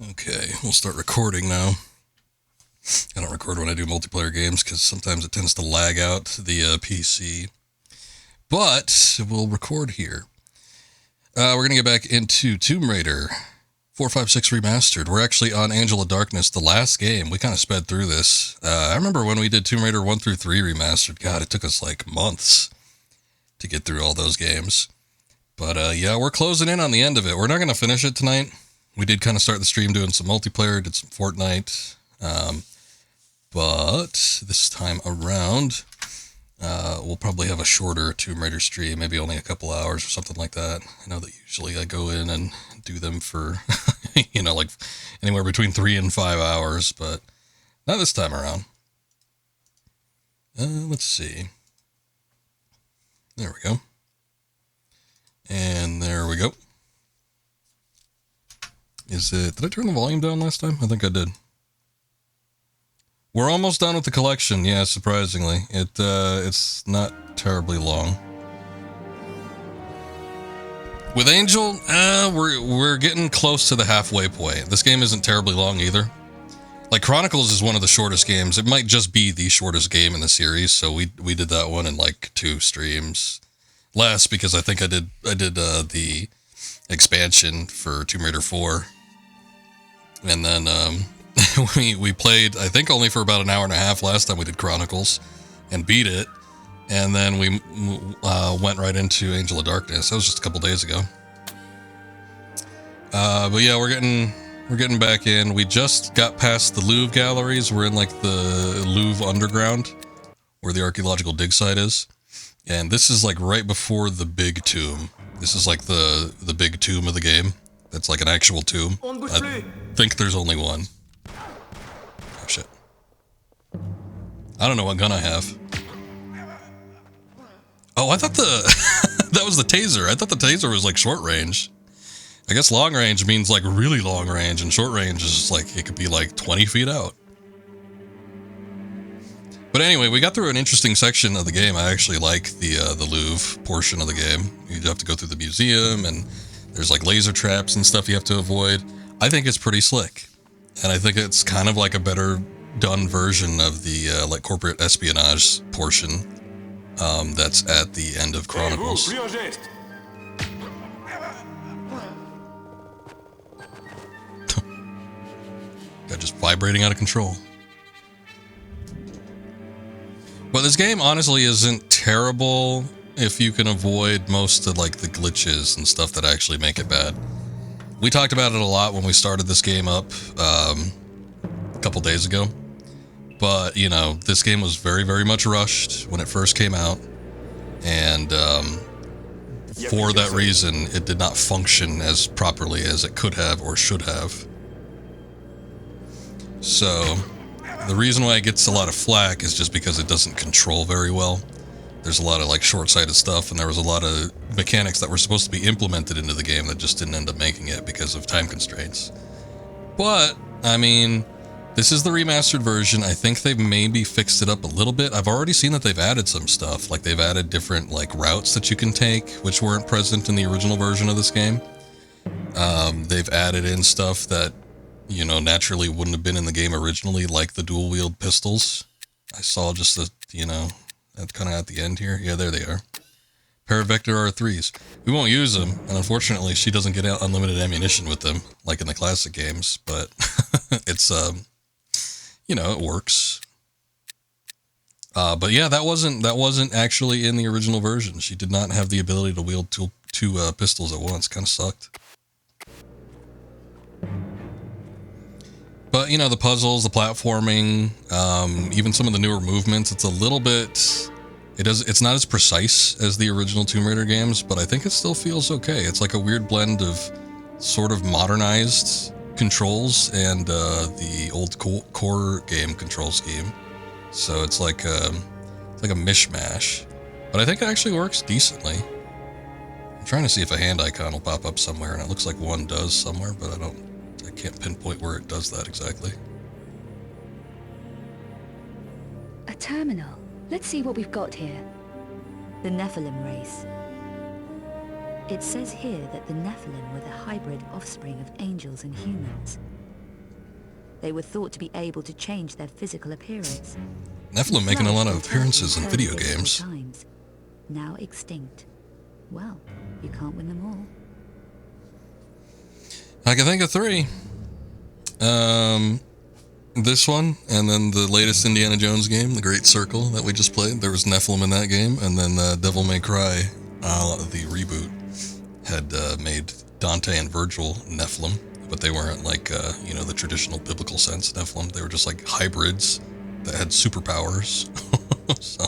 Okay, we'll start recording now. I don't record when I do multiplayer games because sometimes it tends to lag out the PC. But we'll record here. We're going to get back into Tomb Raider 456 Remastered. We're actually on Angel of Darkness, the last game. We kind of sped through this. I remember when we did Tomb Raider 1 through 3 Remastered. God, it took us like months to get through all those games. But yeah, we're closing in on the end of it. We're not going to finish it tonight. We did kind of start the stream doing some multiplayer, did some Fortnite. But this time around, we'll probably have a shorter Tomb Raider stream, maybe only a couple hours or something like that. I know that usually I go in and do them for, like anywhere between 3 and 5 hours, but not this time around. Let's see. There we go. And there we go. Did I turn the volume down last time? I think I did. We're almost done with the collection, yeah, surprisingly. It's not terribly long. With Angel, we're getting close to the halfway point. This game isn't terribly long either. Like, Chronicles is one of the shortest games. It might just be the shortest game in the series, so we did that one in like 2 streams. Less, because I think I did the expansion for Tomb Raider 4. And then, we played, I think, only for about an hour and a half last time we did Chronicles and beat it. And then we went right into Angel of Darkness. That was just a couple days ago. But yeah, we're getting back in. We just got past the Louvre galleries. We're in like the Louvre underground where the archaeological dig site is. And this is like right before the big tomb. This is like the big tomb of the game. That's like an actual tomb. I think there's only one. Oh shit. I don't know what gun I have. Oh, I thought that was the taser. I thought the taser was like short range. I guess long range means like really long range, and short range is like, it could be like 20 feet out. But anyway, we got through an interesting section of the game. I actually like the Louvre portion of the game. You have to go through the museum, and there's like laser traps and stuff you have to avoid. I think it's pretty slick. And I think it's kind of like a better done version of the like corporate espionage portion that's at the end of Chronicles. Got just vibrating out of control. But this game honestly isn't terrible if you can avoid most of like the glitches and stuff that actually make it bad. We talked about it a lot when we started this game up a couple days ago. But, this game was very, very much rushed when it first came out. And for that reason, it did not function as properly as it could have or should have. So, the reason why it gets a lot of flack is just because it doesn't control very well. There's a lot of like short-sighted stuff, and there was a lot of mechanics that were supposed to be implemented into the game that just didn't end up making it because of time constraints. But, I mean, this is the remastered version. I think they've maybe fixed it up a little bit. I've already seen that they've added some stuff. Like, they've added different like routes that you can take, which weren't present in the original version of this game. They've added in stuff that, naturally wouldn't have been in the game originally, like the dual-wield pistols. I saw just the, that's kind of at the end here. Yeah, there they are. Paravector R3s. We won't use them, and unfortunately she doesn't get unlimited ammunition with them, like in the classic games, but it's, it works. But yeah, that wasn't actually in the original version. She did not have the ability to wield two pistols at once. Kind of sucked. But, the puzzles, the platforming, even some of the newer movements, it's a little bit... It's not as precise as the original Tomb Raider games, but I think it still feels okay. It's like a weird blend of sort of modernized controls and the old core game control scheme. So it's like a mishmash. But I think it actually works decently. I'm trying to see if a hand icon will pop up somewhere, and it looks like one does somewhere, but I can't pinpoint where it does that exactly. A terminal. Let's see what we've got here. The Nephilim race. It says here that the Nephilim were the hybrid offspring of angels and humans. They were thought to be able to change their physical appearance. Nephilim making a lot of Flourished appearances in video alternative games. times, now extinct. Well, you can't win them all. I can think of 3. This one, and then the latest Indiana Jones game, The Great Circle, that we just played. There was Nephilim in that game, and then Devil May Cry, the reboot, had made Dante and Virgil Nephilim, but they weren't like, the traditional biblical sense Nephilim. They were just like hybrids that had superpowers. So.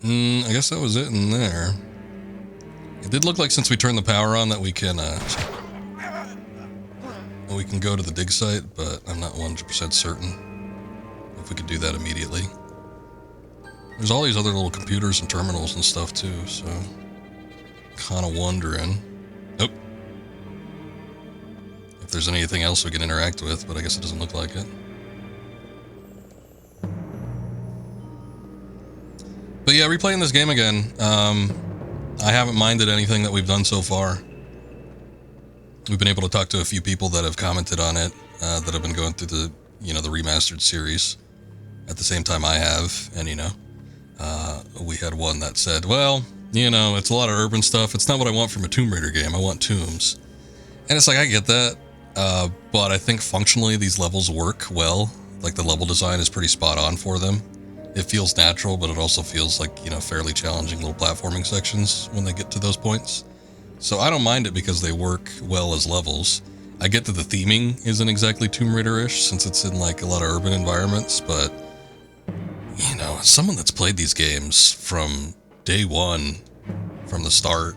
I guess that was it in there. It did look like since we turned the power on that we can go to the dig site, but I'm not 100% certain if we could do that immediately. There's all these other little computers and terminals and stuff too, so kind of wondering. Oh, if there's anything else we can interact with, but I guess it doesn't look like it. But yeah, replaying this game again, I haven't minded anything that we've done so far. We've been able to talk to a few people that have commented on it, that have been going through the, the Remastered series at the same time I have, and, we had one that said, well, it's a lot of urban stuff. It's not what I want from a Tomb Raider game. I want tombs. And it's like, I get that, but I think functionally these levels work well. Like, the level design is pretty spot on for them. It feels natural, but it also feels like, fairly challenging little platforming sections when they get to those points. So I don't mind it because they work well as levels. I get that the theming isn't exactly Tomb Raider-ish since it's in like a lot of urban environments, but as someone that's played these games from day one, from the start,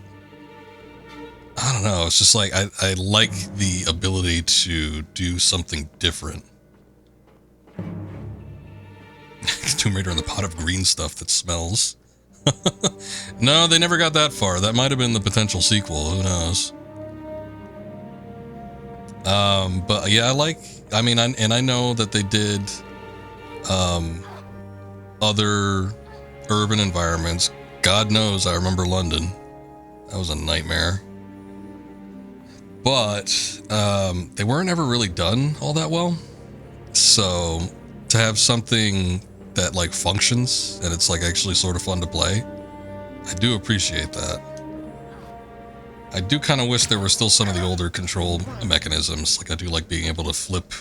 I don't know, it's just like I like the ability to do something different. Tomb Raider in the pot of green stuff that smells. No, they never got that far. That might have been the potential sequel. Who knows? But yeah, I know that they did other urban environments. God knows I remember London. That was a nightmare. But they weren't ever really done all that well. So to have something that like functions and it's like actually sort of fun to play, I do appreciate that. I do kind of wish there were still some of the older control mechanisms. Like I do like being able to flip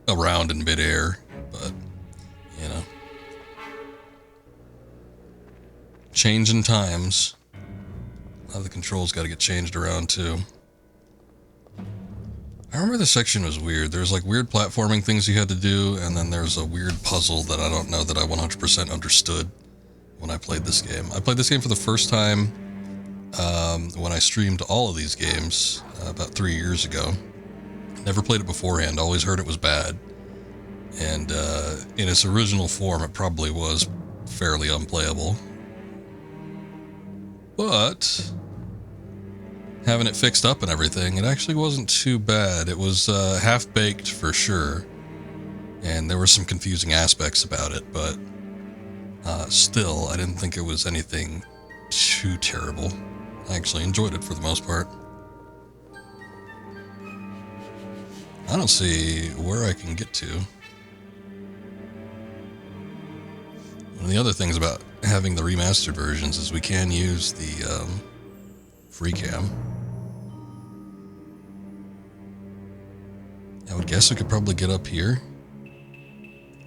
around in midair, but changing times. A lot of the controls got to get changed around too. I remember this section was weird. There's like weird platforming things you had to do, and then there's a weird puzzle that I don't know that I 100% understood when I played this game. I played this game for the first time when I streamed all of these games about 3 years ago. Never played it beforehand, always heard it was bad. And in its original form, it probably was fairly unplayable. But having it fixed up and everything, it actually wasn't too bad. It was half-baked for sure, and there were some confusing aspects about it, but still, I didn't think it was anything too terrible. I actually enjoyed it for the most part. I don't see where I can get to. One of the other things about having the remastered versions is we can use the free cam. I would guess we could probably get up here.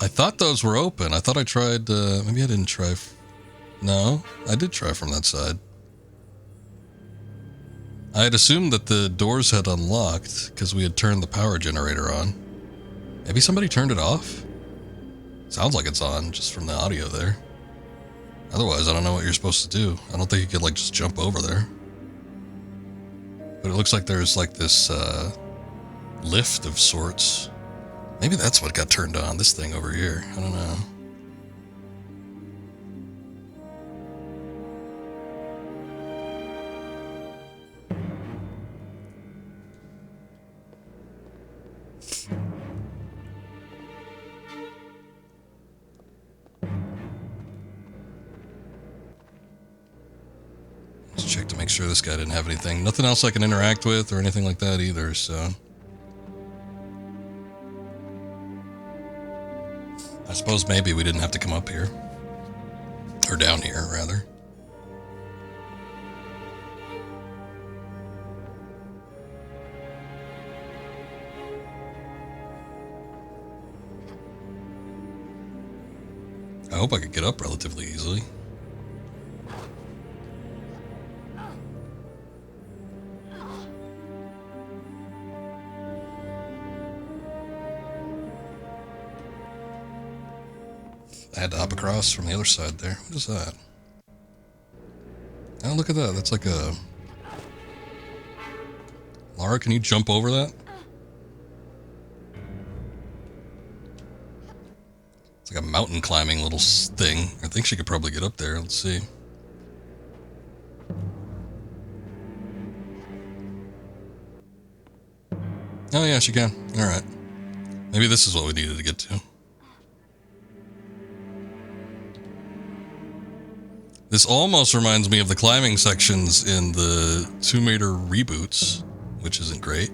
I thought those were open. I thought I tried, maybe I didn't try. No, I did try from that side. I had assumed that the doors had unlocked because we had turned the power generator on. Maybe somebody turned it off? Sounds like it's on, just from the audio there. Otherwise, I don't know what you're supposed to do. I don't think you could, like, just jump over there. But it looks like there's, like, this, lift of sorts. Maybe that's what got turned on, this thing over here. I don't know. check to make sure this guy didn't have anything. Nothing else I can interact with or anything like that either, so... I suppose maybe we didn't have to come up here. Or down here, rather. I hope I could get up relatively easily. I had to hop across from the other side there. What is that? Oh, look at that. That's like a... Lara, can you jump over that? It's like a mountain climbing little thing. I think she could probably get up there. Let's see. Oh yeah, she can. Alright. Maybe this is what we needed to get to. This almost reminds me of the climbing sections in the Tomb Raider reboots, which isn't great.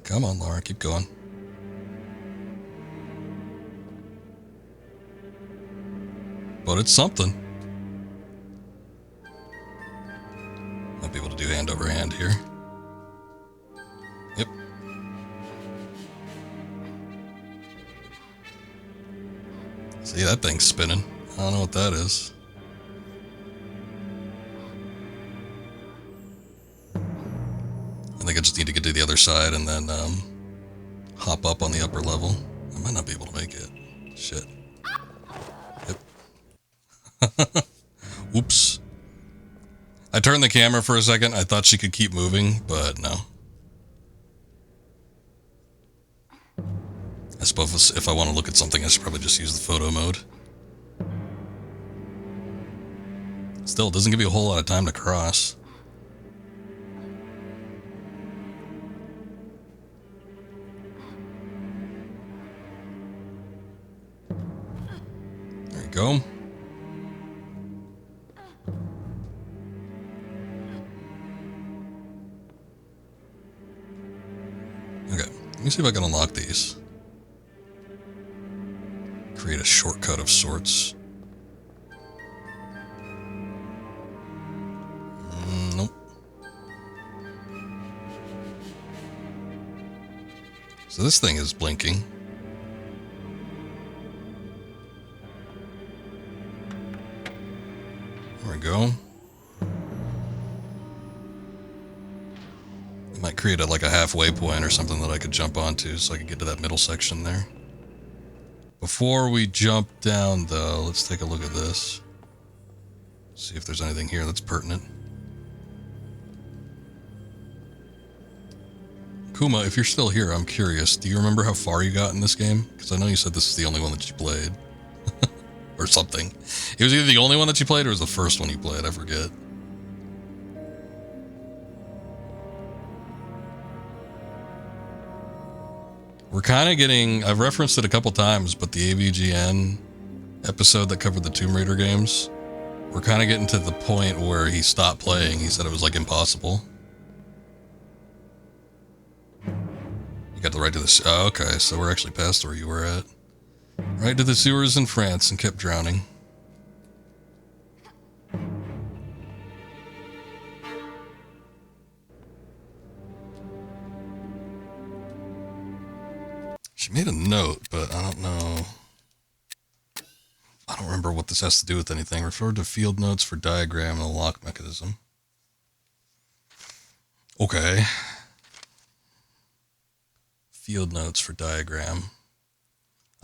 Come on, Lara, keep going. But it's something. Might be able to do hand over hand here. Yep. See, that thing's spinning. I don't know what that is. I think I just need to get to the other side and then hop up on the upper level. I might not be able to make it. Shit. Yep. Oops. I turned the camera for a second. I thought she could keep moving, but no. I suppose if I want to look at something, I should probably just use the photo mode. Still, it doesn't give you a whole lot of time to cross. There you go. Okay, let me see if I can unlock these. Create a shortcut of sorts. Nope. So this thing is blinking. There we go. It might create like a halfway point or something that I could jump onto so I could get to that middle section there. Before we jump down, though, let's take a look at this. See if there's anything here that's pertinent. Kuma, if you're still here, I'm curious. Do you remember how far you got in this game? Because I know you said this is the only one that you played. Or something. It was either the only one that you played or it was the first one you played. I forget. We're kind of getting... I've referenced it a couple times, but the AVGN episode that covered the Tomb Raider games, we're kind of getting to the point where he stopped playing. He said it was, like, impossible. You got the right to the... Oh, okay, so we're actually past where you were at. Right to the sewers in France and kept drowning. She made a note, but I don't know. I don't remember what this has to do with anything. Refer to field notes for diagram and a lock mechanism. Okay. Field notes for diagram.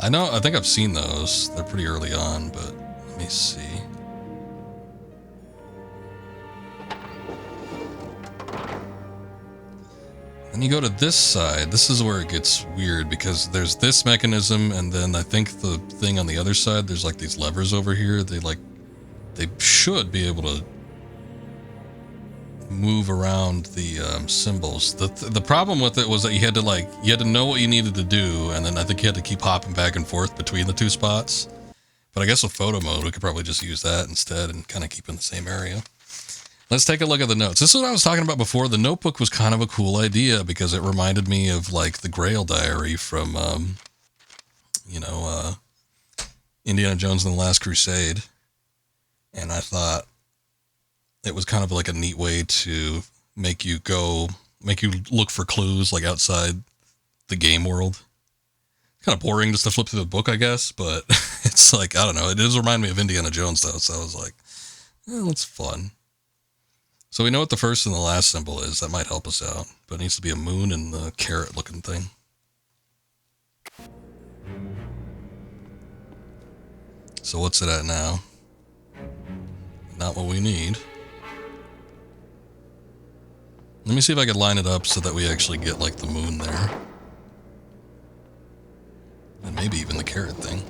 I know, I think I've seen those. They're pretty early on, but let me see. Then you go to this side. This is where it gets weird because there's this mechanism, and then I think the thing on the other side, there's like these levers over here. They should be able to move around the symbols. The problem with it was that you had to know what you needed to do, and then I think you had to keep hopping back and forth between the two spots. But I guess with photo mode, we could probably just use that instead and kind of keep in the same area. Let's take a look at the notes. This is what I was talking about before. The notebook was kind of a cool idea because it reminded me of like the Grail Diary from, Indiana Jones and the Last Crusade. And I thought it was kind of like a neat way to make you look for clues like outside the game world. Kind of boring just to flip through the book, I guess, but it's like, I don't know. It does remind me of Indiana Jones though. So I was like, that's fun. So we know what the first and the last symbol is. That might help us out. But it needs to be a moon and the carrot looking thing. So what's it at now? Not what we need. Let me see if I can line it up so that we actually get like the moon there. And maybe even the carrot thing.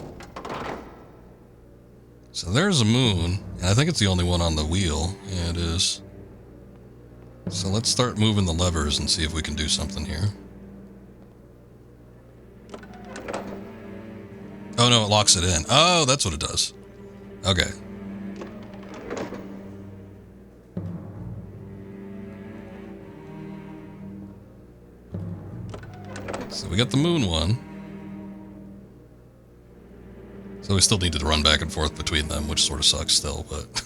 So there's a moon. And I think it's the only one on the wheel. Yeah, it is. So let's start moving the levers and see if we can do something here. Oh no, it locks it in. Oh, that's what it does. Okay. So we got the moon one. So we still needed to run back and forth between them, which sort of sucks still, but...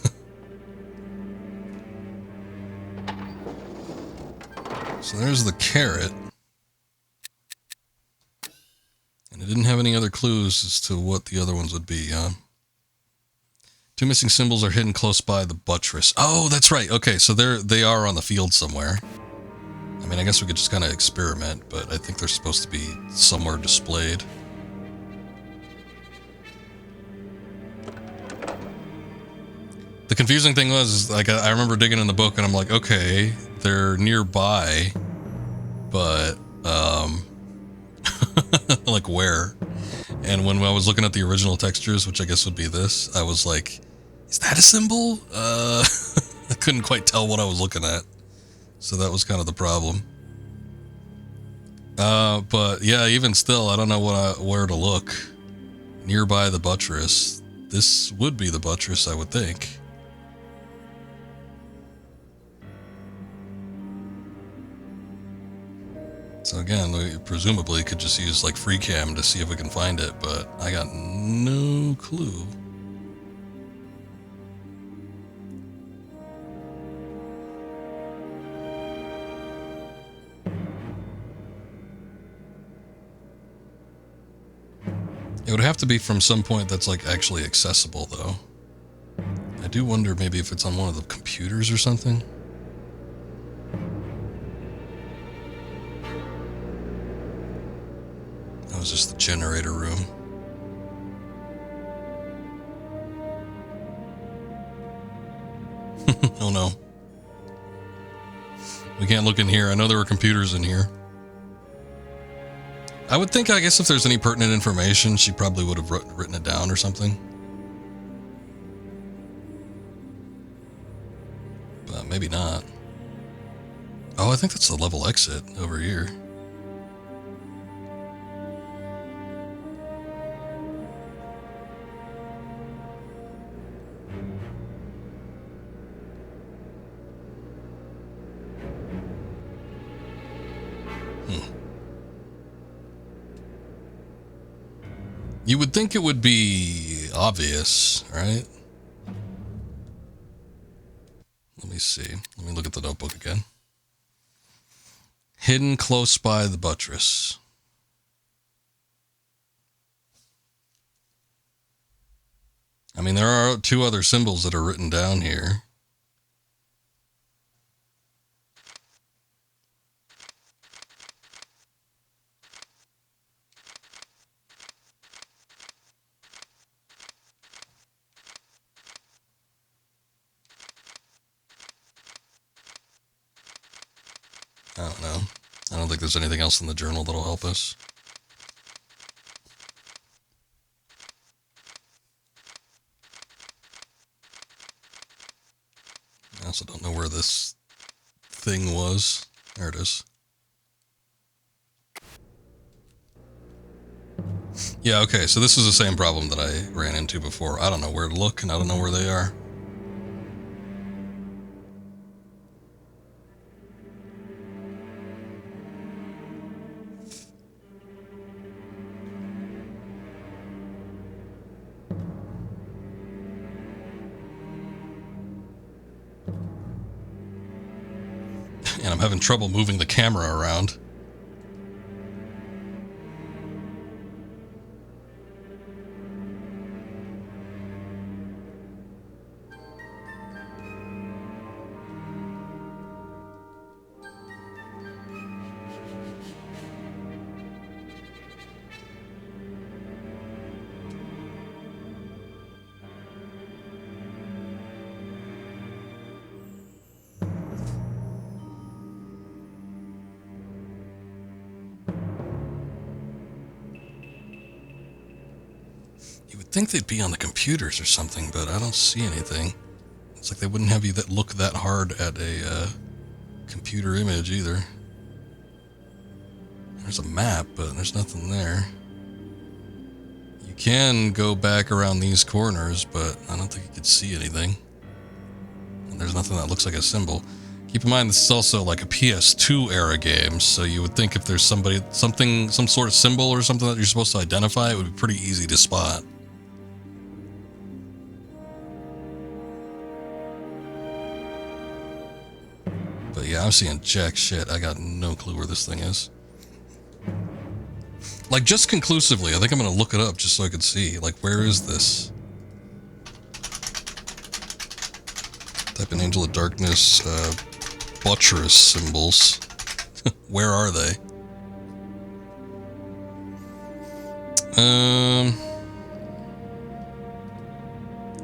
So there's the carrot. And it didn't have any other clues as to what the other ones would be. Two missing symbols are hidden close by the buttress. Oh, that's right. Okay, so they are on the field somewhere. I mean, I guess we could just kind of experiment, but I think they're supposed to be somewhere displayed. The confusing thing was, like, I remember digging in the book and I'm like, okay, they're nearby, but, like where? And when I was looking at the original textures, which I guess would be this, I was like, is that a symbol? I couldn't quite tell what I was looking at. So that was kind of the problem. But yeah, even still, I don't know where to look. Nearby the buttress. This would be the buttress, I would think. So again, we presumably could just use like free cam to see if we can find it, but I got no clue. It would have to be from some point that's like actually accessible though. I do wonder maybe if it's on one of the computers or something. That was just the generator room. Oh no. We can't look in here. I know there were computers in here. I would think, I guess if there's any pertinent information, she probably would have written it down or something. But maybe not. Oh, I think that's the level exit over here. You would think it would be obvious, right? Let me see. Let me look at the notebook again. Hidden close by the buttress. I mean, there are two other symbols that are written down here. I don't know. I don't think there's anything else in the journal that'll help us. I also don't know where this thing was. There it is. Yeah, okay, so this is the same problem that I ran into before. I don't know where to look, and I don't know where they are. And I'm having trouble moving the camera around. You would think they'd be on the computers or something, but I don't see anything. It's like they wouldn't have you look that hard at a computer image either. There's a map, but there's nothing there. You can go back around these corners, but I don't think you could see anything. And there's nothing that looks like a symbol. Keep in mind, this is also like a PS2 era game, so you would think if there's some sort of symbol or something that you're supposed to identify, it would be pretty easy to spot. But yeah, I'm seeing jack shit. I got no clue where this thing is. Like, just conclusively, I think I'm going to look it up just so I can see. Like, where is this? Type in Angel of Darkness, buttress symbols. Where are they?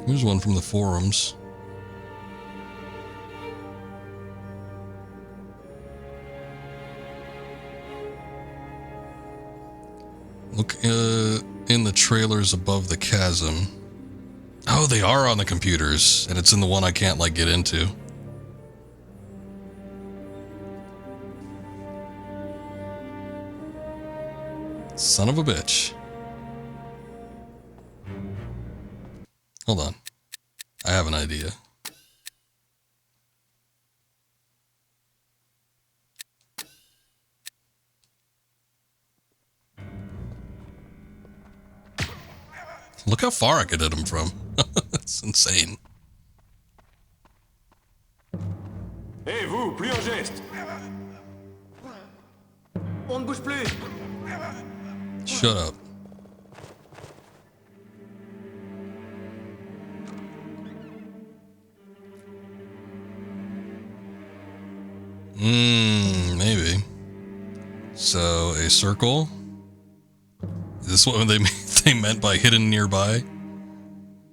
Here's one from the forums. Look in the trailers above the chasm. Oh, they are on the computers, and it's in the one I can't, like, get into. Son of a bitch. Hold on. I have an idea. Look how far I could hit him from. That's insane. Hé, vous, plus un geste. On ne bouge plus. Shut up. Maybe. So, a circle? Is this what they meant by hidden nearby?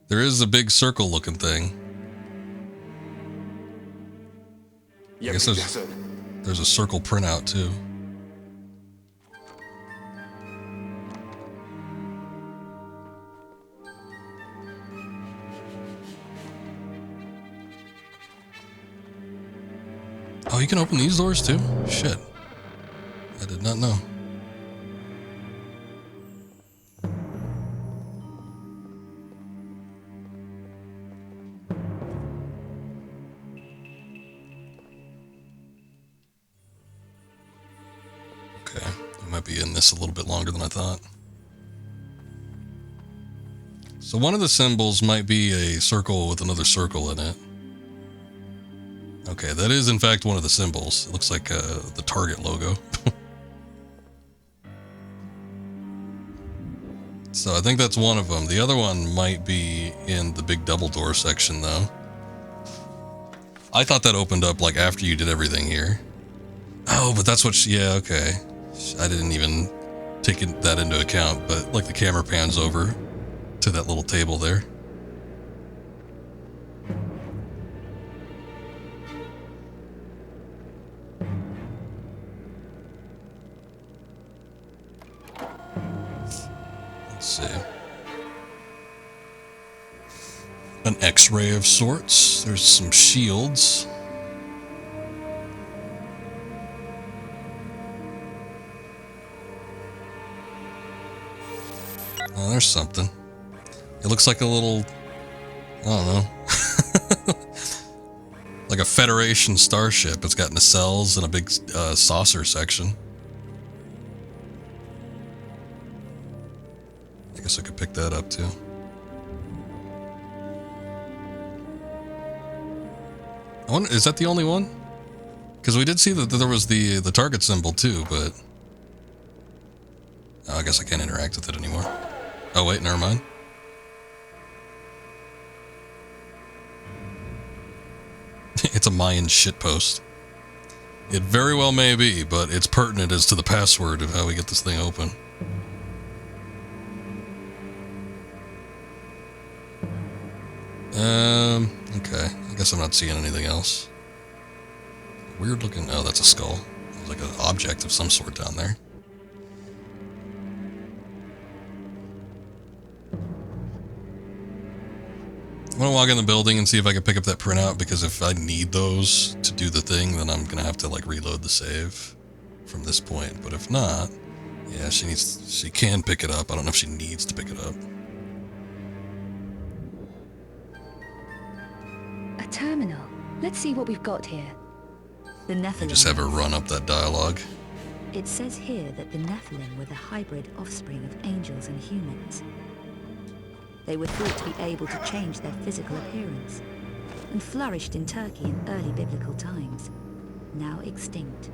There is a big circle looking thing. I guess there's a circle printout too. Oh, you can open these doors too? Shit. I did not know. Okay, I might be in this a little bit longer than I thought. So one of the symbols might be a circle with another circle in it. Okay, that is in fact one of the symbols. It looks like the Target logo. So I think that's one of them. The other one might be in the big double door section though. I thought that opened up like after you did everything here. Oh, but that's what yeah, okay. I didn't even take that into account, but like the camera pans over to that little table there. Let's see. An X-ray of sorts. There's some shields. Oh, there's something. It looks like a little, I don't know, like a Federation starship. It's got nacelles and a big saucer section. I guess I could pick that up too. I wonder, is that the only one? Because we did see that there was the target symbol too, but oh, I guess I can't interact with it anymore. Oh wait, never mind. It's a Mayan shitpost. It very well may be, but it's pertinent as to the password of how we get this thing open. Okay. I guess I'm not seeing anything else. Weird looking. Oh, that's a skull. There's like an object of some sort down there. I want to walk in the building and see if I can pick up that printout, because if I need those to do the thing, then I'm going to have to like reload the save from this point. But if not, yeah, she can pick it up. I don't know if she needs to pick it up. A terminal. Let's see what we've got here. The Nephilim. Just have her run up that dialogue. It says here that the Nephilim were the hybrid offspring of angels and humans. They were thought to be able to change their physical appearance and flourished in Turkey in early biblical times. Now extinct.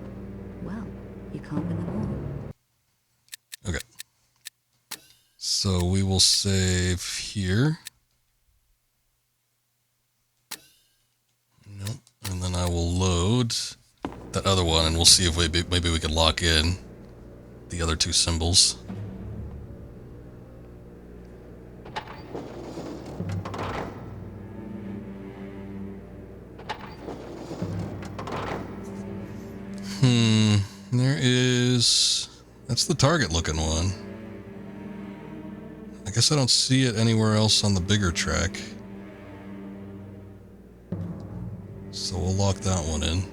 Well, you can't win them all. Okay. So we will save here. Nope. And then I will load that other one, and we'll see if maybe we can lock in the other two symbols. There is... That's the target looking one. I guess I don't see it anywhere else on the bigger track. So we'll lock that one in.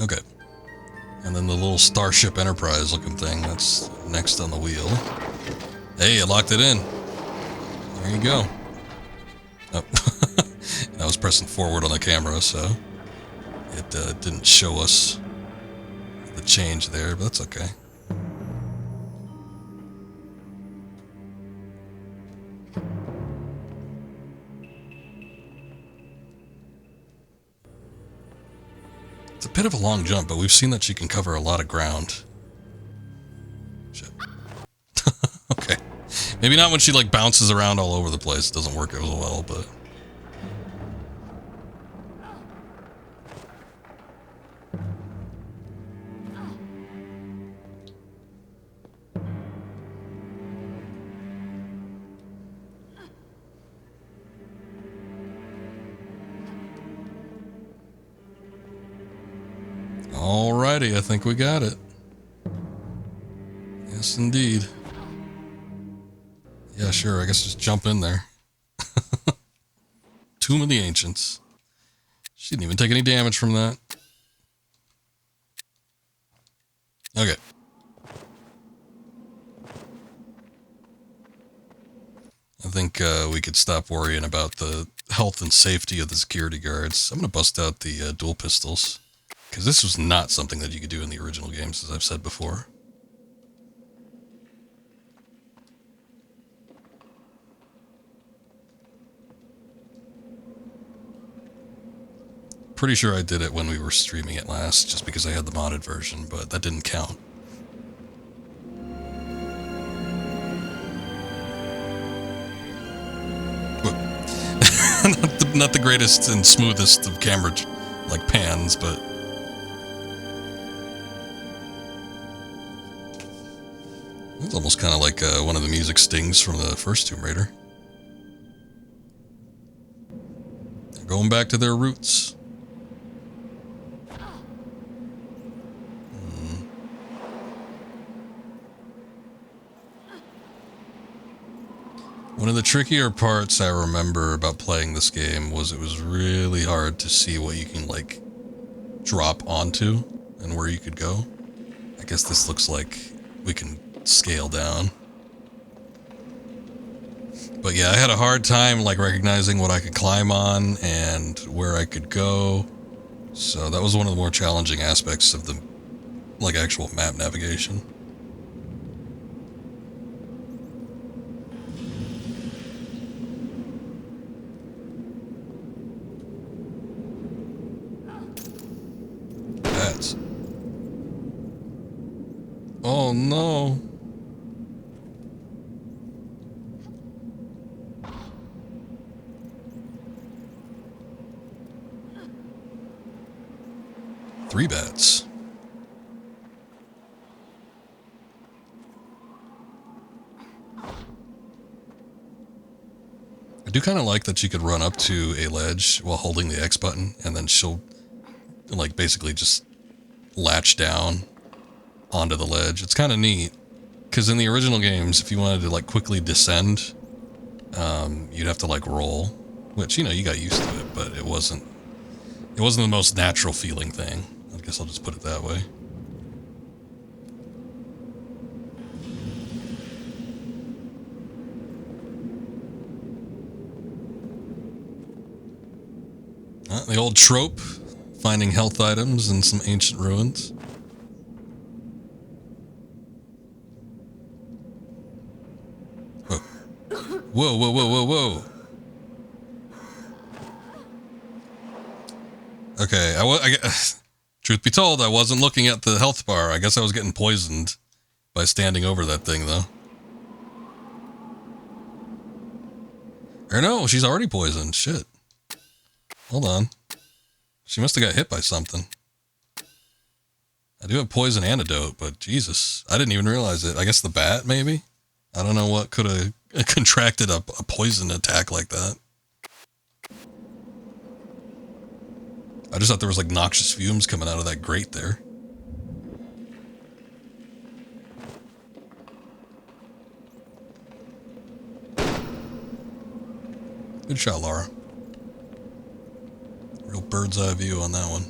Okay. And then the little Starship Enterprise looking thing, that's next on the wheel. Hey, I locked it in. There you go. Oh. I was pressing forward on the camera, so it didn't show us the change there, but that's okay. It's a bit of a long jump, but we've seen that she can cover a lot of ground. Shit. Okay. Maybe not when she like bounces around all over the place. It doesn't work as well, but... Alrighty, I think we got it. Yes, indeed. Yeah, sure, I guess just jump in there. Tomb of the Ancients. She didn't even take any damage from that. Okay. I think we could stop worrying about the health and safety of the security guards. I'm going to bust out the dual pistols. Because this was not something that you could do in the original games, as I've said before. Pretty sure I did it when we were streaming it last, just because I had the modded version, but that didn't count. Not the greatest and smoothest of camera like pans, but it's almost kind of like one of the music stings from the first Tomb Raider. They're going back to their roots. One of the trickier parts I remember about playing this game was it was really hard to see what you can, like, drop onto and where you could go. I guess this looks like we can scale down. But yeah, I had a hard time, like, recognizing what I could climb on and where I could go. So that was one of the more challenging aspects of the, like, actual map navigation. Bats. Oh no. Three bats. I do kind of like that you could run up to a ledge while holding the X button, and then she'll, like, basically just latch down onto the ledge. It's kind of neat, because in the original games, if you wanted to, like, quickly descend, you'd have to, like, roll, which, you know, you got used to it, but it wasn't the most natural feeling thing. I guess I'll just put it that way. The old trope, finding health items in some ancient ruins. Whoa. Whoa, whoa, whoa, whoa, whoa. Okay, truth be told, I wasn't looking at the health bar. I guess I was getting poisoned by standing over that thing, though. Or no, she's already poisoned. Shit. Hold on. She must have got hit by something. I do have poison antidote, but Jesus, I didn't even realize it. I guess the bat, maybe? I don't know what could have contracted a poison attack like that. I just thought there was, like, noxious fumes coming out of that grate there. Good shot, Laura. Real bird's eye view on that one.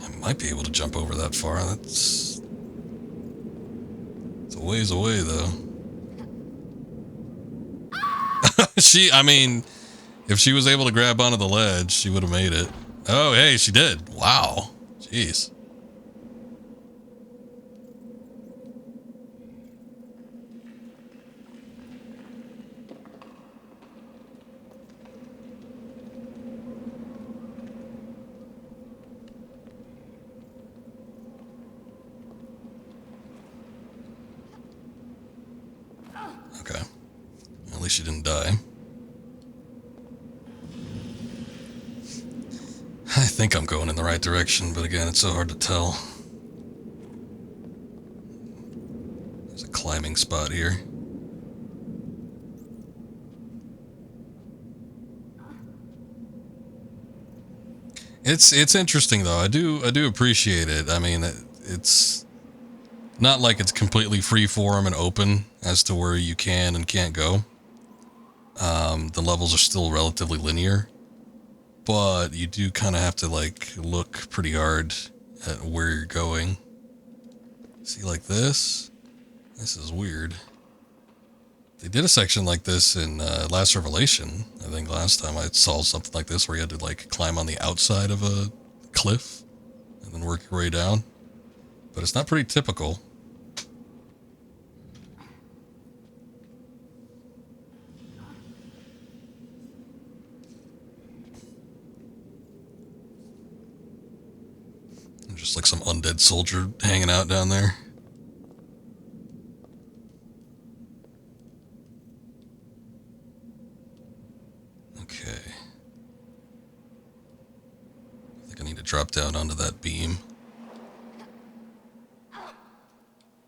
I might be able to jump over that far. It's a ways away, though. I mean, if she was able to grab onto the ledge, she would have made it. Oh, hey, she did. Wow. Jeez. Okay. At least she didn't die. I think I'm going in the right direction, but again, it's so hard to tell. There's a climbing spot here. It's interesting though. I do appreciate it. I mean, it's not like it's completely free form and open as to where you can and can't go. The levels are still relatively linear, but you do kind of have to, like, look pretty hard at where you're going. See, like this? This is weird. They did a section like this in Last Revelation. I think last time I saw something like this where you had to, like, climb on the outside of a cliff and then work your way down. But it's not pretty typical. Just like some undead soldier hanging out down there. Okay. I think I need to drop down onto that beam.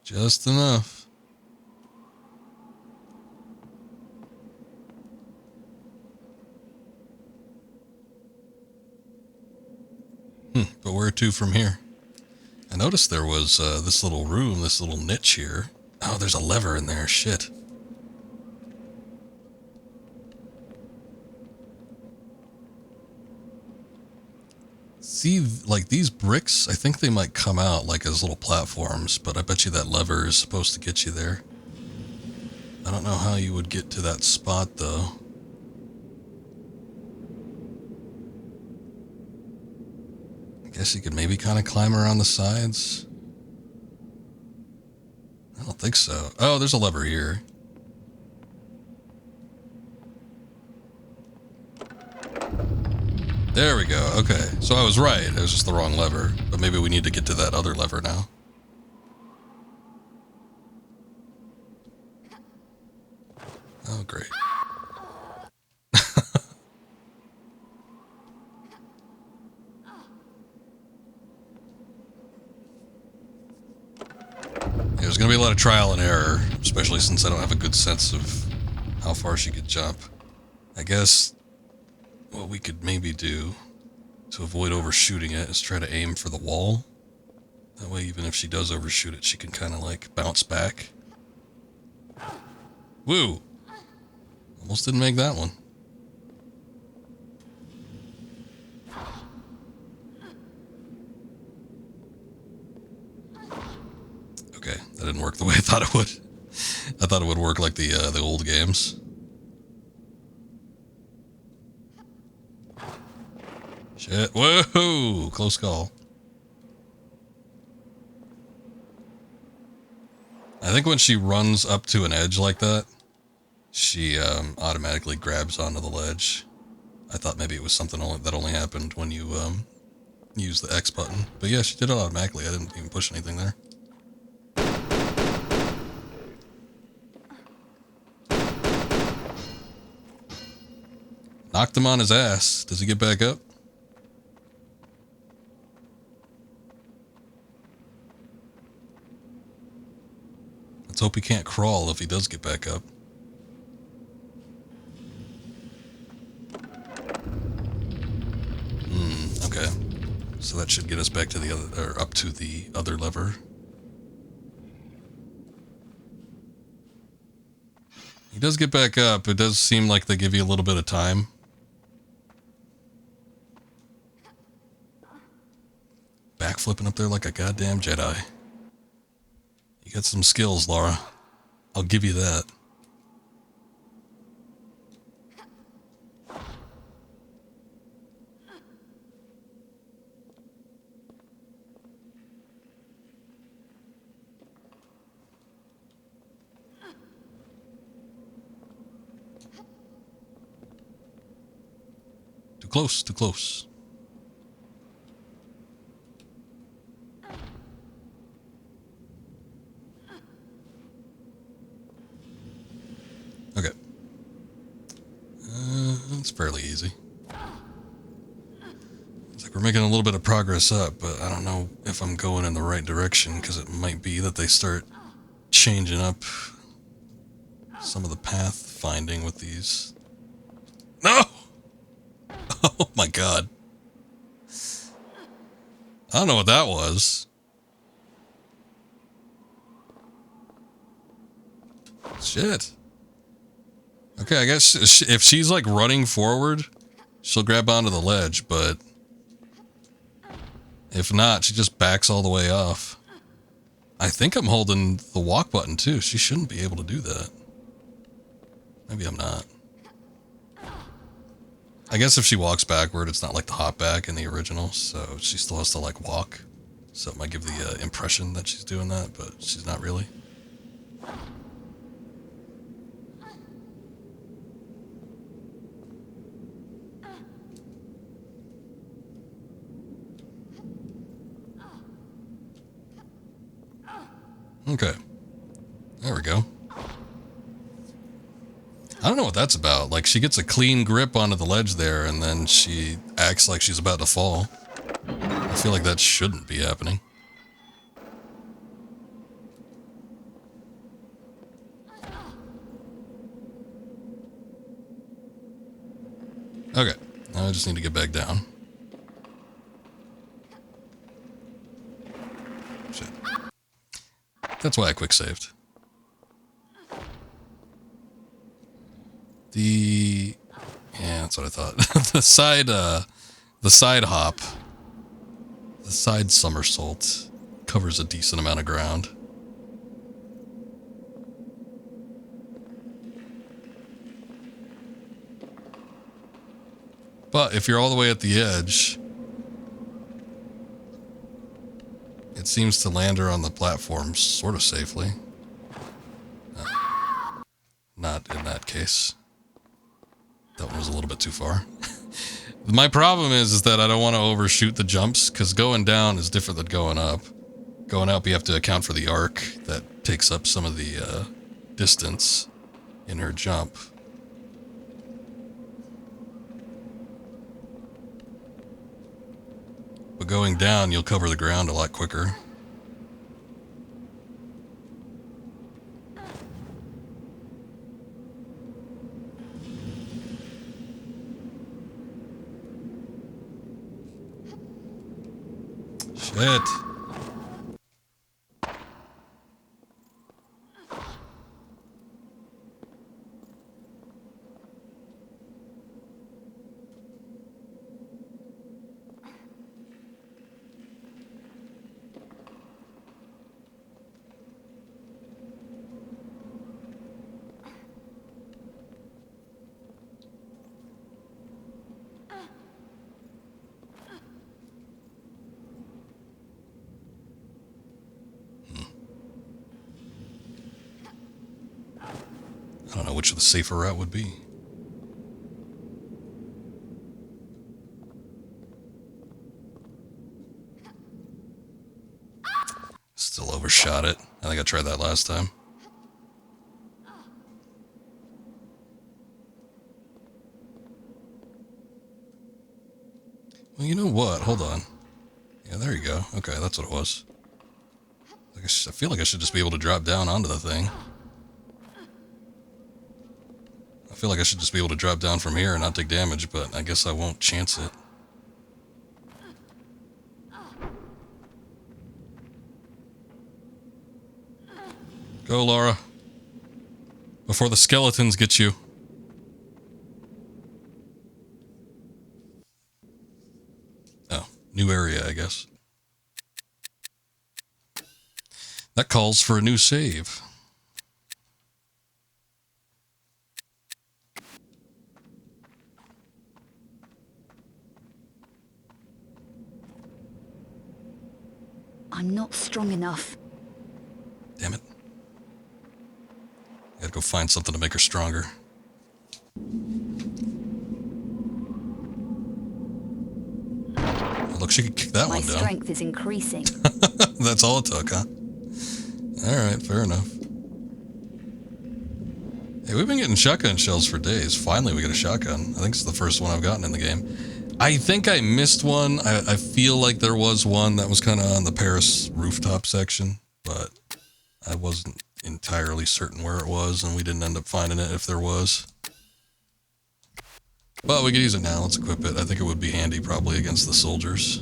Just enough. But where to from here? I noticed there was this little room, this little niche here. Oh, there's a lever in there. Shit. See, like these bricks, I think they might come out like as little platforms, but I bet you that lever is supposed to get you there. I don't know how you would get to that spot, though. I guess you could maybe kind of climb around the sides. I don't think so. Oh, there's a lever here. There we go. Okay. So I was right. It was just the wrong lever. But maybe we need to get to that other lever now. Oh, great. There's going to be a lot of trial and error, especially since I don't have a good sense of how far she could jump. I guess what we could maybe do to avoid overshooting it is try to aim for the wall. That way, even if she does overshoot it, she can kind of like bounce back. Woo! Almost didn't make that one. Okay, that didn't work the way I thought it would. I thought it would work like the old games. Shit! Whoa! Close call. I think when she runs up to an edge like that, she automatically grabs onto the ledge. I thought maybe it was something that only happened when you use the X button. But yeah, she did it automatically. I didn't even push anything there. Knocked him on his ass. Does he get back up? Let's hope he can't crawl if he does get back up. Okay. So that should get us back to the other, or up to the other lever. He does get back up. It does seem like they give you a little bit of time. Backflipping up there like a goddamn Jedi. You got some skills, Laura. I'll give you that. Too close, too close. Okay. It's fairly easy. It's like we're making a little bit of progress up, but I don't know if I'm going in the right direction, because it might be that they start changing up some of the path finding with these. No! Oh my god. I don't know what that was. Shit. Okay, I guess if she's like running forward, she'll grab onto the ledge, but if not, she just backs all the way off. I think I'm holding the walk button too. She shouldn't be able to do that. Maybe I'm not. I guess if she walks backward, it's not like the hop back in the original, so she still has to like walk. So it might give the impression that she's doing that, but she's not really. Okay. There we go. I don't know what that's about. Like, she gets a clean grip onto the ledge there, and then she acts like she's about to fall. I feel like that shouldn't be happening. Okay. Now I just need to get back down. Shit. That's why I quick saved. Yeah, that's what I thought. the side hop, the side somersault covers a decent amount of ground. But if you're all the way at the edge, it seems to land her on the platform sort of safely. Not in that case. That one was a little bit too far. My problem is that I don't want to overshoot the jumps, because going down is different than going up. Going up, you have to account for the arc that takes up some of the distance in her jump. But going down, you'll cover the ground a lot quicker. Shit. I don't know which the safer route would be. Still overshot it. I think I tried that last time. Well, you know what? Hold on. Yeah, there you go. Okay, that's what it was. I feel like I should just be able to drop down onto the thing. I feel like I should just be able to drop down from here and not take damage, but I guess I won't chance it. Go, Laura. Before the skeletons get you. Oh, new area, I guess. That calls for a new save. I'm not strong enough. Damn it. Gotta go find something to make her stronger. Oh, look, she could kick that My one down. strength is increasing. That's all it took, huh? Alright, fair enough. Hey, we've been getting shotgun shells for days. Finally, we get a shotgun. I think it's the first one I've gotten in the game. I think I missed one. I feel like there was one that was kind of on the Paris rooftop section, but I wasn't entirely certain where it was, and we didn't end up finding it if there was. But we could use it now. Let's equip it. I think it would be handy probably against the soldiers.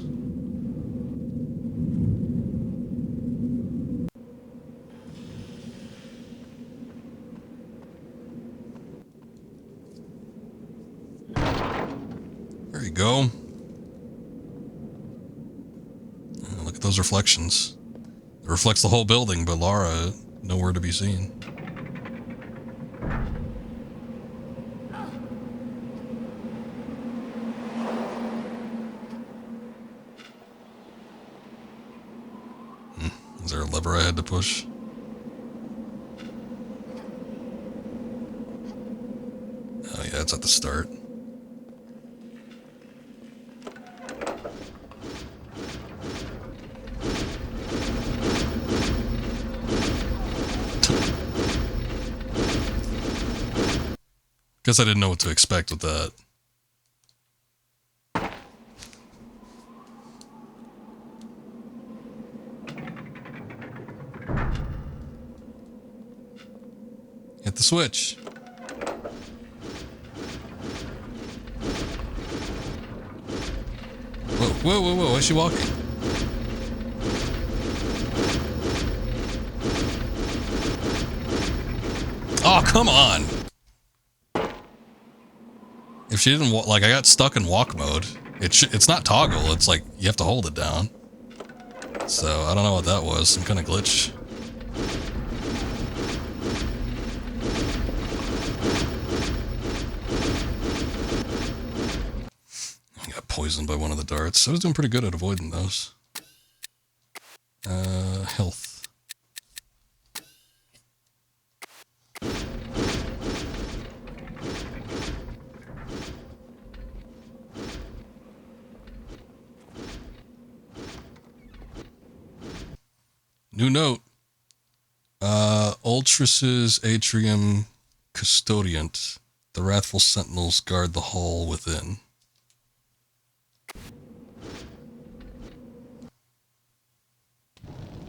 There you go. Look at those reflections. It reflects the whole building, but Lara, nowhere to be seen. Is there a lever I had to push? Oh yeah, it's at the start. Guess I didn't know what to expect with that. Hit the switch. Whoa, whoa, whoa, whoa, why is she walking? Oh, come on. If she didn't like, I got stuck in walk mode. It's not toggle. It's like you have to hold it down. So I don't know what that was. Some kind of glitch. I got poisoned by one of the darts. I was doing pretty good at avoiding those. Health. New note. Ultras's atrium custodiant. The wrathful sentinels guard the hall within.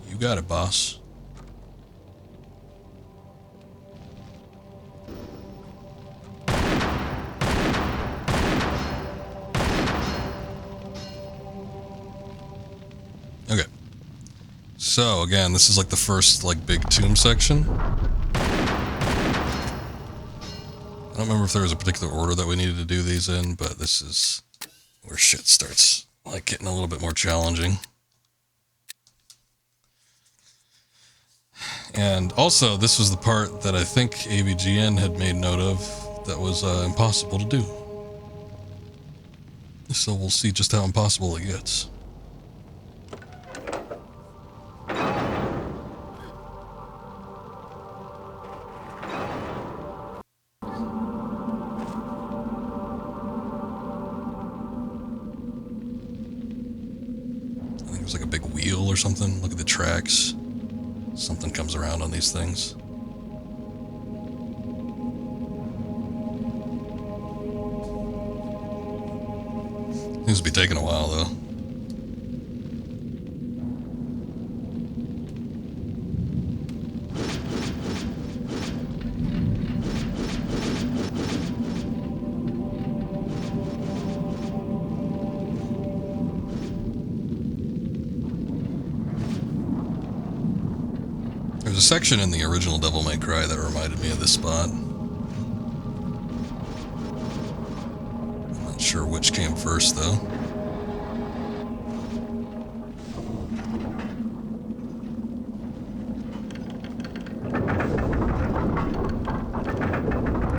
You got it, boss. Okay. So, again, this is like the first, like, big tomb section. I don't remember if there was a particular order that we needed to do these in, but this is where shit starts, like, getting a little bit more challenging. And also, this was the part that I think AVGN had made note of that was impossible to do. So we'll see just how impossible it gets. I think it was like a big wheel or something. Look at the tracks. Something comes around on these things. Seems to be taking a while, though. There's a section in the original Devil May Cry that reminded me of this spot. I'm not sure which came first, though.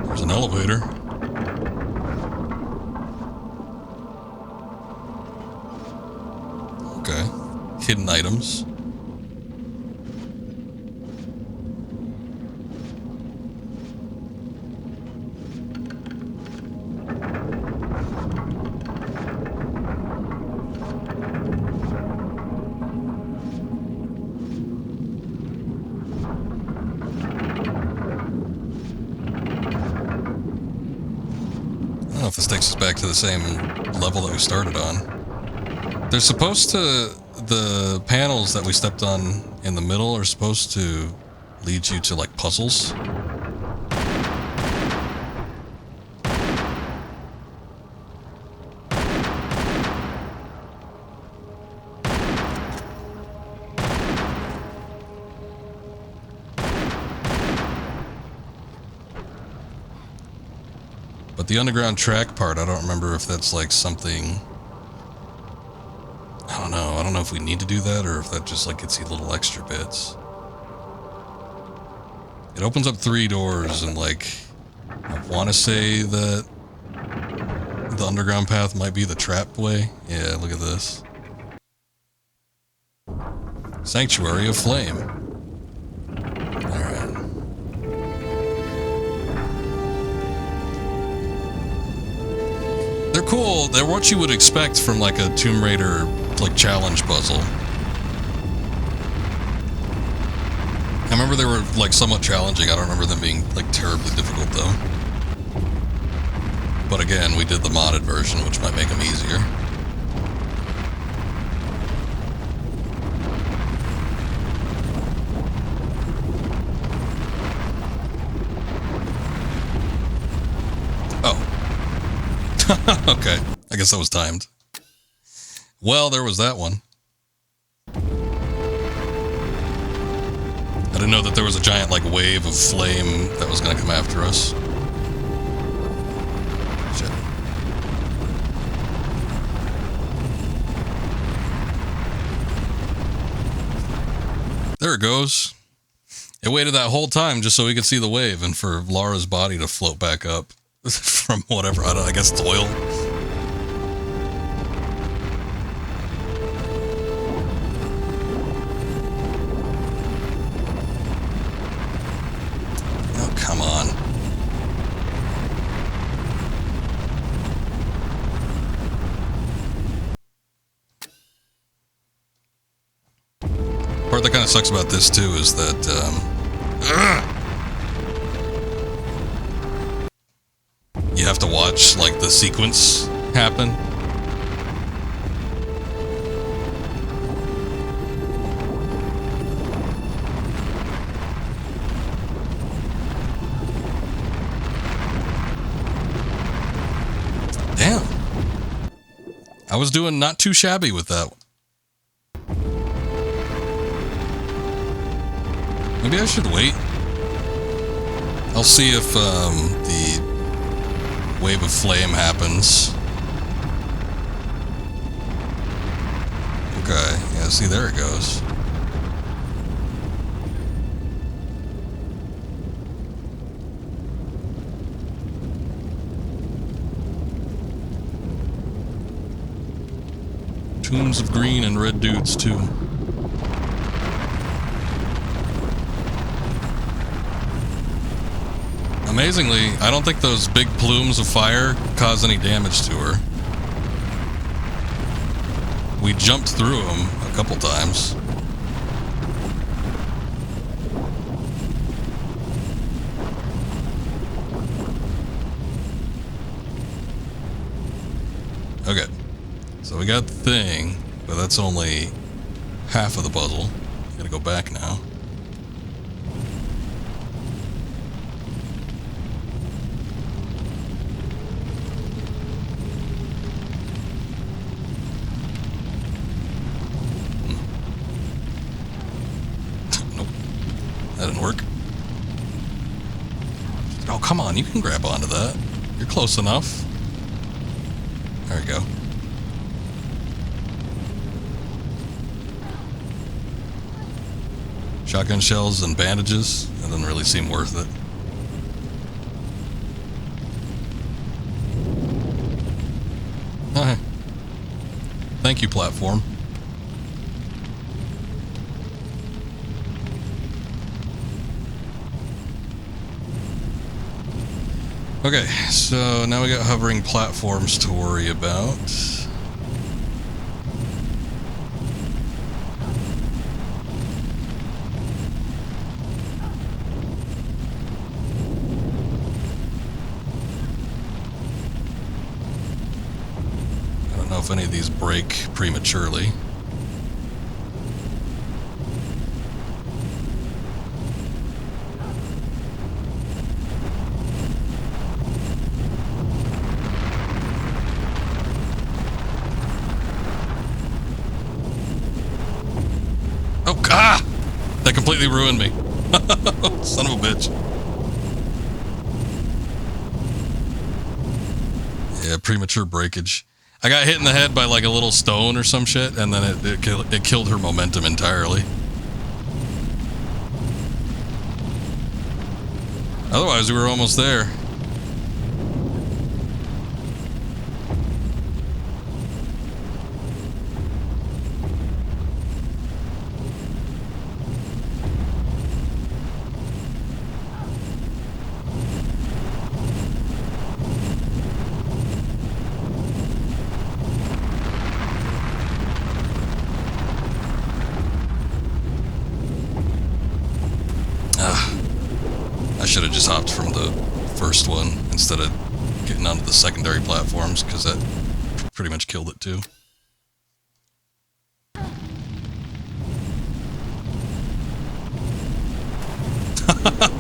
There's an elevator. Okay. Hidden items. I don't know if this takes us back to the same level that we started on. They're supposed to... The panels that we stepped on in the middle are supposed to lead you to, like, puzzles. But the underground track part, I don't remember if that's like something... I don't know. I don't know if we need to do that or if that just like gets you little extra bits. It opens up 3 doors and like... I want to say that the underground path might be the trap way. Yeah, look at this. Sanctuary of Flame. Alright. They're cool. They're what you would expect from like a Tomb Raider like challenge puzzle. I remember they were like somewhat challenging. I don't remember them being like terribly difficult though. But again, we did the modded version, which might make them easier. Okay, I guess that was timed. Well, there was that one. I didn't know that there was a giant, like, wave of flame that was gonna come after us. Shit. There it goes. It waited that whole time just so we could see the wave and for Lara's body to float back up from whatever, I guess it's oil. Oh, come on. Part that kind of sucks about this too is that you have to watch like the sequence happen. Damn. I was doing not too shabby with that. Maybe I should wait. I'll see if the wave of flame happens. Okay, yeah, see, there it goes. Tombs of green and red dudes, too. Amazingly, I don't think those big plumes of fire cause any damage to her. We jumped through them a couple times. Okay, so we got the thing, but that's only half of the puzzle. Gotta go back now. That didn't work. Oh, come on, you can grab onto that. You're close enough. There we go. Shotgun shells and bandages. That doesn't really seem worth it. Okay. Thank you, platform. Okay, so now we got hovering platforms to worry about. I don't know if any of these break prematurely. That completely ruined me. Son of a bitch. Yeah, premature breakage. I got hit in the head by like a little stone or some shit, and then it killed her momentum entirely. Otherwise, we were almost there. I should have just hopped from the first one instead of getting onto the secondary platforms, because that pretty much killed it too.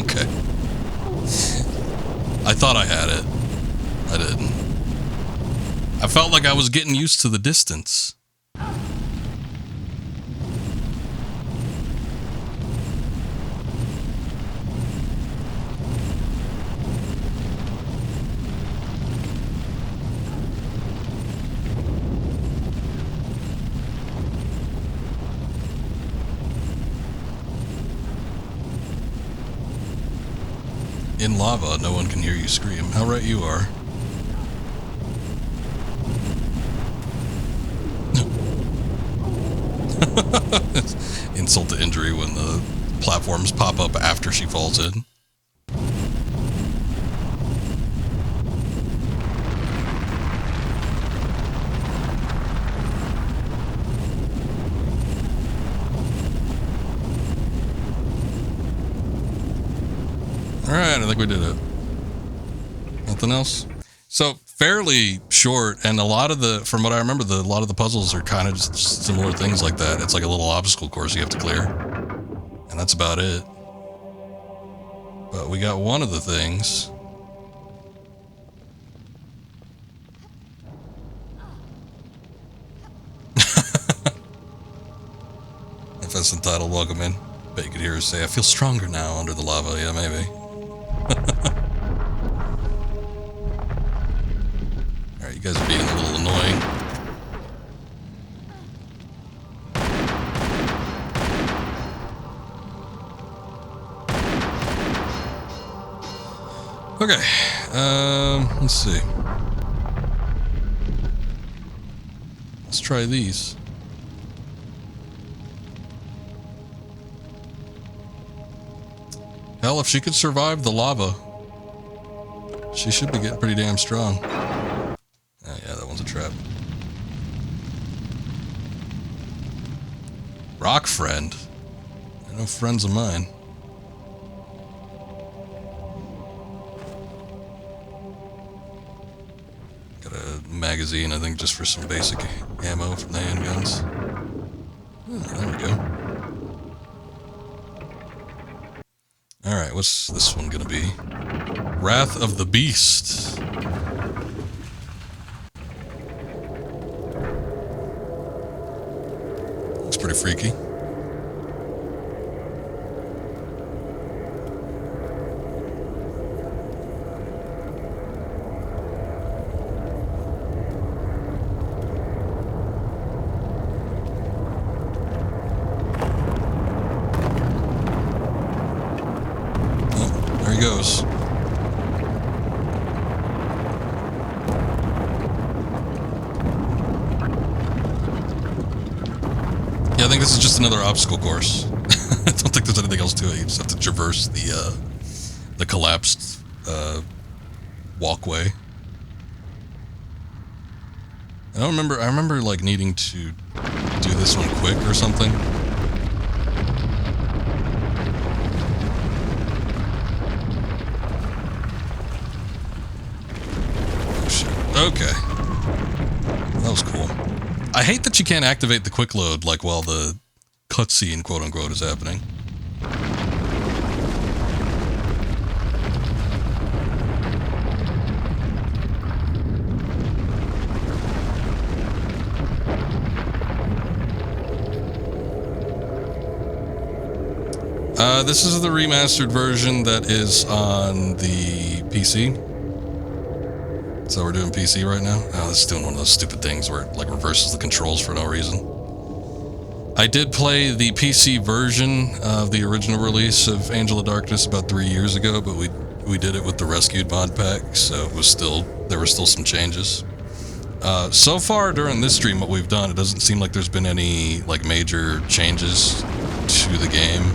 Okay. I thought I had it. I didn't. I felt like I was getting used to the distance. In lava, no one can hear you scream. How right you are. Insult to injury when the platforms pop up after she falls in. Alright, I think we did it. Nothing else? So, fairly short, and a lot of the, from what I remember, a lot of the puzzles are kind of just similar things like that. It's like a little obstacle course you have to clear. And that's about it. But we got one of the things. If that's entitled Welcome In. Bet you could hear her say, I feel stronger now under the lava. Yeah, maybe. Alright, you guys are being a little annoying. Okay, let's see. Let's try these. Hell, if she could survive the lava, she should be getting pretty damn strong. Oh yeah, that one's a trap. Rock friend? They're no friends of mine. Got a magazine, I think, just for some basic ammo from the handguns. Oh, there we go. Alright, what's this one gonna be? Wrath of the Beast. Looks pretty freaky. Goes. Yeah, I think this is just another obstacle course. I don't think there's anything else to it. You just have to traverse the collapsed walkway. I remember like needing to do this one quick or something. Okay. That was cool. I hate that you can't activate the quick load like while the cutscene, quote unquote, is happening. This is the remastered version that is on the PC. So we're doing PC right now? Oh, this is doing one of those stupid things where it like reverses the controls for no reason. I did play the PC version of the original release of Angel of Darkness about 3 years ago, but we did it with the Rescued mod pack, so it was there were still some changes. So far during this stream, what we've done, it doesn't seem like there's been any like major changes to the game.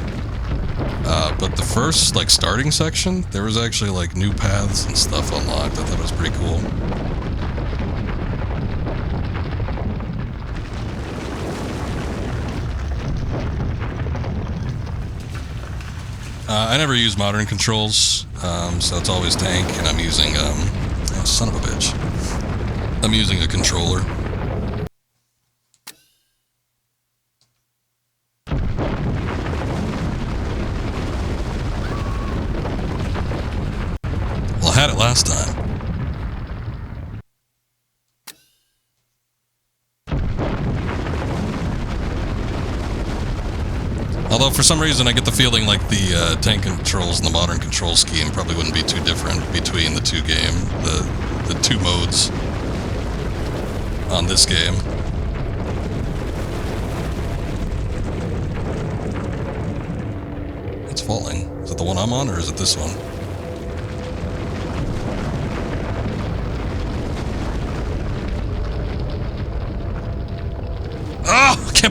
But the first, like, starting section, there was actually, like, new paths and stuff unlocked. I thought it was pretty cool. I never use modern controls, so it's always tank, and I'm using, oh, son of a bitch. I'm using a controller. Had it last time. Although for some reason I get the feeling like the tank controls and the modern control scheme probably wouldn't be too different between the two the two modes on this game. It's falling. Is it the one I'm on or is it this one?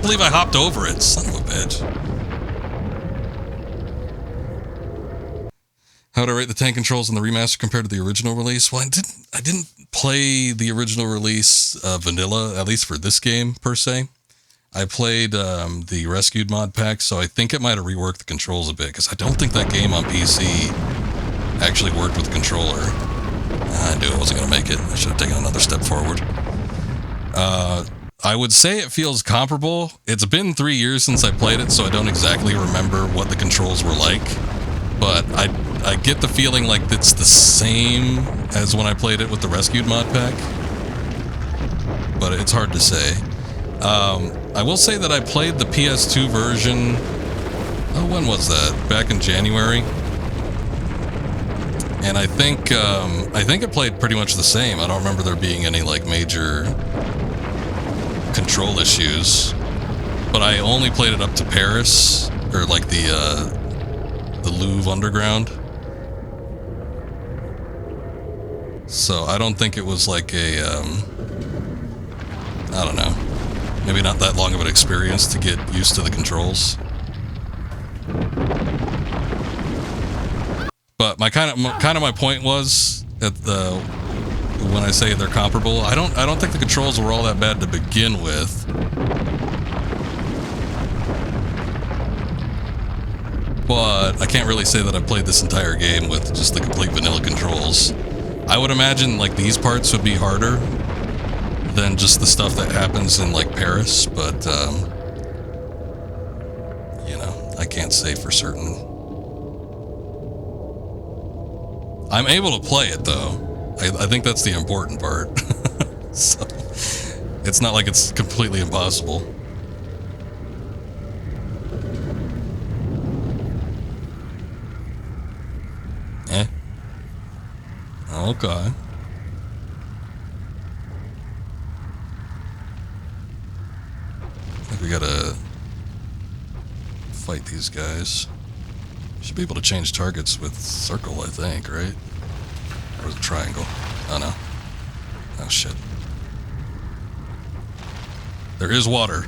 believe I hopped over it. Son of a bitch. How would I rate the tank controls in the remaster compared to the original release? Well, I didn't play the original release vanilla, at least for this game per se. I played the Rescued mod pack, so I think it might have reworked the controls a bit, because I don't think that game on PC actually worked with the controller. I knew I wasn't going to make it. I should have taken another step forward. I would say it feels comparable. It's been 3 years since I played it, so I don't exactly remember what the controls were like. But I get the feeling like it's the same as when I played it with the Rescued mod pack. But it's hard to say. I will say that I played the PS2 version... Oh, when was that? Back in January. And I think it played pretty much the same. I don't remember there being any, like, major control issues. But I only played it up to Paris, or, like, the Louvre Underground. So I don't think it was like a, I don't know, maybe not that long of an experience to get used to the controls. But my kind of my point was at when I say they're comparable, I don't think the controls were all that bad to begin with. But I can't really say that I played this entire game with just the complete vanilla controls. I would imagine, like, these parts would be harder than just the stuff that happens in, like, Paris, but, you know, I can't say for certain. I'm able to play it, though. I think that's the important part. So, it's not like it's completely impossible. Okay. I think we gotta fight these guys. Should be able to change targets with circle, I think, right? Or the triangle. Oh no. Oh shit. There is water.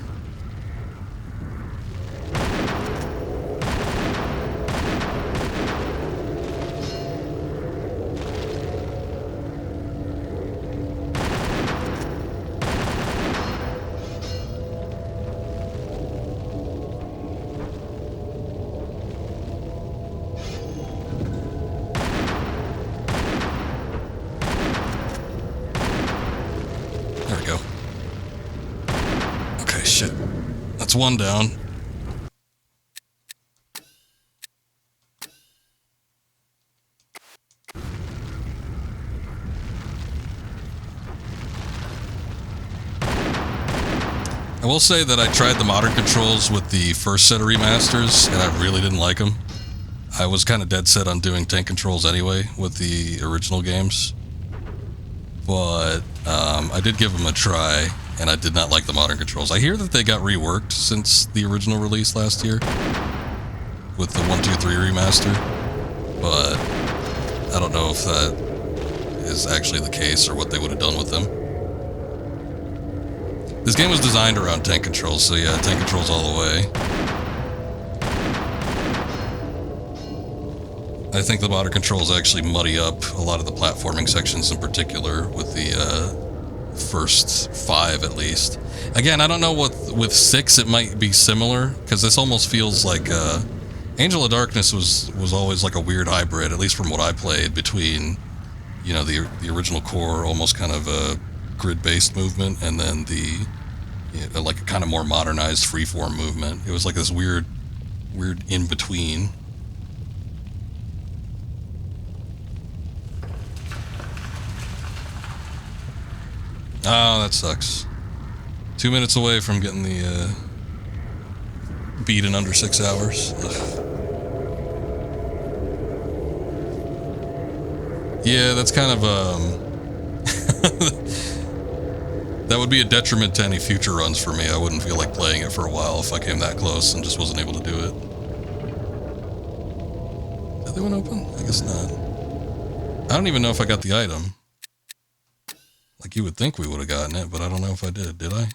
That's one down. I will say that I tried the modern controls with the first set of remasters, and I really didn't like them. I was kind of dead set on doing tank controls anyway with the original games. But I did give them a try. And I did not like the modern controls. I hear that they got reworked since the original release last year with the 1, 2, 3 remaster, but I don't know if that is actually the case or what they would have done with them. This game was designed around tank controls, so yeah, tank controls all the way. I think the modern controls actually muddy up a lot of the platforming sections in particular with the first 5 at least. Again, I don't know what with 6 it might be similar, because this almost feels like Angel of Darkness was always like a weird hybrid, at least from what I played, between, you know, the original core, almost kind of a grid-based movement, and then the, you know, like a kind of more modernized freeform movement. It was like this weird in between. Oh, that sucks. 2 minutes away from getting the beat in under 6 hours. Ugh. Yeah, that's kind of that would be a detriment to any future runs for me. I wouldn't feel like playing it for a while if I came that close and just wasn't able to do it. Did they one open? I guess not. I don't even know if I got the item. Like, you would think we would have gotten it, but I don't know if I did. Did I?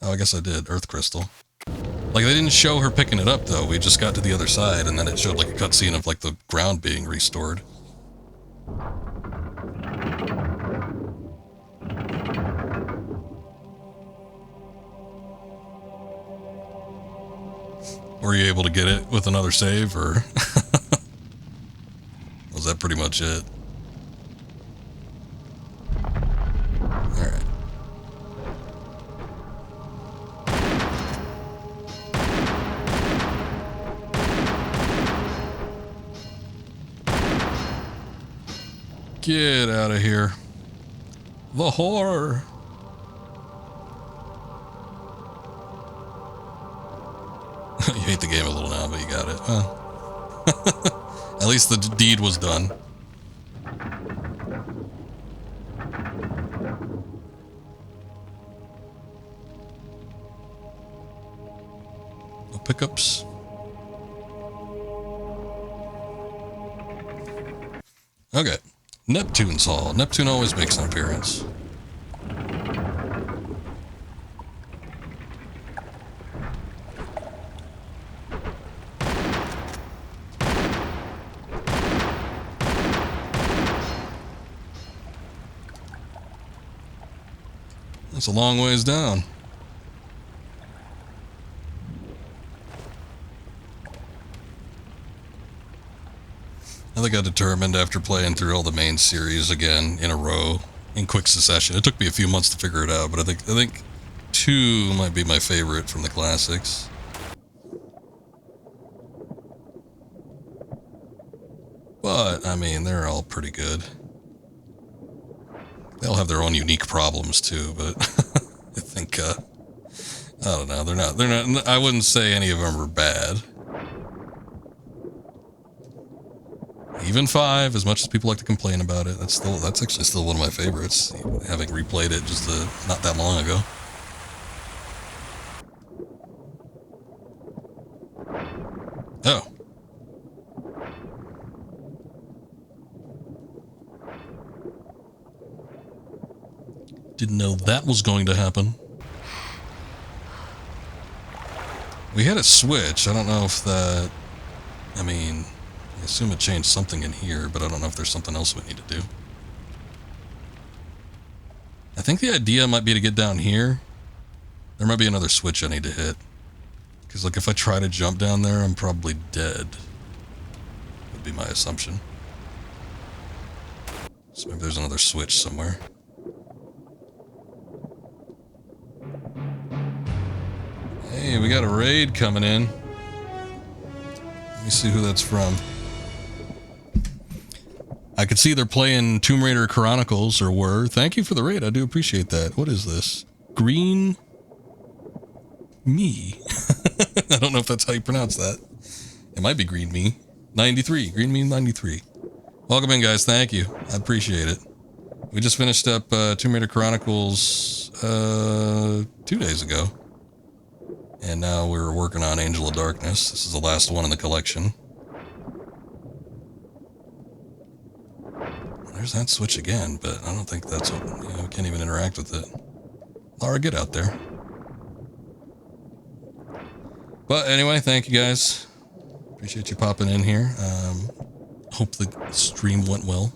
Oh, I guess I did. Earth crystal. Like, they didn't show her picking it up, though. We just got to the other side, and then it showed, like, a cutscene of, like, the ground being restored. Were you able to get it with another save, or was that pretty much it? Alright. Get out of here. The whore. You hate the game a little now, but you got it. Well, at least the deed was done. No pickups. Okay. Neptune's Hall. Neptune always makes an appearance. That's a long ways down. I think I determined after playing through all the main series again in a row in quick succession. It took me a few months to figure it out, but I think 2 might be my favorite from the classics. But I mean, they're all pretty good. They all have their own unique problems too, but I think I don't know, they're not I wouldn't say any of them are bad. Even 5, as much as people like to complain about it, that's actually still one of my favorites, having replayed it just not that long ago. Oh. Didn't know that was going to happen. We had a switch. I don't know if that... I mean, I assume it changed something in here, but I don't know if there's something else we need to do. I think the idea might be to get down here. There might be another switch I need to hit. Because, like, if I try to jump down there, I'm probably dead. Would be my assumption. So maybe there's another switch somewhere. Hey, we got a raid coming in. Let me see who that's from. I could see they're playing Tomb Raider Chronicles, or were. Thank you for the raid, I do appreciate that. What is this? Green... Me. I don't know if that's how you pronounce that. It might be Green Me. 93. Green Me 93. Welcome in, guys. Thank you. I appreciate it. We just finished up Tomb Raider Chronicles 2 days ago. And now we're working on Angel of Darkness. This is the last one in the collection. There's that switch again, but I don't think that's what... You know, we can't even interact with it. Laura, get out there. But anyway, thank you guys. Appreciate you popping in here. Hope the stream went well.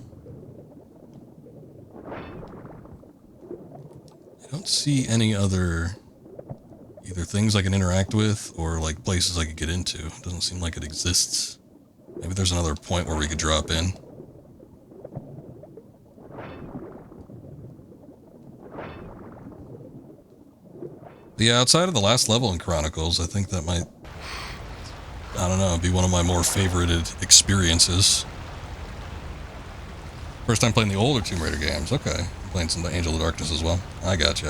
I don't see any other either things I can interact with or like places I could get into. It doesn't seem like it exists. Maybe there's another point where we could drop in. But yeah, outside of the last level in Chronicles, I think that might, I don't know, be one of my more favorited experiences. First time playing the older Tomb Raider games. Okay. I'm playing some Angel of Darkness as well. I got you.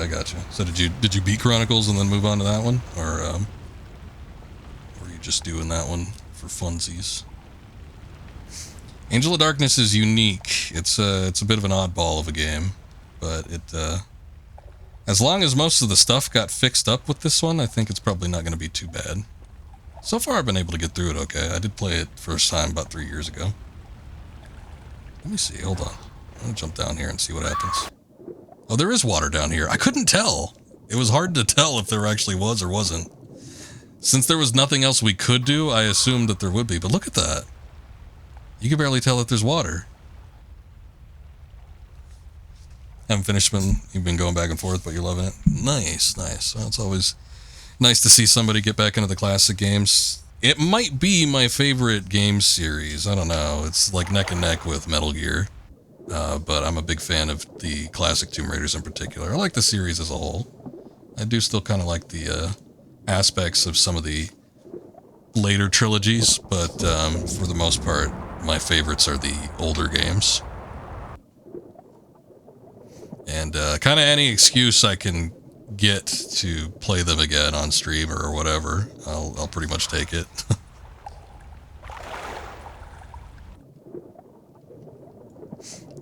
So did you beat Chronicles and then move on to that one? Or were you just doing that one for funsies? Angel of Darkness is unique. It's a bit of an oddball of a game, but it as long as most of the stuff got fixed up with this one, I think it's probably not going to be too bad. So far, I've been able to get through it okay. I did play it first time about 3 years ago. Let me see. Hold on. I'm going to jump down here and see what happens. Oh, there is water down here. I couldn't tell. It was hard to tell if there actually was or wasn't. Since there was nothing else we could do, I assumed that there would be. But look at that. You can barely tell that there's water. Haven't finished when you've been going back and forth, but you're loving it. Nice, nice. Well, it's always nice to see somebody get back into the classic games. It might be my favorite game series. I don't know. It's like neck and neck with Metal Gear. But I'm a big fan of the classic Tomb Raiders in particular. I like the series as a whole. I do still kind of like the aspects of some of the later trilogies, but for the most part, my favorites are the older games. And kind of any excuse I can get to play them again on stream or whatever, I'll pretty much take it.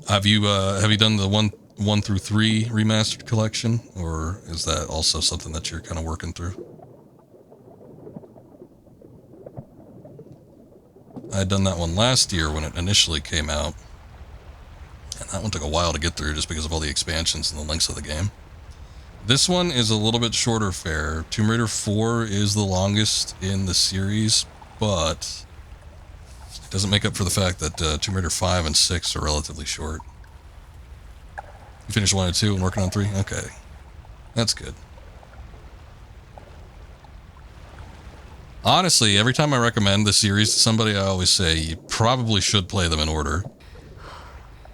Have you done the 1 through 3 remastered collection, or is that also something that you're kind of working through? I had done that one last year when it initially came out, and that one took a while to get through just because of all the expansions and the lengths of the game. This one is a little bit shorter fare. Tomb Raider 4 is the longest in the series, but it doesn't make up for the fact that Tomb Raider 5 and 6 are relatively short. You finished 1 and 2 and working on 3? Okay. That's good. Honestly, every time I recommend the series to somebody, I always say you probably should play them in order.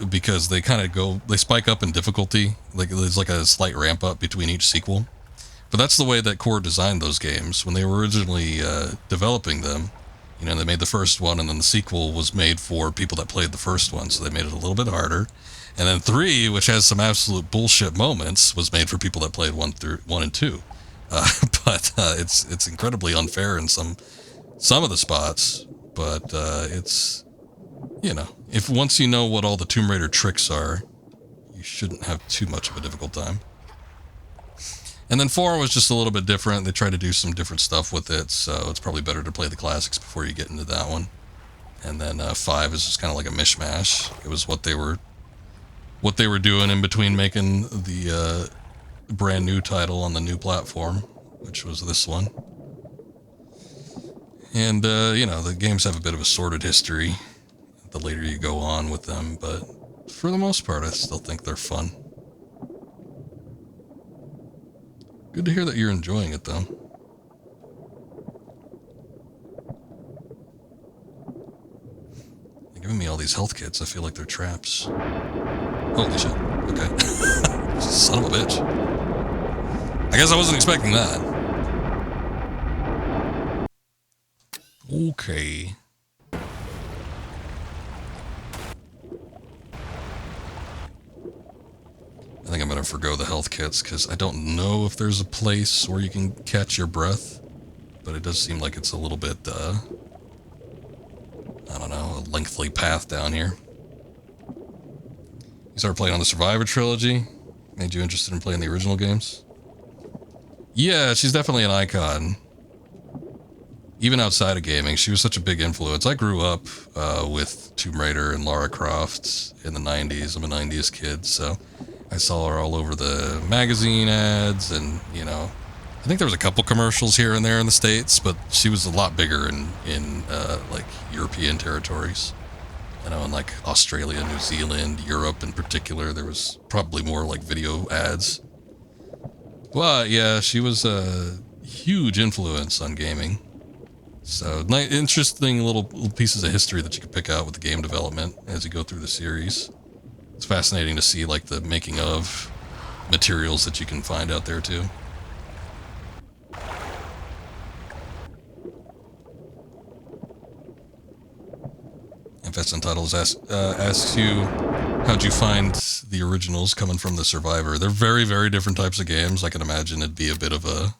Because they kind of they spike up in difficulty. Like there's like a slight ramp up between each sequel. But that's the way that Core designed those games. When they were originally developing them, you know, they made the first one, and then the sequel was made for people that played the first one, so they made it a little bit harder. And then 3, which has some absolute bullshit moments, was made for people that played 1 and 2. But it's incredibly unfair in some of the spots. But it's, you know, if once you know what all the Tomb Raider tricks are, you shouldn't have too much of a difficult time. And then 4 was just a little bit different. They tried to do some different stuff with it, so it's probably better to play the classics before you get into that one. And then 5 is just kind of like a mishmash. It was what they were doing in between making the brand new title on the new platform, which was this one. And, you know, the games have a bit of a sordid history the later you go on with them, but for the most part, I still think they're fun. Good to hear that you're enjoying it, though. They're giving me all these health kits. I feel like they're traps. Holy shit. Okay. Son of a bitch. I guess I wasn't expecting that. Okay. I think I'm going to forgo the health kits, because I don't know if there's a place where you can catch your breath, but it does seem like it's a little bit, I don't know, a lengthy path down here. You started playing on the Survivor trilogy? Made you interested in playing the original games? Yeah, she's definitely an icon. Even outside of gaming, she was such a big influence. I grew up with Tomb Raider and Lara Croft in the 90s. I'm a 90s kid, so I saw her all over the magazine ads, and, you know, I think there was a couple commercials here and there in the States, but she was a lot bigger in like, European territories. You know, in, like, Australia, New Zealand, Europe in particular, there was probably more, like, video ads. But, yeah, she was a huge influence on gaming. So, interesting little pieces of history that you can pick out with the game development as you go through the series. It's fascinating to see, like, the making of materials that you can find out there, too. FS Untitles asks you, how'd you find the originals coming from the Survivor? They're very, very different types of games. I can imagine it'd be a bit of a,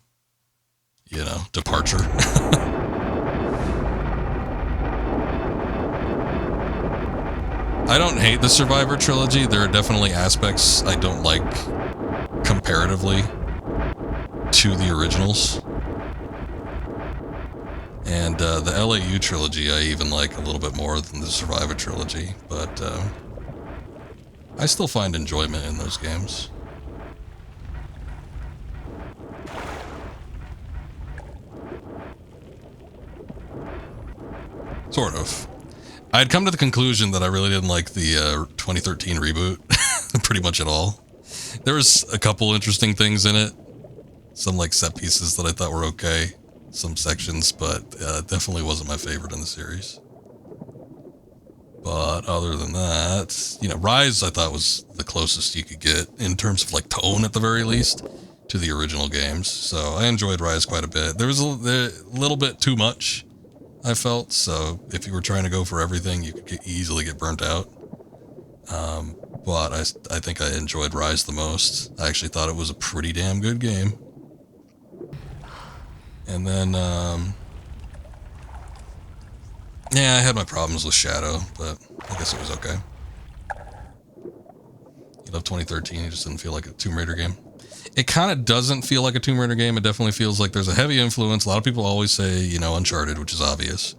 you know, departure. I don't hate the Survivor trilogy. There are definitely aspects I don't like comparatively to the originals. And the LAU trilogy I even like a little bit more than the Survivor trilogy, but I still find enjoyment in those games. Sort of. I had come to the conclusion that I really didn't like the 2013 reboot pretty much at all. There was a couple interesting things in it. Some like set pieces that I thought were okay. Some sections, but definitely wasn't my favorite in the series. But other than that, you know, Rise I thought was the closest you could get in terms of like tone at the very least to the original games. So I enjoyed Rise quite a bit. There was a little bit too much, I felt. So if you were trying to go for everything, you could easily get burnt out. But I think I enjoyed Rise the most. I actually thought it was a pretty damn good game. And then, yeah, I had my problems with Shadow, but I guess it was okay. You love 2013, it just didn't feel like a Tomb Raider game. It kind of doesn't feel like a Tomb Raider game. It definitely feels like there's a heavy influence. A lot of people always say, you know, Uncharted, which is obvious.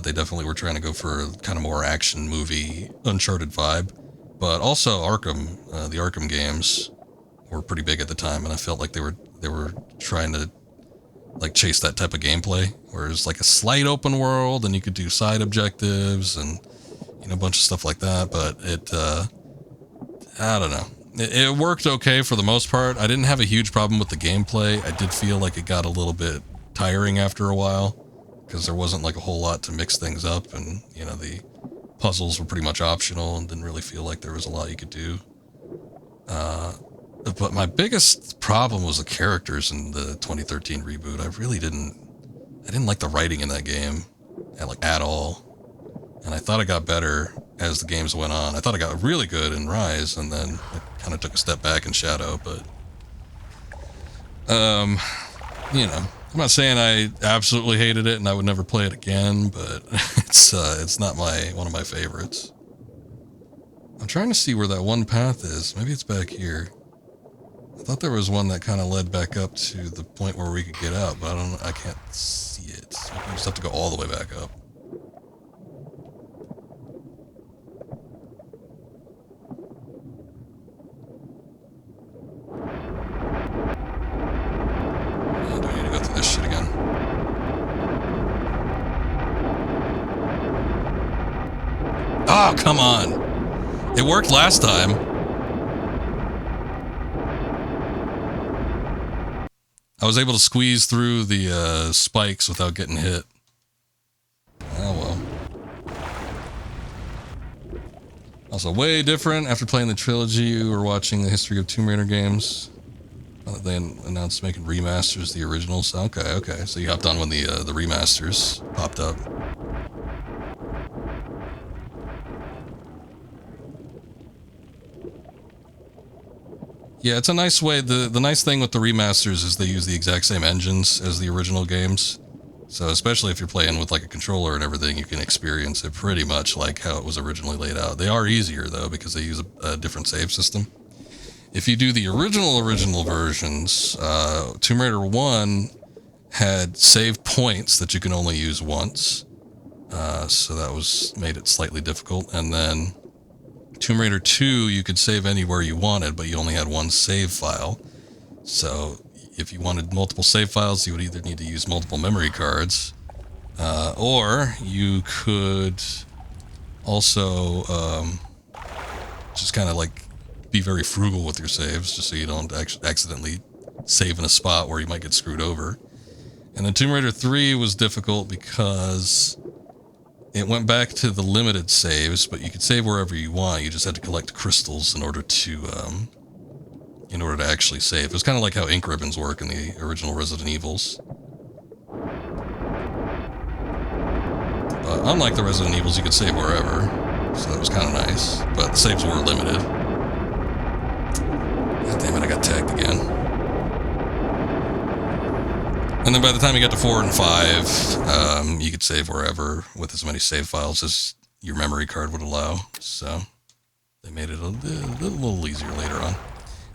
They definitely were trying to go for a kind of more action movie, Uncharted vibe. But also Arkham, the Arkham games were pretty big at the time, and I felt like they were trying to like chase that type of gameplay, where it's like a slight open world and you could do side objectives and, you know, a bunch of stuff like that. But it, I don't know. It worked okay for the most part. I didn't have a huge problem with the gameplay. I did feel like it got a little bit tiring after a while because there wasn't like a whole lot to mix things up, and, you know, the puzzles were pretty much optional and didn't really feel like there was a lot you could do. But my biggest problem was the characters in the 2013 reboot. I didn't like the writing in that game at all. And I thought it got better as the games went on. I thought it got really good in Rise, and then it kind of took a step back in Shadow, but you know, I'm not saying I absolutely hated it and I would never play it again, but it's not one of my favorites. I'm trying to see where that one path is. Maybe it's back here. I thought there was one that kind of led back up to the point where we could get out, but I can't see it. We just have to go all the way back up. Do I need to go through this shit again? Oh, come on. It worked last time. I was able to squeeze through the spikes without getting hit. Oh well. Also way different after playing the trilogy or watching the history of Tomb Raider games. They announced making remasters, the originals. Okay. So you hopped on when the remasters popped up. Yeah, it's a nice way. The nice thing with the remasters is they use the exact same engines as the original games. So especially if you're playing with like a controller and everything, you can experience it pretty much like how it was originally laid out. They are easier though because they use a different save system. If you do the original versions, Tomb Raider 1 had save points that you can only use once. So that made it slightly difficult. And then Tomb Raider 2, you could save anywhere you wanted, but you only had one save file. So if you wanted multiple save files, you would either need to use multiple memory cards, or you could also just kind of like be very frugal with your saves, just so you don't accidentally save in a spot where you might get screwed over. And then Tomb Raider 3 was difficult because it went back to the limited saves, but you could save wherever you want. You just had to collect crystals in order to actually save. It was kind of like how ink ribbons work in the original Resident Evils. But unlike the Resident Evils, you could save wherever, so that was kind of nice. But the saves were limited. God damn it, I got tagged again. And then by the time you got to 4 and 5, you could save wherever with as many save files as your memory card would allow. So they made it a little easier later on.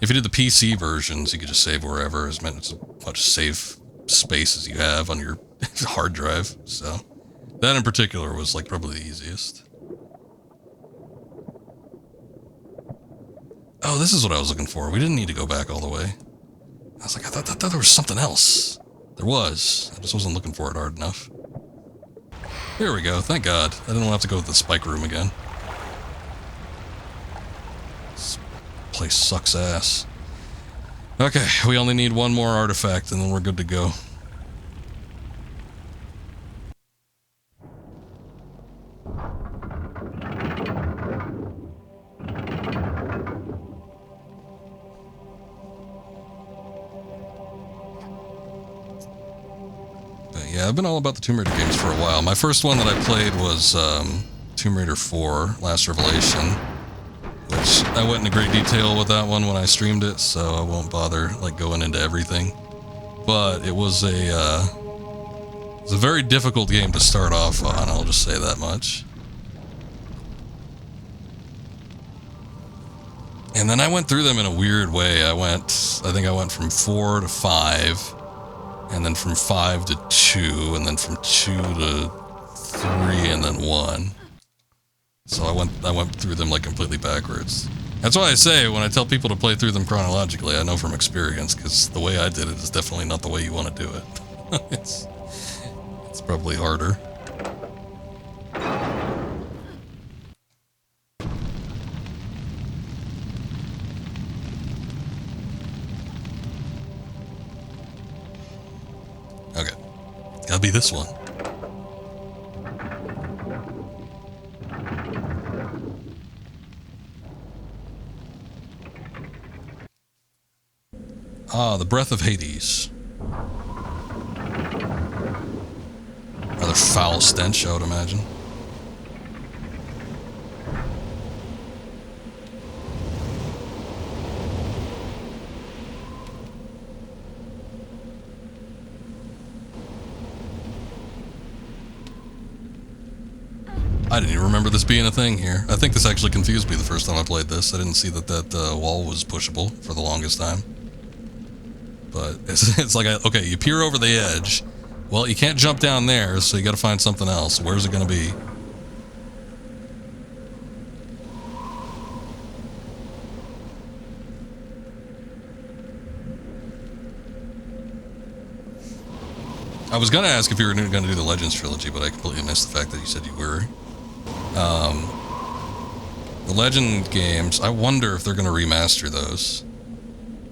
If you did the PC versions, you could just save wherever, as much save space as you have on your hard drive. So that in particular was like probably the easiest. Oh, this is what I was looking for. We didn't need to go back all the way. I was like, I thought there was something else. There was. I just wasn't looking for it hard enough. Here we go. Thank God. I didn't have to go to the spike room again. This place sucks ass. Okay, we only need one more artifact and then we're good to go. Yeah, I've been all about the Tomb Raider games for a while. My first one that I played was Tomb Raider 4, Last Revelation, which I went into great detail with that one when I streamed it, so I won't bother like going into everything. But it was a very difficult game to start off on, I'll just say that much. And then I went through them in a weird way. I think I went from 4 to 5. And then from 5 to 2, and then from 2 to 3, and then 1. So I went through them like completely backwards. That's why I say when I tell people to play through them chronologically, I know from experience, because the way I did it is definitely not the way you want to do it. it's probably harder. Okay, gotta be this one. Ah, the Breath of Hades. Rather foul stench, I would imagine. I didn't even remember this being a thing here. I think this actually confused me the first time I played this. I didn't see that wall was pushable for the longest time. But it's like, okay, you peer over the edge. Well, you can't jump down there, so you gotta find something else. Where's it gonna be? I was gonna ask if you were gonna do the Legends trilogy, but I completely missed the fact that you said you were. The Legend games, I wonder if they're gonna remaster those.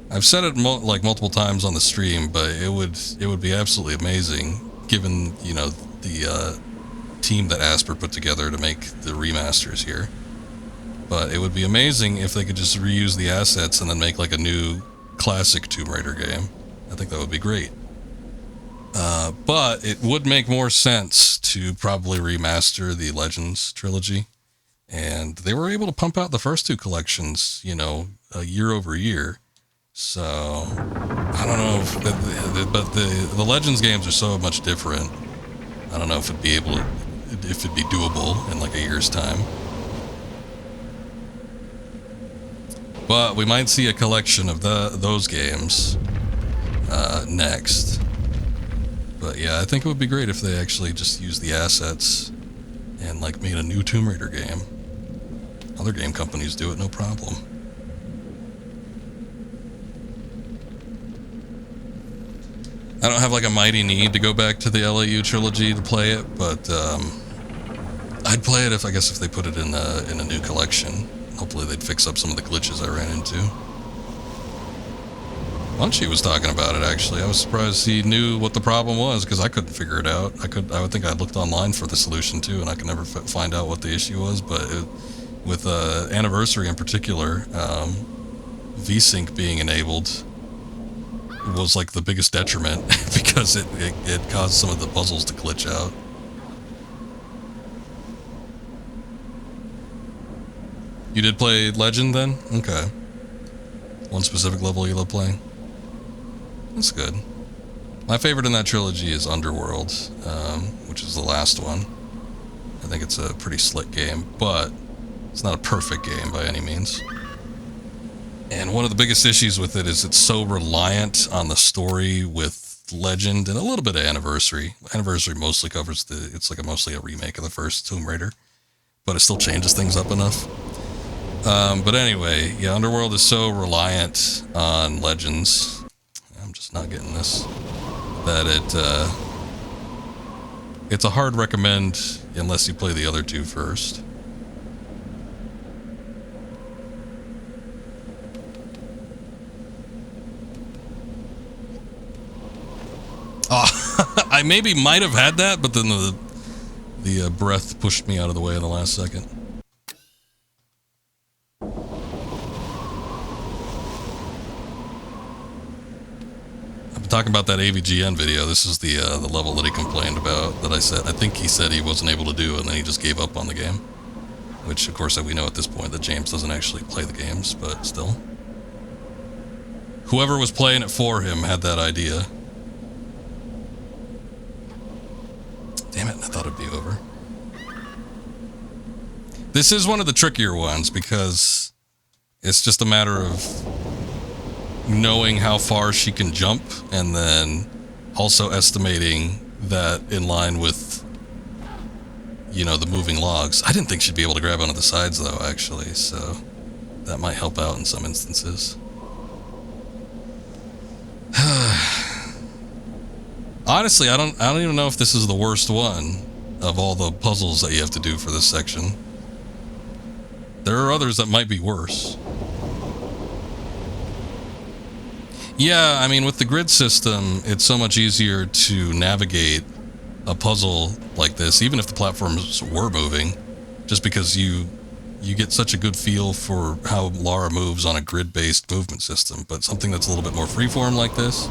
I've said it multiple times on the stream, but it would be absolutely amazing, given the team that Asper put together to make the remasters here. But it would be amazing if they could just reuse the assets and then make like a new classic Tomb Raider game. I think that would be great. But it would make more sense to probably remaster the Legends trilogy. And they were able to pump out the first two collections, year over year. So, I don't know but the Legends games are so much different. I don't know if it'd be doable in like a year's time. But we might see a collection of those games next. But yeah, I think it would be great if they actually just used the assets and like made a new Tomb Raider game. Other game companies do it, no problem. I don't have like a mighty need to go back to the LAU trilogy to play it, but I'd play it if they put it in a new collection. Hopefully they'd fix up some of the glitches I ran into. Munchie was talking about it actually. I was surprised he knew what the problem was because I couldn't figure it out. I would think I looked online for the solution too, and I could never find out what the issue was. But with Anniversary in particular, VSync being enabled was like the biggest detriment because it caused some of the puzzles to glitch out. You did play Legend then? Okay. One specific level you love playing? That's good. My favorite in that trilogy is Underworld, which is the last one. I think it's a pretty slick game, but it's not a perfect game by any means. And one of the biggest issues with it is it's so reliant on the story with Legend and a little bit of Anniversary. Anniversary mostly covers it's like mostly a remake of the first Tomb Raider, but it still changes things up enough. But anyway, yeah, Underworld is so reliant on Legends. I'm just not getting this. That It's a hard recommend unless you play the other two first. Oh, I maybe might have had that, but then the breath pushed me out of the way in the last second. I've been talking about that AVGN video. This is the level that he complained about, that I think he said he wasn't able to do, and then he just gave up on the game. Which, of course, we know at this point that James doesn't actually play the games, but still. Whoever was playing it for him had that idea. Damn it, I thought it'd be over. This is one of the trickier ones because it's just a matter of knowing how far she can jump and then also estimating that in line with, you know, the moving logs. I didn't think she'd be able to grab onto the sides though, actually, so that might help out in some instances. Honestly, I don't even know if this is the worst one of all the puzzles that you have to do for this section. There are others that might be worse. Yeah, I mean, with the grid system, it's so much easier to navigate a puzzle like this, even if the platforms were moving, just because you get such a good feel for how Lara moves on a grid-based movement system. But something that's a little bit more freeform like this,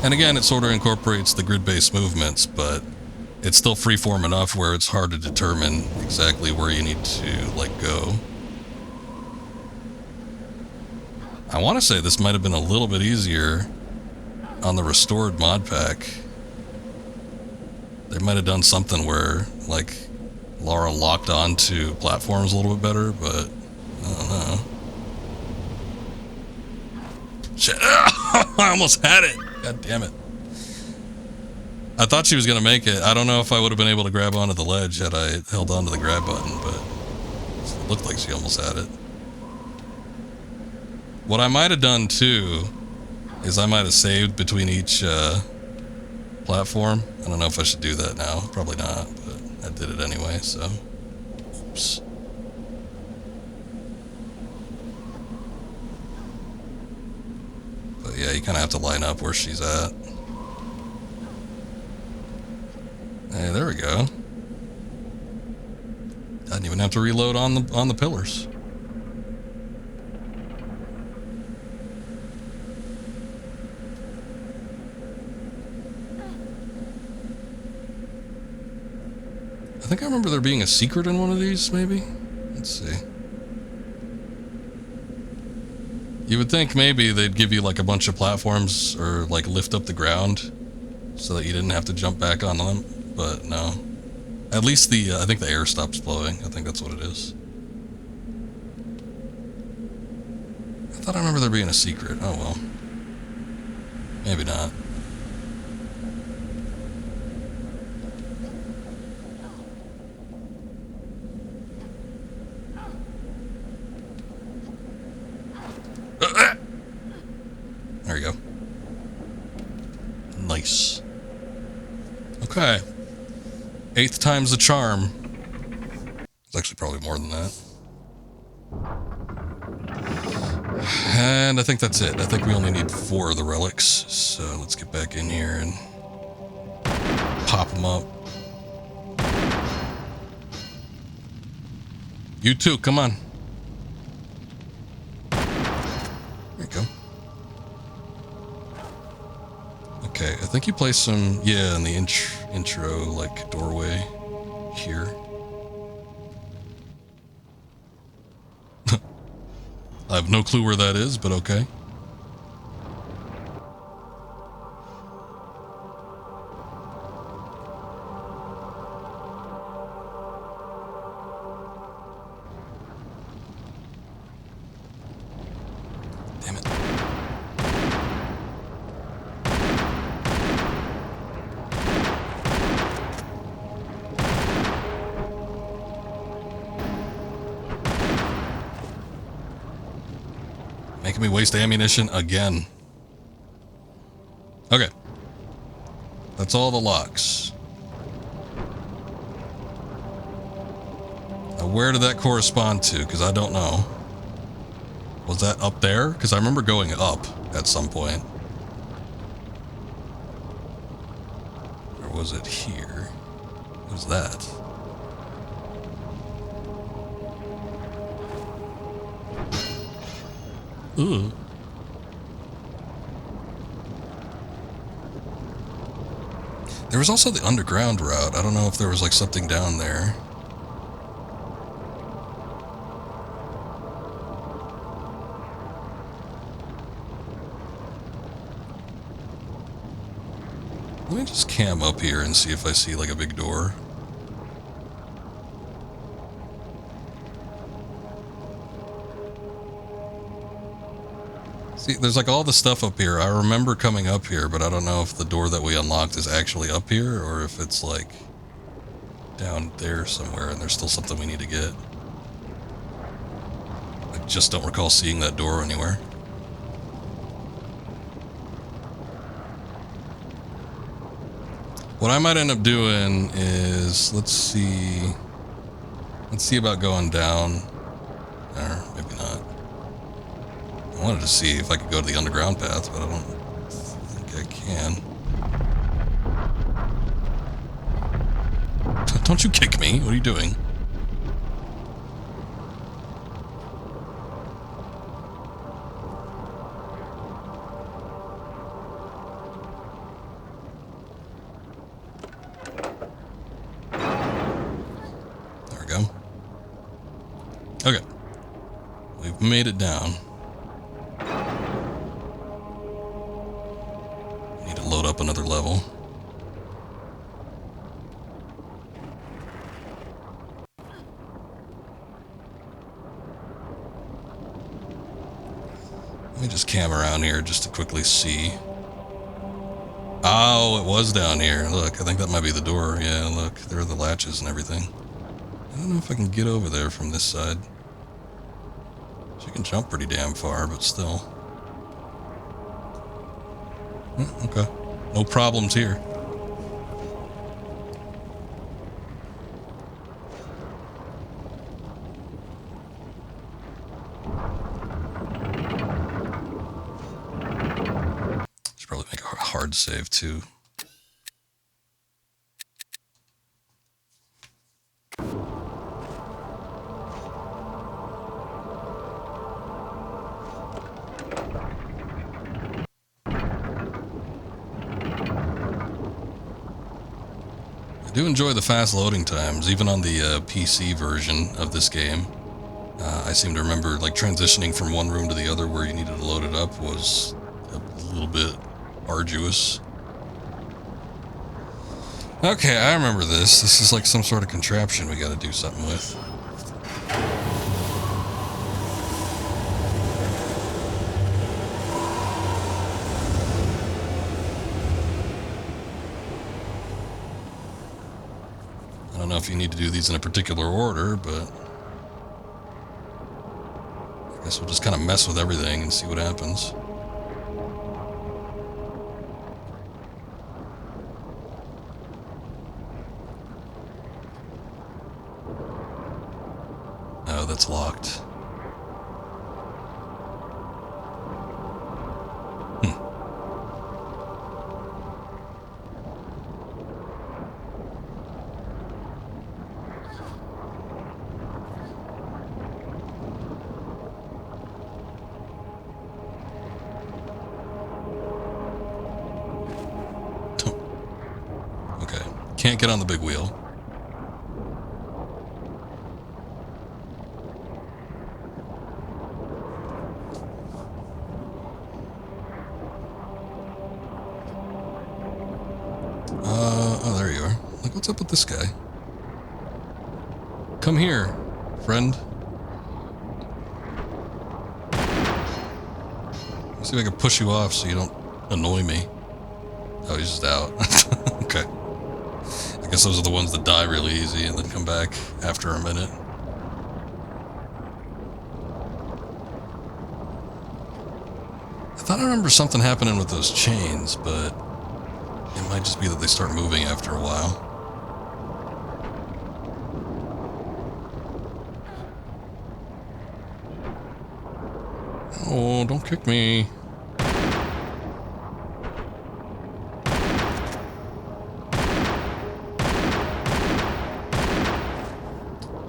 and again, it sort of incorporates the grid-based movements, but it's still freeform enough where it's hard to determine exactly where you need to, like, go. I want to say this might have been a little bit easier on the restored mod pack. They might have done something where, like, Lara locked onto platforms a little bit better, but I don't know. Shit. I almost had it. God damn it. I thought she was going to make it. I don't know if I would have been able to grab onto the ledge had I held onto the grab button, but it looked like she almost had it. What I might have done, too, is I might have saved between each platform. I don't know if I should do that now. Probably not, but I did it anyway, so... Oops. But yeah, you kind of have to line up where she's at. Hey, there we go. I didn't even have to reload on the pillars. I think I remember there being a secret in one of these, maybe? Let's see. You would think maybe they'd give you like a bunch of platforms or like lift up the ground so that you didn't have to jump back on them, but no. At least I think the air stops blowing. I think that's what it is. I thought I remember there being a secret. Oh well. Maybe not. There you go. Nice. Okay. 8th time's the charm. It's actually probably more than that. And I think that's it. I think we only need 4 of the relics. So let's get back in here and pop them up. You too, come on. There you go. Okay, I think you place some, yeah, in the intro, like, doorway here. I have no clue where that is, but okay. Damn it. Making me waste ammunition again. Okay. That's all the locks. Now, where did that correspond to? Because I don't know. Was that up there? Because I remember going up at some point. Or was it here? What was that? Ooh. There was also the underground route. I don't know if there was like something down there. Let me just cam up here and see if I see like a big door. See, there's like all the stuff up here. I remember coming up here, but I don't know if the door that we unlocked is actually up here or if it's like down there somewhere and there's still something we need to get. I just don't recall seeing that door anywhere. What I might end up doing is, let's see about going down, or maybe not. I wanted to see if I could go to the underground path, but I don't think I can. Don't you kick me, what are you doing? Okay, we've made it down. Need to load up another level. Let me just cam around here just to quickly see. Oh, it was down here. Look, I think that might be the door. Yeah, look, there are the latches and everything. I don't know if I can get over there from this side. She can jump pretty damn far, but still. Okay. No problems here. Should probably make a hard save, too. I do enjoy the fast loading times, even on the PC version of this game. I seem to remember like transitioning from one room to the other where you needed to load it up was a little bit arduous. Okay, I remember this. This is like some sort of contraption we gotta do something with. I don't know if you need to do these in a particular order, but I guess we'll just kind of mess with everything and see what happens. Oh, that's locked. Can't get on the big wheel. Oh, there you are. Like, what's up with this guy? Come here, friend. Let's see if I can push you off so you don't annoy me. Oh, he's just out. Okay. I guess those are the ones that die really easy and then come back after a minute. I thought I remember something happening with those chains, but it might just be that they start moving after a while. Oh, don't kick me.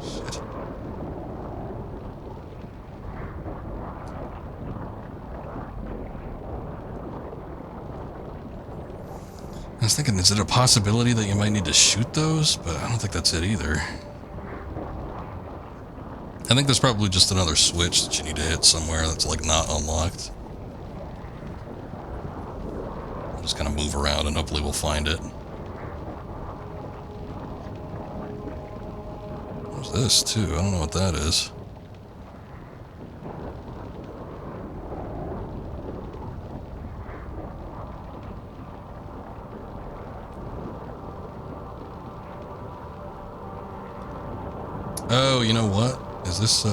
Shit. I was thinking, is it a possibility that you might need to shoot those? But I don't think that's it either. I think there's probably just another switch that you need to hit somewhere that's like not unlocked. I'll just kind of move around and hopefully we'll find it. There's this too. I don't know what that is. Oh, you know what? Is this,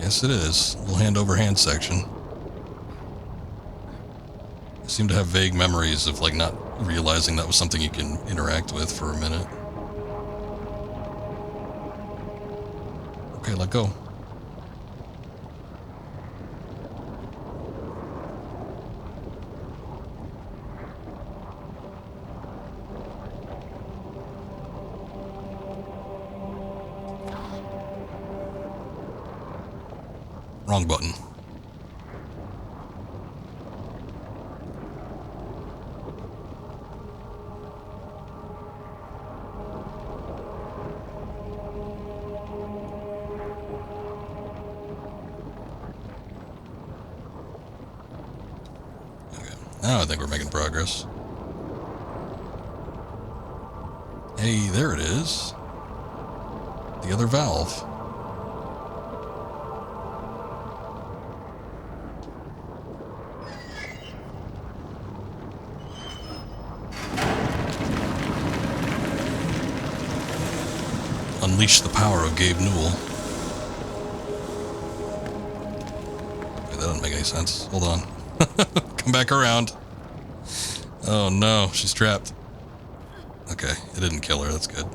Yes, it is. A little hand-over-hand section. I seem to have vague memories of, like, not realizing that was something you can interact with for a minute. Okay, let go. Wrong button. Okay, now I think we're making progress. Hey, there it is. The other valve. Unleash the power of Gabe Newell. Wait, that doesn't make any sense. Hold on. Come back around. Oh no, she's trapped. Okay, it didn't kill her. That's good.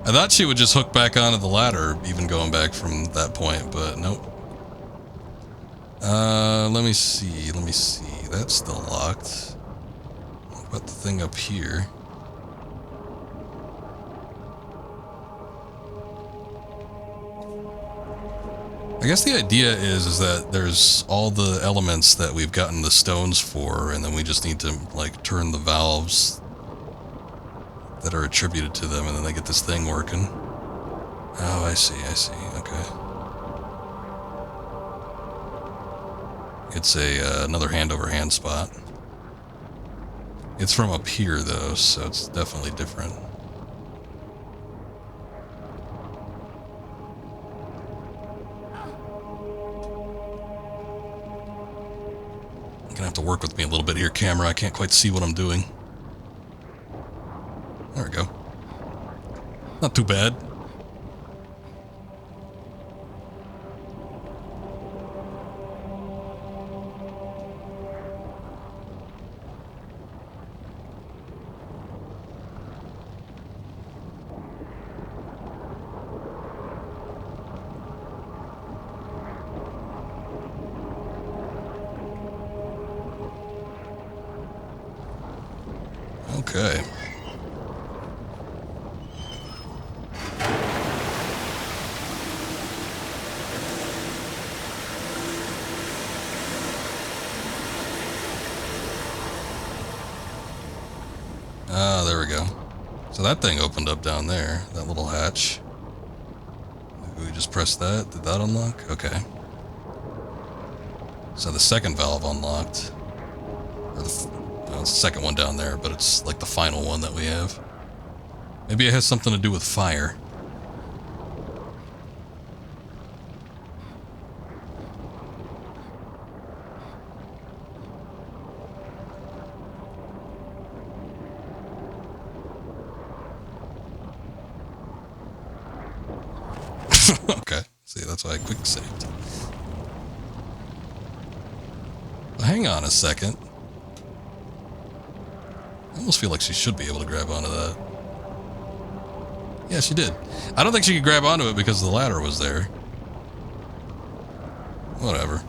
I thought she would just hook back onto the ladder, even going back from that point, but nope. Let me see. That's still locked. What about the thing up here? I guess the idea is that there's all the elements that we've gotten the stones for, and then we just need to, like, turn the valves that are attributed to them, and then they get this thing working. Oh, I see, okay. It's another hand-over-hand spot. It's from up here, though, so it's definitely different. You're gonna have to work with me a little bit here, camera. I can't quite see what I'm doing. There we go. Not too bad. Okay. Ah, there we go. So that thing opened up down there, that little hatch. Maybe we just press that. Did that unlock? Okay. So the second valve unlocked. Or well, it's the second one down there, but it's like the final one that we have. Maybe it has something to do with fire. Okay, see, that's why I quick saved. Well, hang on a second. I almost feel like she should be able to grab onto that. Yeah, she did. I don't think she could grab onto it because the ladder was there. Whatever.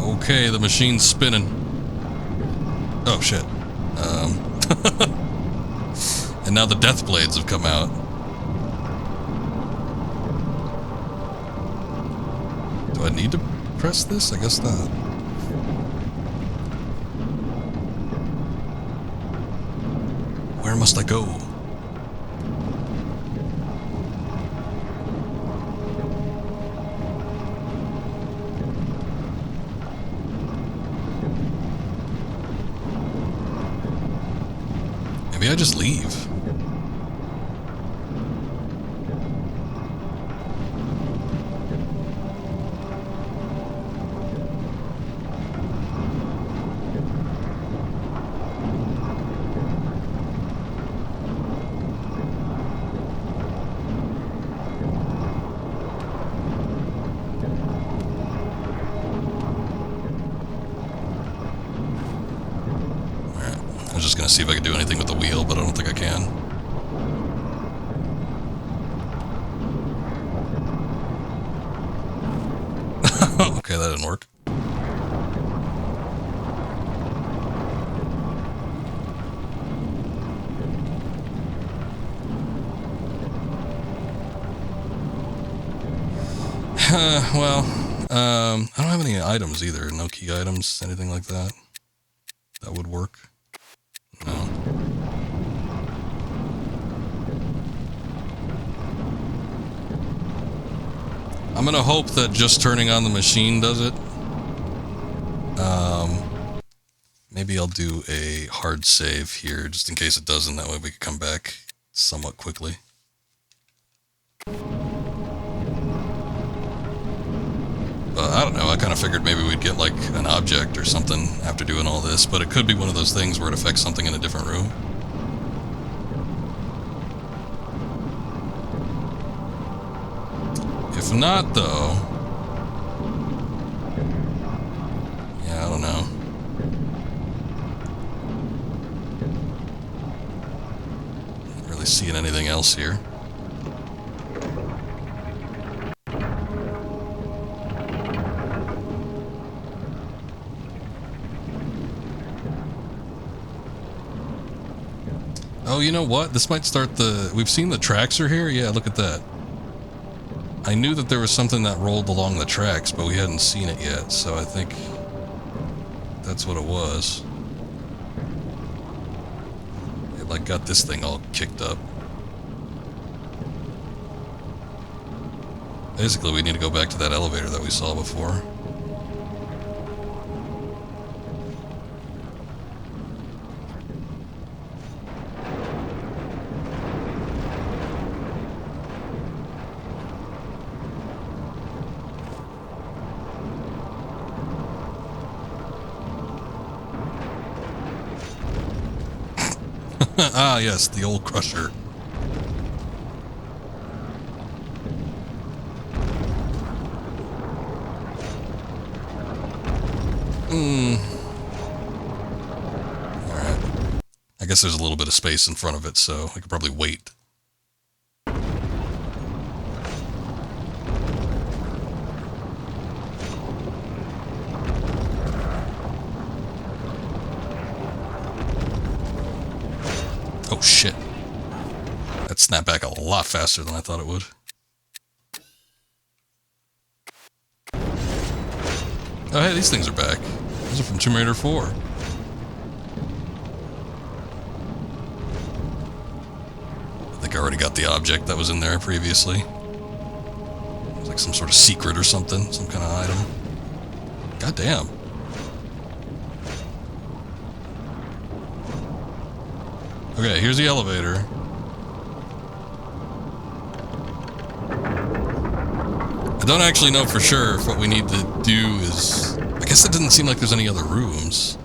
Okay, the machine's spinning. Oh, shit. And now the death blades have come out. Do I need to press this? I guess not. Where must I go? Maybe I just leave. I was just gonna see if I could do anything with the wheel, but I don't think I can. Okay, that didn't work. Well, I don't have any items either. No key items, anything like that. That would work. No. I'm gonna hope that just turning on the machine does it. Maybe I'll do a hard save here, just in case it doesn't. That way we can come back somewhat quickly. I don't know, I kind of figured maybe we'd get like an object or something after doing all this, but it could be one of those things where it affects something in a different room. If not, though... Yeah, I don't know. Not really seeing anything else here. Oh, you know what? This might start the... We've seen the tracks are here? Yeah, look at that. I knew that there was something that rolled along the tracks, but we hadn't seen it yet, so I think that's what it was. It, like, got this thing all kicked up. Basically, we need to go back to that elevator that we saw before. Ah, yes, the old crusher. Alright. I guess there's a little bit of space in front of it, so I could probably wait. Oh shit. That snapped back a lot faster than I thought it would. Oh hey, these things are back. These are from Tomb Raider 4. I think I already got the object that was in there previously. It was like some sort of secret or something, some kind of item. God damn. Okay, here's the elevator. I don't actually know for sure if what we need to do is... I guess it didn't seem like there's any other rooms.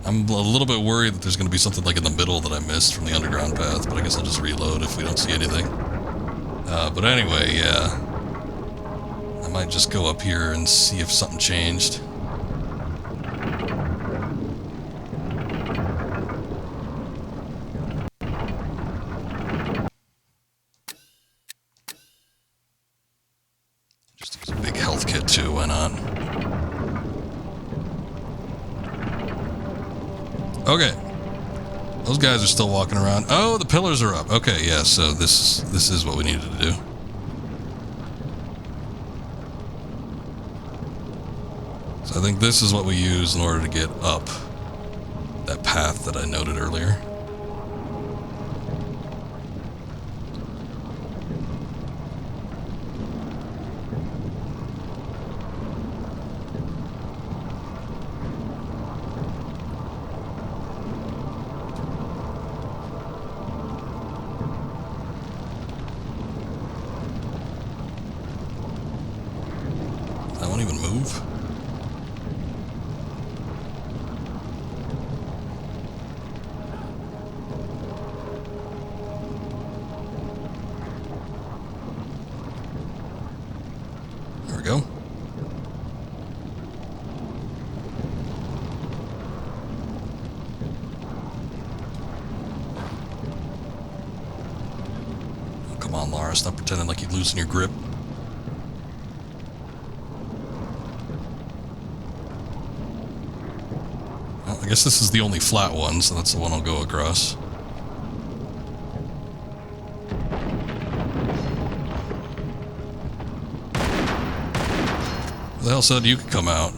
I'm a little bit worried that there's going to be something like in the middle that I missed from the underground path, but I guess I'll just reload if we don't see anything. But anyway, yeah. I might just go up here and see if something changed. Just use a big health kit too, why not? Okay. Those guys are still walking around. Oh, the pillars are up. Okay, yeah, so this is what we needed to do. So I think this is what we use in order to get up that path that I noted earlier. That won't even move. There we go. Oh, come on, Laura, stop pretending like you're losing your grip. Well, I guess this is the only flat one, so that's the one I'll go across. Who the hell said you could come out?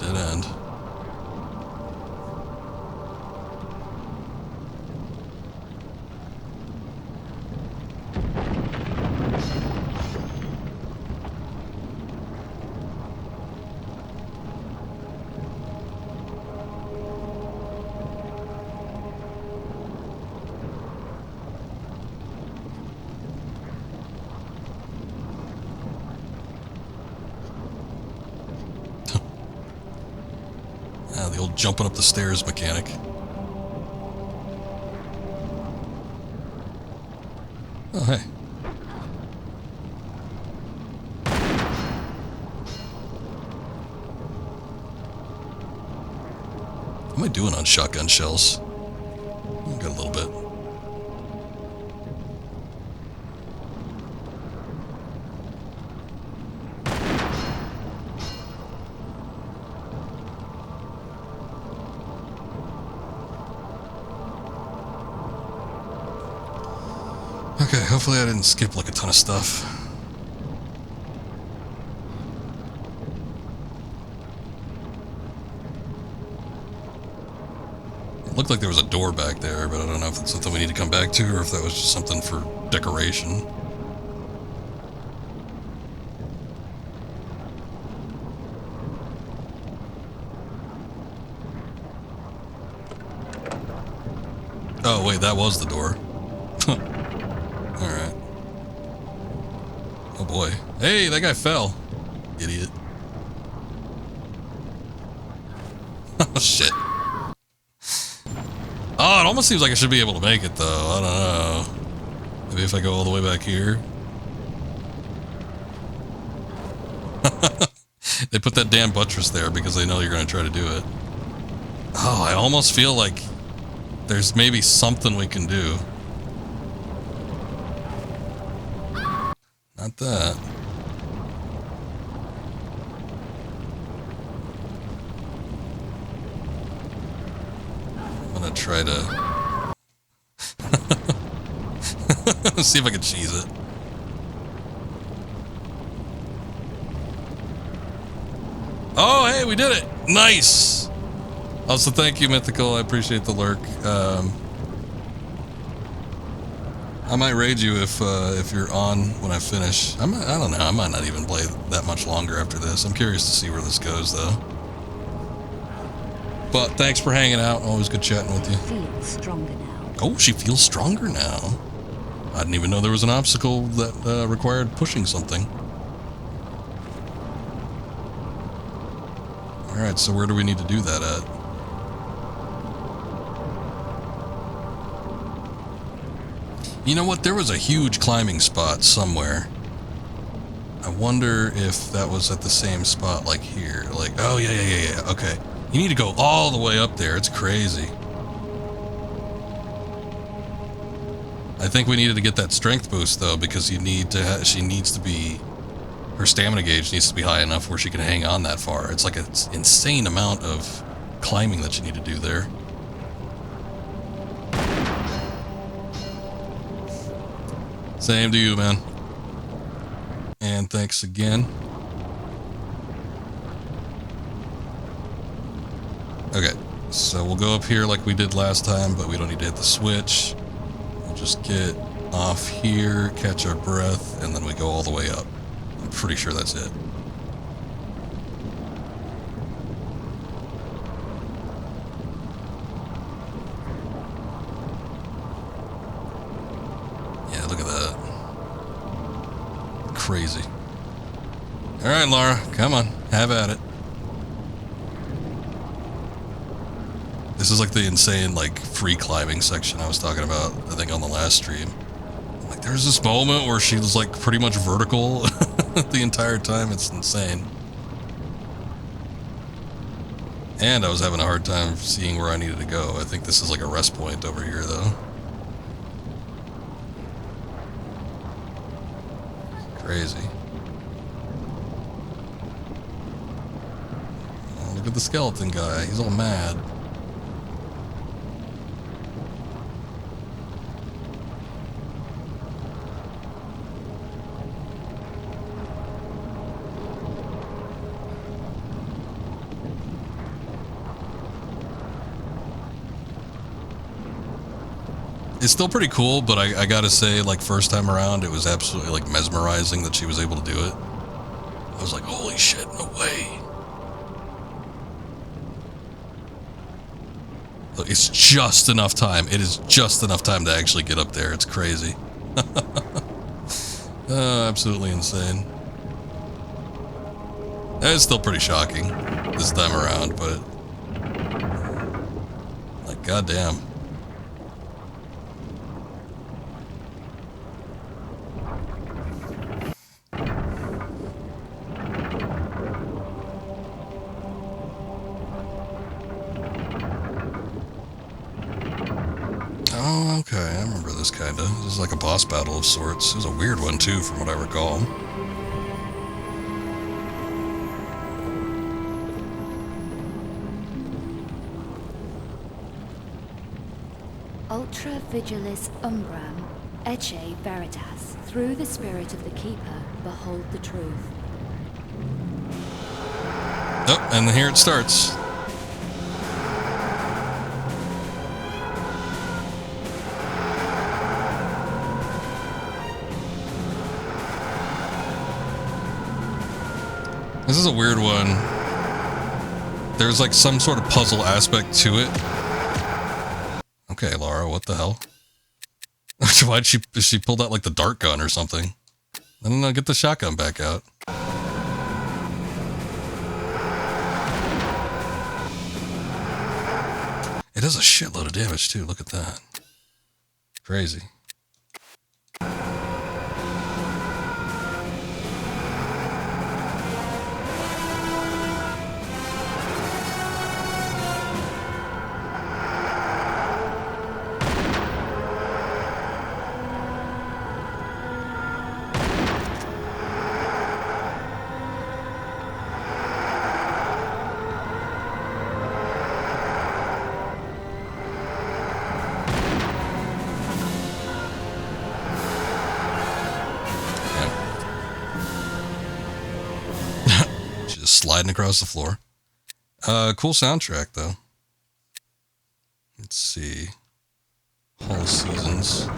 Dead end. Ah, the old jumping up the stairs mechanic. Oh, hey. What am I doing on shotgun shells? Got a little bit. Okay, hopefully I didn't skip like a ton of stuff. It looked like there was a door back there, but I don't know if that's something we need to come back to or if that was just something for decoration. Oh, wait, that was the door. Alright. Oh boy. Hey, that guy fell. Idiot. Oh shit. Oh, it almost seems like I should be able to make it though. I don't know. Maybe if I go all the way back here. They put that damn buttress there because they know you're going to try to do it. Oh, I almost feel like there's maybe something we can do. Not that. I'm gonna try to see if I can cheese it. Oh, hey, we did it! Nice! Also, thank you, Mythical. I appreciate the lurk. I might raid you if you're on when I finish. I don't know. I might not even play that much longer after this. I'm curious to see where this goes, though. But thanks for hanging out. Always good chatting with you. Feels stronger now. Oh, she feels stronger now. I didn't even know there was an obstacle that required pushing something. Alright, so where do we need to do that at? You know what? There was a huge climbing spot somewhere. I wonder if that was at the same spot like here. Like, oh, yeah. Okay. You need to go all the way up there. It's crazy. I think we needed to get that strength boost, though, because you need to she needs to be... Her stamina gauge needs to be high enough where she can hang on that far. It's like an insane amount of climbing that you need to do there. Same to you, man. And thanks again. Okay, so we'll go up here like we did last time, but we don't need to hit the switch. We'll just get off here, catch our breath, and then we go all the way up. I'm pretty sure that's it. Yeah, look at that. Crazy. All right, Laura, come on, have at it. This is like the insane, like, free climbing section I was talking about, I think, on the last stream. Like, there's this moment where she was, like, pretty much vertical the entire time. It's insane. And I was having a hard time seeing where I needed to go. I think this is like a rest point over here, though. Crazy. Oh, look at the skeleton guy. He's all mad. It's still pretty cool, but I gotta say, like, first time around, it was absolutely, like, mesmerizing that she was able to do it. I was like, holy shit, no way. Look, it's just enough time. It is just enough time to actually get up there. It's crazy. Absolutely insane. It's still pretty shocking this time around, but... like, goddamn. Oh, okay, I remember this kinda. This is like a boss battle of sorts. It was a weird one too, from what I recall. Ultra Vigilis Umbram, Ecce Veritas. Through the spirit of the Keeper, behold the truth. Oh, and here it starts. This is a weird one. There's like some sort of puzzle aspect to it. Okay, Laura, what the hell? Why'd she pulled out like the dart gun or something? I don't know, get the shotgun back out. It does a shitload of damage too, look at that. Crazy. Sliding across the floor. Cool soundtrack though. Let's see. Hall Seasons.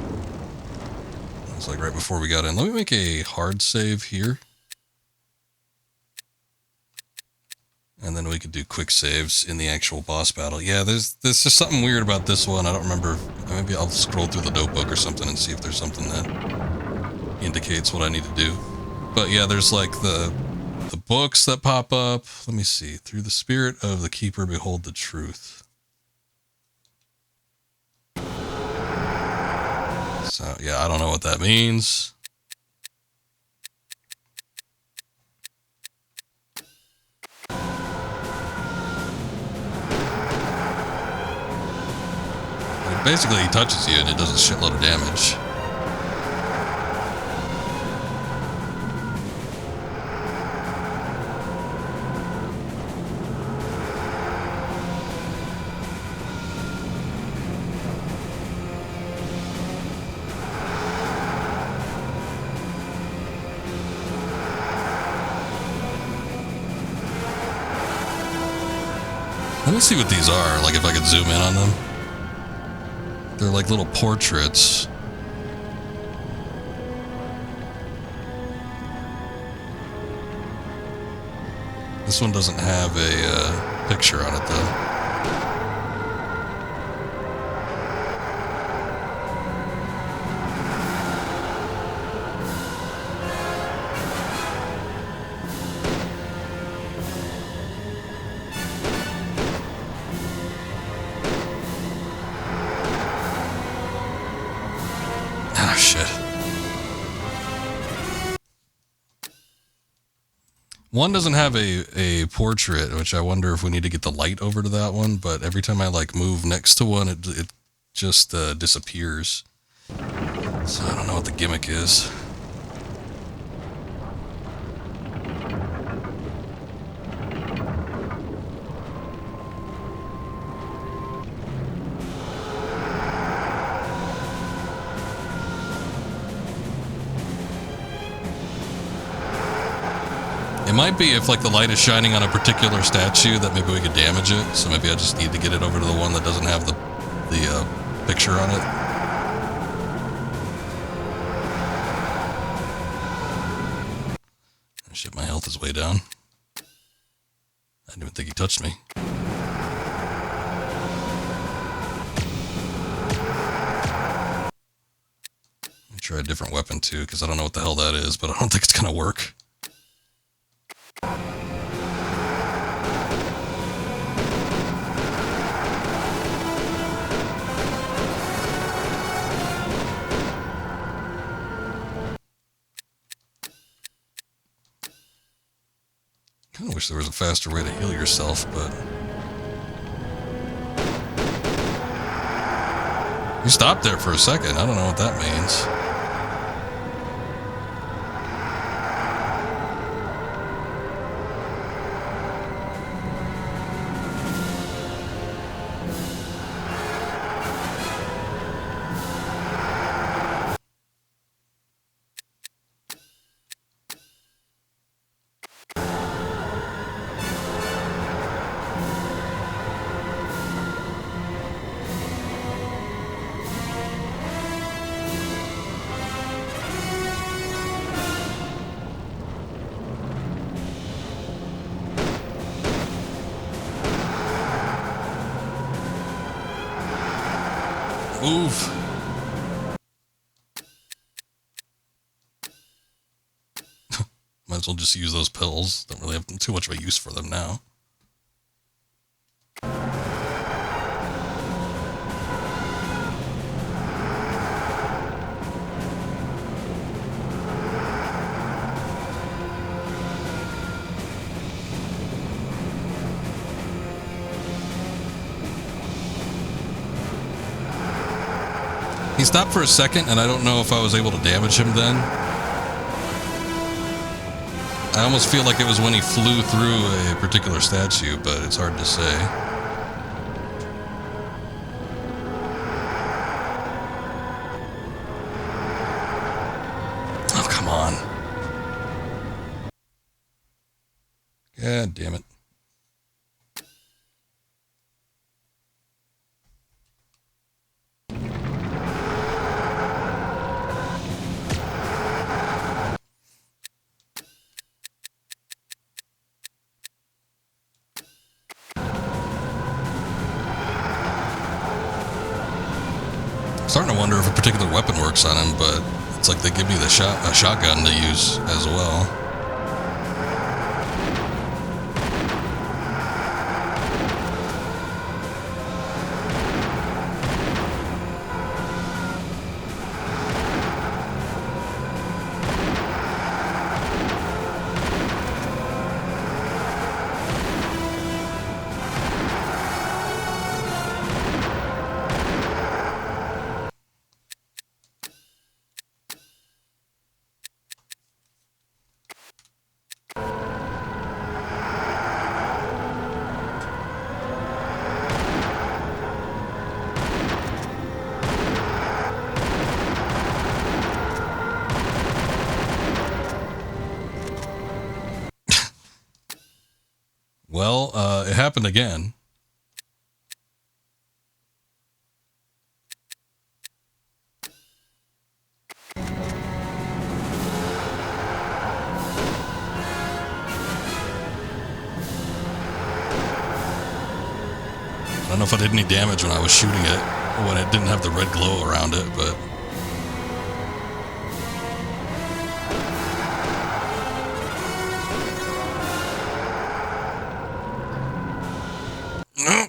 It's like right before we got in. Let me make a hard save here. And then we could do quick saves in the actual boss battle. Yeah, there's just something weird about this one. I don't remember. Maybe I'll scroll through the notebook or something and see if there's something that indicates what I need to do. But yeah, there's like the books that pop up. Let me see. Through the spirit of the Keeper, behold the truth. So, yeah, I don't know what that means. Basically, he touches you and it does a shitload of damage. Let me see what these are, like if I could zoom in on them. They're like little portraits. This one doesn't have a picture on it though. Ah, shit. One doesn't have a portrait, which I wonder if we need to get the light over to that one, but every time I like move next to one, it just disappears. So I don't know what the gimmick is. It might be if like the light is shining on a particular statue that maybe we could damage it. So maybe I just need to get it over to the one that doesn't have the picture on it. Oh, shit, my health is way down. I didn't even think he touched me. Let me try a different weapon too, because I don't know what the hell that is, but I don't think it's gonna work. I wish there was a faster way to heal yourself, but... You stopped there for a second. I don't know what that means. Move. Might as well just use those pills. Don't really have too much of a use for them now. He stopped for a second, and I don't know if I was able to damage him then. I almost feel like it was when he flew through a particular statue, but it's hard to say. Oh, come on. God damn it. Starting to wonder if a particular weapon works on him, but it's like they give me a shotgun to use as well. Well, it happened again. I don't know if I did any damage when I was shooting it, when it didn't have the red glow around it, but... No!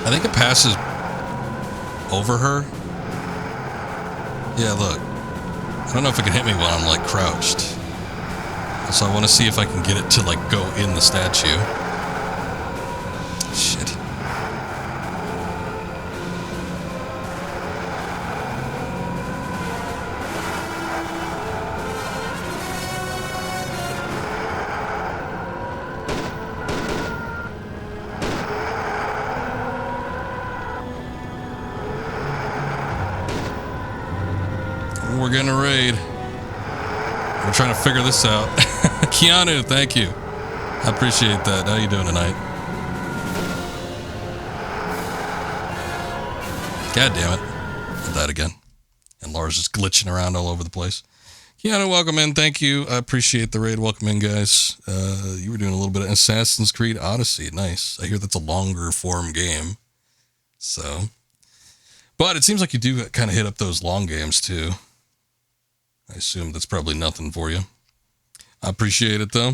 I think it passes over her. Yeah, look. I don't know if it can hit me while I'm, like, crouched. So I want to see if I can get it to, like, go in the statue. Shit. We're getting a raid. We're trying to figure this out. Keanu, thank you. I appreciate that. How you doing tonight? God damn it. Did that again. And Laura's just glitching around all over the place. Keanu, welcome in. Thank you. I appreciate the raid. Welcome in, guys. You were doing a little bit of Assassin's Creed Odyssey. Nice. I hear that's a longer form game. So. But it seems like you do kind of hit up those long games, too. I assume that's probably nothing for you. I appreciate it, though.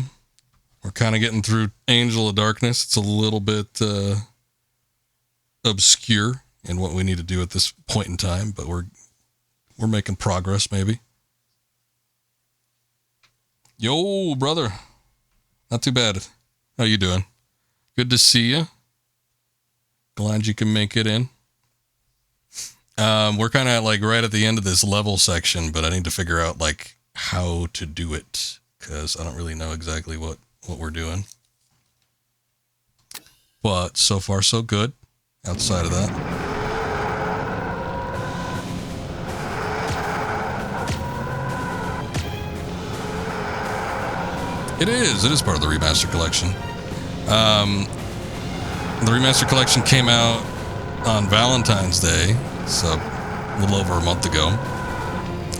We're kind of getting through Angel of Darkness. It's a little bit obscure in what we need to do at this point in time, but we're making progress, maybe. Yo, brother. Not too bad. How you doing? Good to see you. Glad you can make it in. We're kind of like right at the end of this level section, but I need to figure out like how to do it because I don't really know exactly what we're doing. But so far so good outside of that. It is part of the Remastered collection. The Remastered collection came out on Valentine's Day. So a little over a month ago,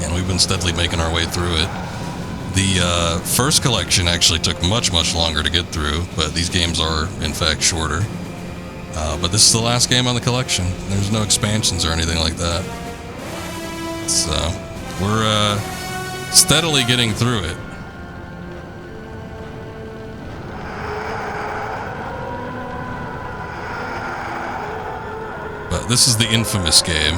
and we've been steadily making our way through it. The first collection actually took much longer to get through, but these games are in fact shorter. But this is the last game on the collection. There's no expansions or anything like that. So we're steadily getting through it. But this is the infamous game.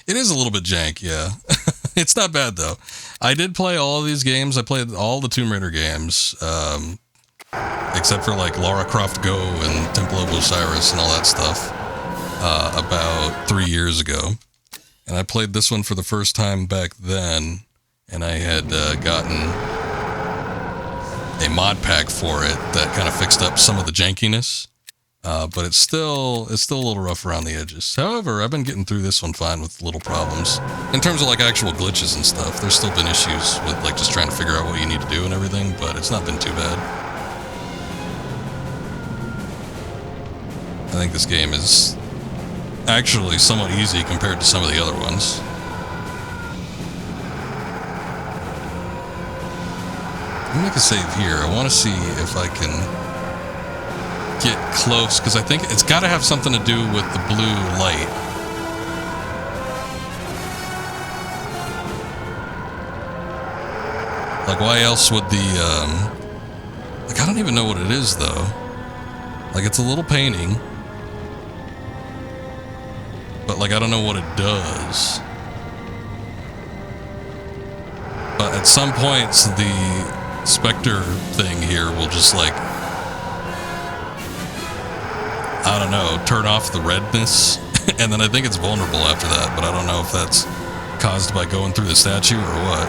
It is a little bit jank, yeah. It's not bad, though. I did play all of these games. I played all the Tomb Raider games, except for, like, Lara Croft Go and Temple of Osiris and all that stuff, about 3 years ago. And I played this one for the first time back then, and I had gotten a mod pack for it that kind of fixed up some of the jankiness, but it's still a little rough around the edges. However, I've been getting through this one fine with little problems. In terms of like actual glitches and stuff, there's still been issues with like just trying to figure out what you need to do and everything, but it's not been too bad. I think this game is actually somewhat easy compared to some of the other ones. Let me make a save here. I want to see if I can get close, because I think it's got to have something to do with the blue light. Like, why else would the, like, I don't even know what it is, though. Like, it's a little painting. But, like, I don't know what it does. But at some points, the Spectre thing here will just like, I don't know, turn off the redness, and then I think it's vulnerable after that, but I don't know if that's caused by going through the statue or what?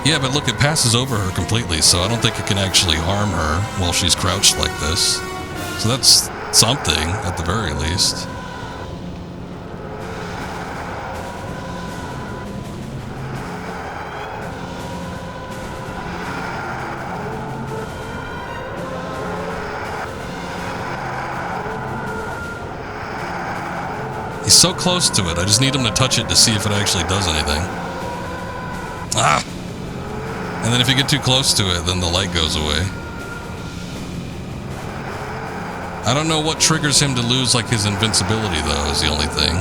Yeah, but look, it passes over her completely, so I don't think it can actually harm her while she's crouched like this. So that's something, at the very least. He's so close to it, I just need him to touch it to see if it actually does anything. Ah! And then if you get too close to it, then the light goes away. I don't know what triggers him to lose, like, his invincibility, though, is the only thing.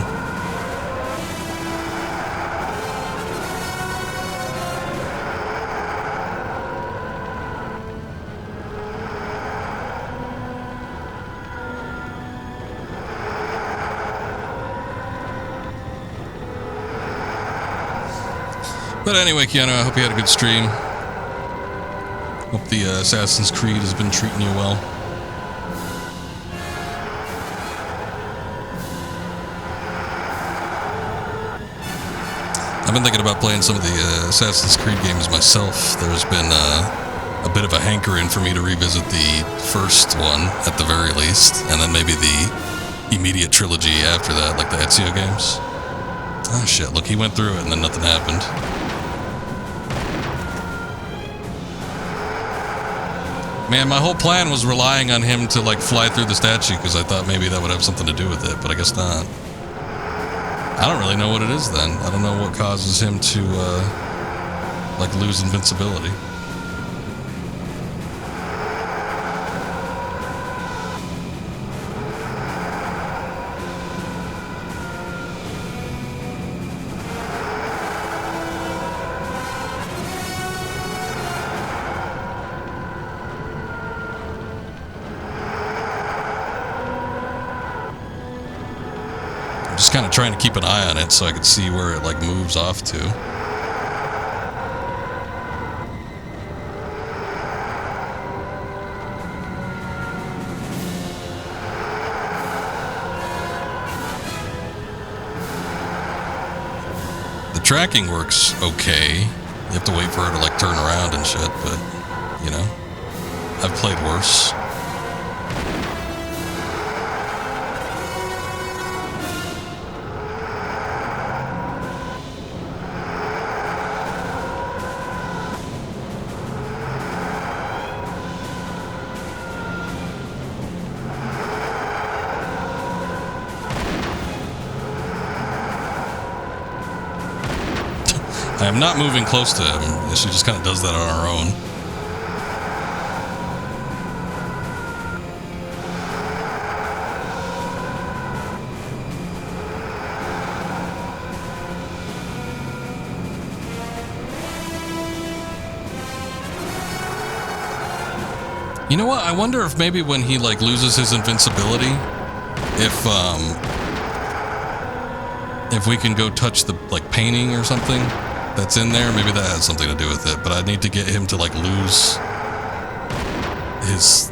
But anyway, Keanu, I hope you had a good stream. Hope the Assassin's Creed has been treating you well. I've been thinking about playing some of the Assassin's Creed games myself. There's been a bit of a hankering for me to revisit the first one, at the very least, and then maybe the immediate trilogy after that, like the Ezio games. Oh shit, look, he went through it and then nothing happened. Man, my whole plan was relying on him to, like, fly through the statue because I thought maybe that would have something to do with it, but I guess not. I don't really know what it is then. I don't know what causes him to, like, lose invincibility. Kind of trying to keep an eye on it so I could see where it, like, moves off to. The tracking works okay. You have to wait for her to, like, turn around and shit, but, you know, I've played worse. I am not moving close to him. She just kind of does that on her own. You know what? I wonder if maybe when he, like, loses his invincibility, if we can go touch the, like, painting or something that's in there, maybe that has something to do with it. But I need to get him to, like, lose his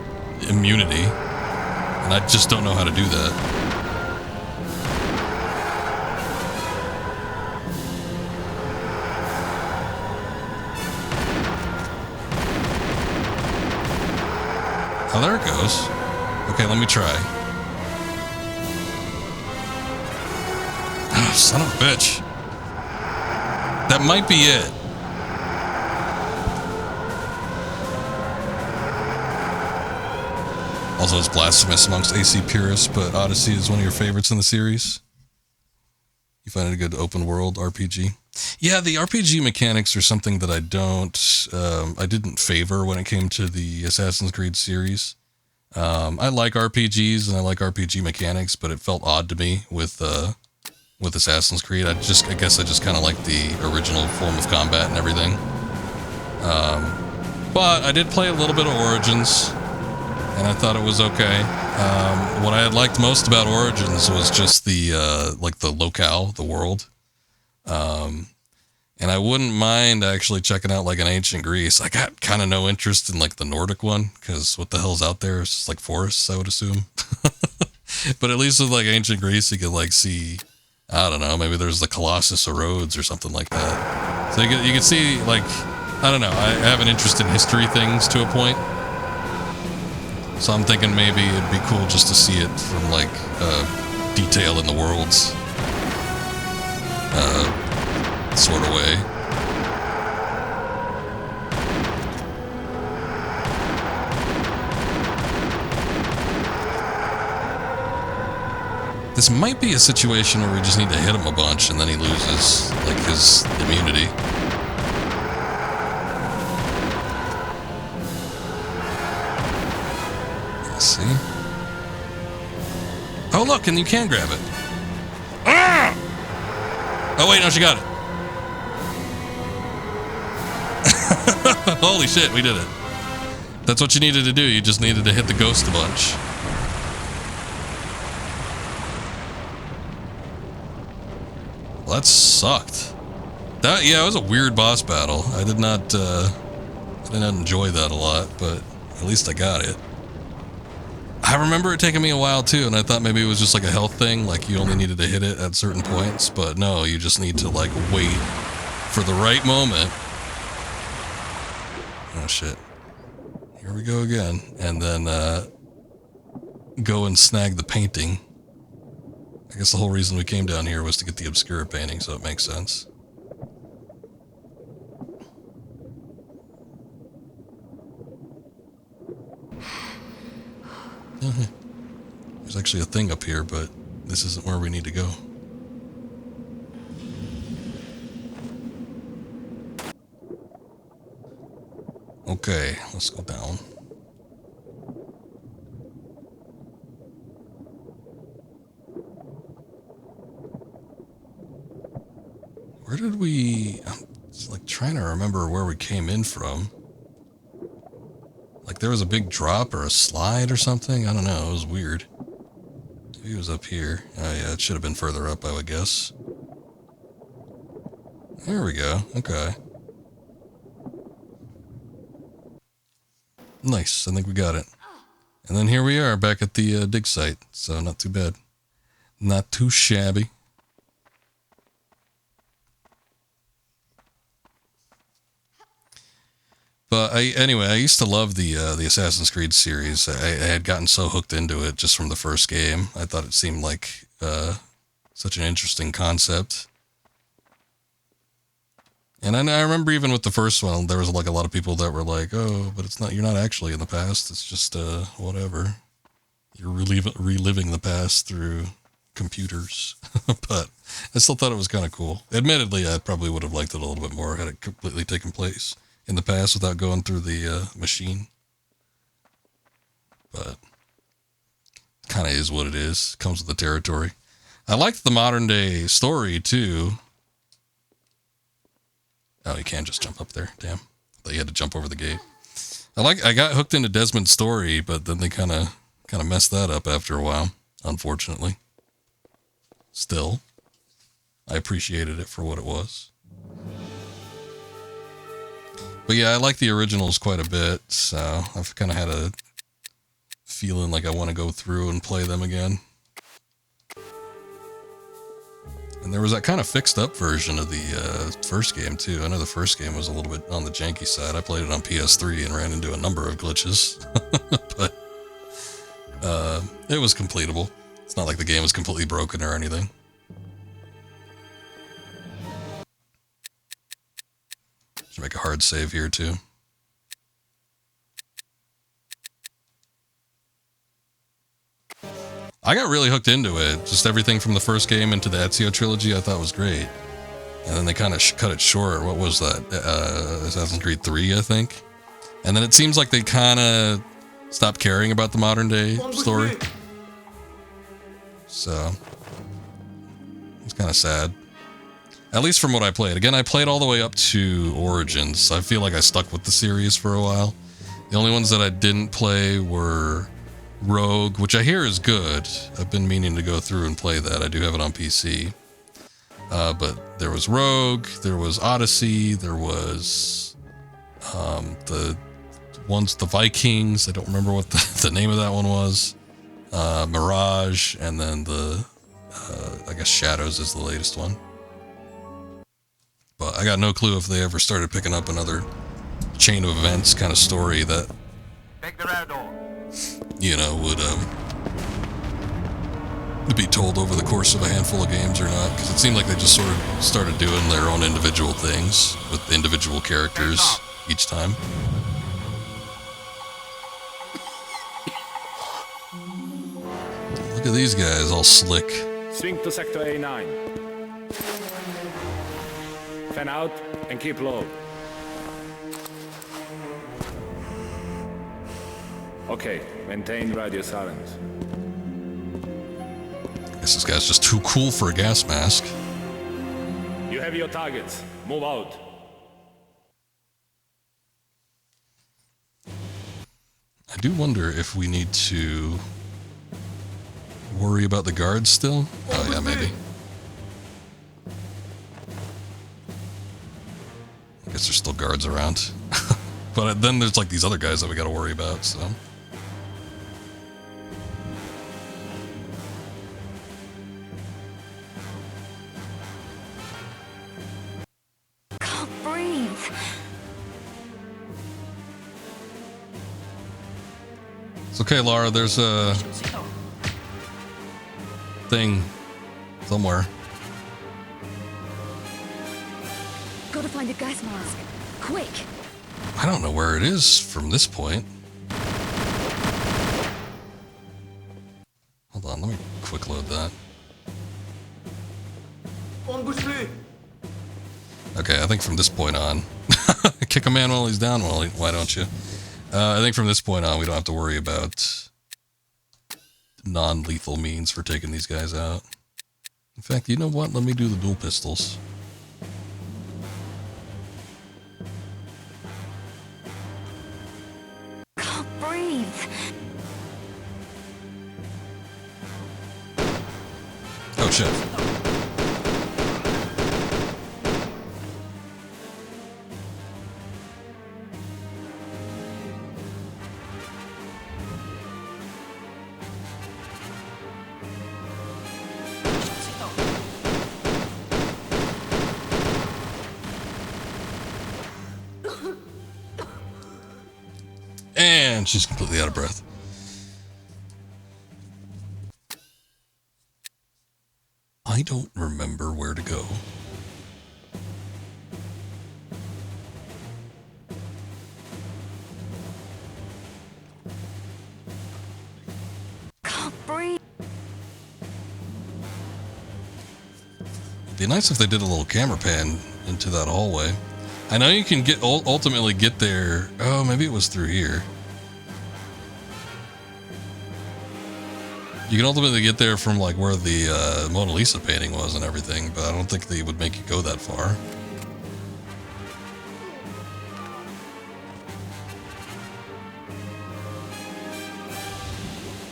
immunity, and I just don't know how to do that. Oh, there it goes. Okay, let me try. Oh, son of a bitch. That might be it. Also, it's blasphemous amongst AC purists, but Odyssey is one of your favorites in the series. You find it a good open world RPG? Yeah, the RPG mechanics are something that I didn't favor when it came to the Assassin's Creed series. I like RPGs and I like RPG mechanics, but it felt odd to me with Assassin's Creed. I guess I just kind of like the original form of combat and everything. But I did play a little bit of Origins, and I thought it was okay. What I had liked most about Origins was just the locale, the world. And I wouldn't mind actually checking out, like, an ancient Greece. I got kind of no interest in, like, the Nordic one, because what the hell's out there? It's just, like, forests, I would assume. But at least with, like, ancient Greece, you could, like, see I don't know, maybe there's the Colossus of Rhodes or something like that. So you can see, like, I don't know, I have an interest in history things to a point. So I'm thinking maybe it'd be cool just to see it from, like, detail in the worlds sort of way. This might be a situation where we just need to hit him a bunch and then he loses, like, his immunity. Let's see. Oh, look, and you can grab it. Ah! Oh, wait, no, she got it. Holy shit, we did it. That's what you needed to do. You just needed to hit the ghost a bunch. Well, that sucked. Yeah, it was a weird boss battle. I did not enjoy that a lot, but at least I got it. I remember it taking me a while too, and I thought maybe it was just like a health thing, like you only needed to hit it at certain points, but no, you just need to like wait for the right moment. Oh shit. Here we go again. And then go and snag the painting. I guess the whole reason we came down here was to get the Obscura painting, so it makes sense. There's actually a thing up here, but this isn't where we need to go. Okay, let's go down. Where did we... I'm like trying to remember where we came in from. Like there was a big drop or a slide or something? I don't know, it was weird. Maybe it was up here. Oh yeah, it should have been further up, I would guess. There we go, okay. Nice, I think we got it. And then here we are back at the dig site, so not too bad. Not too shabby. But anyway, I used to love the Assassin's Creed series. I had gotten so hooked into it just from the first game. I thought it seemed like such an interesting concept. And I remember even with the first one, there was like a lot of people that were like, "Oh, but it's not. You're not actually in the past. It's just whatever. You're reliving the past through computers." But I still thought it was kind of cool. Admittedly, I probably would have liked it a little bit more had it completely taken place in the past without going through the machine. But kind of is what it is. Comes with the territory. I liked the modern day story too. Oh, you can't just jump up there. Damn. I thought you had to jump over the gate. I got hooked into Desmond's story, but then they kind of messed that up after a while, unfortunately. Still, I appreciated it for what it was. But yeah, I like the originals quite a bit, so I've kind of had a feeling like I want to go through and play them again. And there was that kind of fixed up version of the first game too. I know the first game was a little bit on the janky side. I played it on PS3 and ran into a number of glitches. But it was completable. It's not like the game was completely broken or anything. Should make a hard save here too. I got really hooked into it. Just everything from the first game into the Ezio trilogy I thought was great. And then they kind of cut it short. What was that? Assassin's Creed 3, I think. And then it seems like they kind of stopped caring about the modern day story. So, it's kind of sad. At least from what I played. Again, I played all the way up to Origins. I feel like I stuck with the series for a while. The only ones that I didn't play were Rogue, which I hear is good. I've been meaning to go through and play that. I do have it on PC. But there was Rogue, there was Odyssey, there was the Vikings. I don't remember what the name of that one was. Mirage, and then I I guess Shadows is the latest one. But I got no clue if they ever started picking up another chain of events kind of story that, you know, would be told over the course of a handful of games or not. Because it seemed like they just sort of started doing their own individual things with individual characters each time. Look at these guys, all slick. Swing to sector A9. Fan out and keep low. Okay, maintain radio silence. Guess this guy's just too cool for a gas mask. You have your targets. Move out. I do wonder if we need to worry about the guards still. Oh yeah, maybe. I guess there's still guards around. But then there's like these other guys that we gotta worry about, so. Can't breathe. It's okay, Laura, there's a thing somewhere. Gotta find a gas mask. Quick! I don't know where it is from this point. Hold on, let me quick load that. On ne bouge plus. Okay, I think from this point on, kick a man while he's down. Well, why don't you? I think from this point on, we don't have to worry about non-lethal means for taking these guys out. In fact, you know what? Let me do the dual pistols. Can't breathe. Oh shit. And she's completely out of breath. I don't remember where to go. Can't breathe. It'd be nice if they did a little camera pan into that hallway. I know you can get ultimately get there. Oh, maybe it was through here. You can ultimately get there from like where the Mona Lisa painting was and everything, but I don't think they would make you go that far.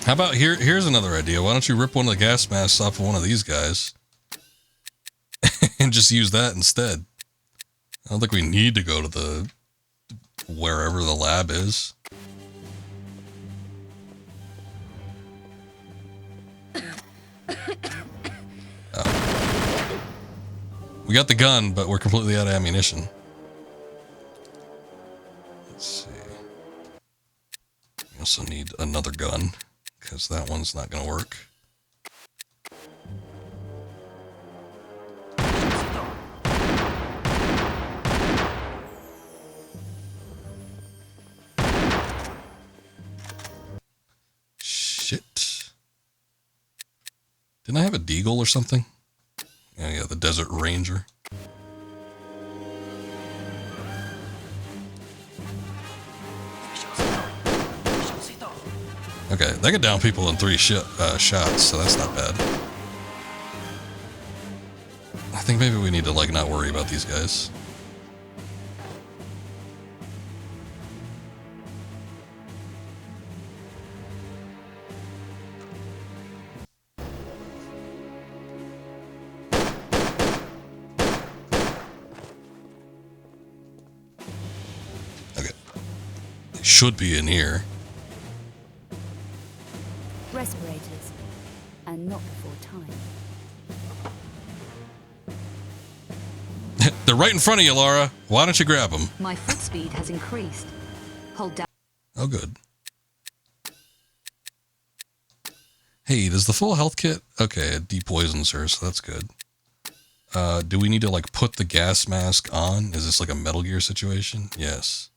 How about here's another idea. Why don't you rip one of the gas masks off of one of these guys and just use that instead? I don't think we need to go to the wherever the lab is. Oh. We got the gun, but we're completely out of ammunition. Let's see. We also need another gun, because that one's not going to work. Shit. Didn't I have a deagle or something? Oh, yeah, the Desert Ranger. Okay, they can down people in 3 shots, so that's not bad. I think maybe we need to, like, not worry about these guys. Okay. They should be in here. Respirators, and not before time. They're right in front of you, Laura. Why don't you grab them? My foot speed has increased. Hold down. Oh, good. Hey, does the full health kit? Okay, it depoisons her, so that's good. Do we need to, like, put the gas mask on? Is this like a Metal Gear situation? Yes.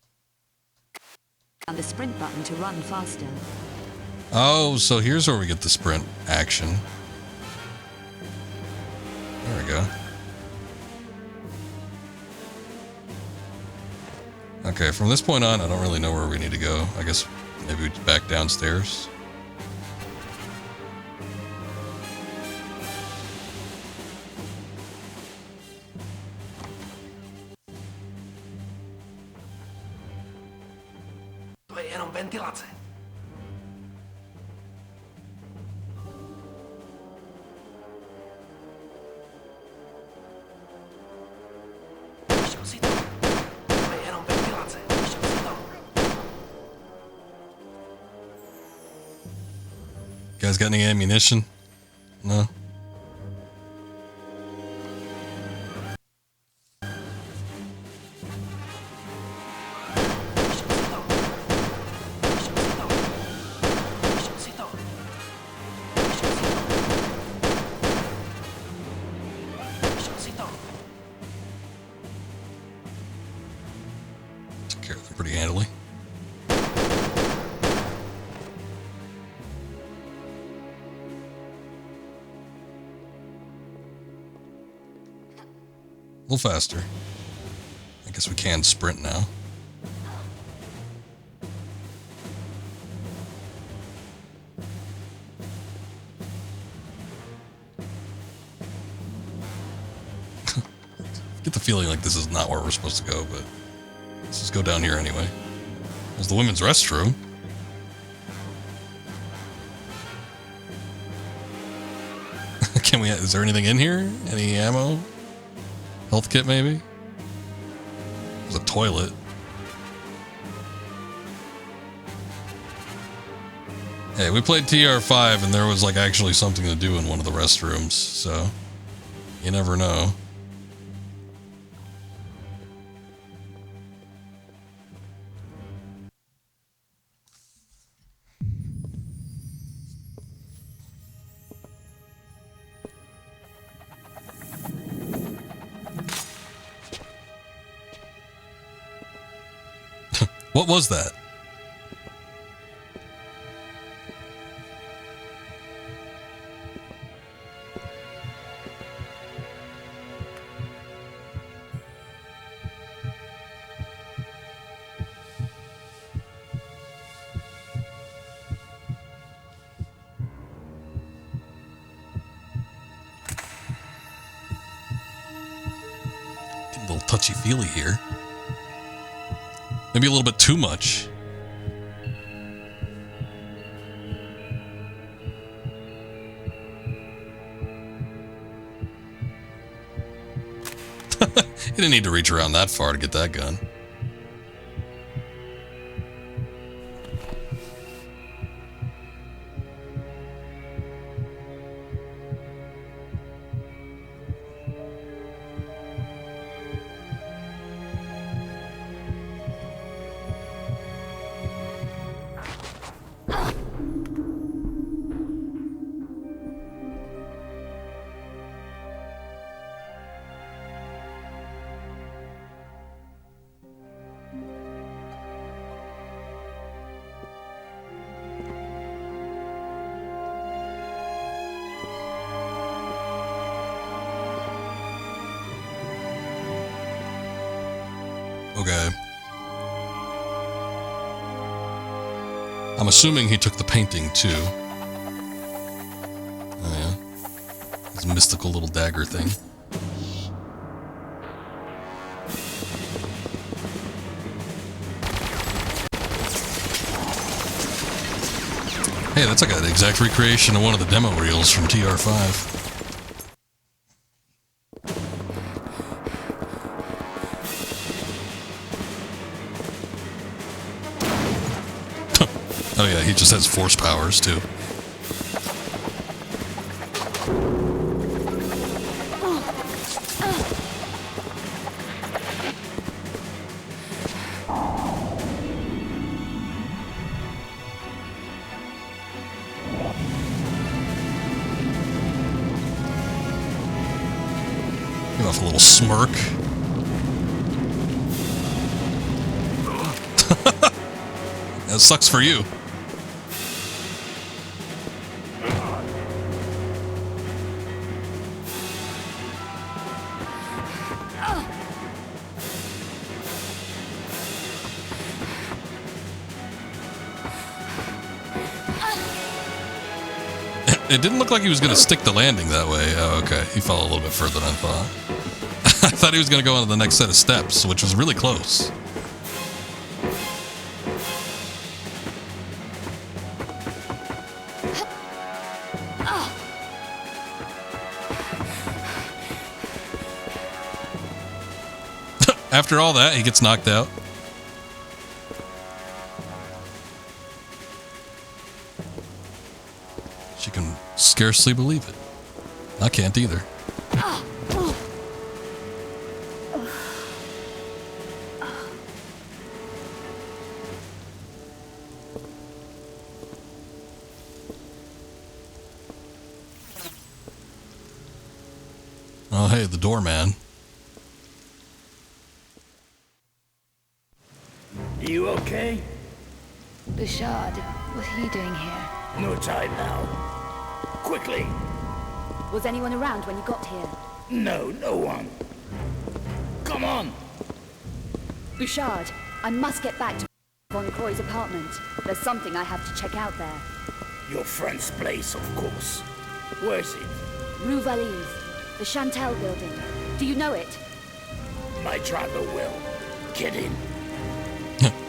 And the sprint button to run faster. Oh, so here's where we get the sprint action. There we go. Okay, from this point on, I don't really know where we need to go. I guess maybe back downstairs. To je jenom ventilace. Vyšel si to. To je jenom ventilace. Vyšel si to. You guys got any ammunition? No? Vyšel si to. Vyšel si to. Took care of them pretty handily. A little faster. I guess we can sprint now. Get the feeling like this is not where we're supposed to go, but let's just go down here anyway. There's the women's restroom. Can we? Is there anything in here? Any ammo? Health kit, maybe? There's a toilet. Hey, we played TR5 and there was like actually something to do in one of the restrooms, so you never know. What was that? Getting a little touchy-feely here. Maybe a little bit too much. You didn't need to reach around that far to get that gun. Okay. I'm assuming he took the painting too. Oh yeah. His mystical little dagger thing. Hey, that's like an exact recreation of one of the demo reels from TR5. Oh yeah, he just has force powers too. Give off a little smirk. That sucks for you. It didn't look like he was going to stick the landing that way. Oh, okay. He fell a little bit further than I thought. I thought he was going to go on to the next set of steps, which was really close. After all that, he gets knocked out. She can scarcely believe it. I can't either. Oh, hey, the doorman. You okay? Bouchard, what are you doing here? No time now. Quickly. Was anyone around when you got here? No, no one. Come on. Bouchard, I must get back to Von Croy's apartment. There's something I have to check out there. Your friend's place, of course. Where is it? Rue Valise, the Chantel building. Do you know it? My driver will. Get in.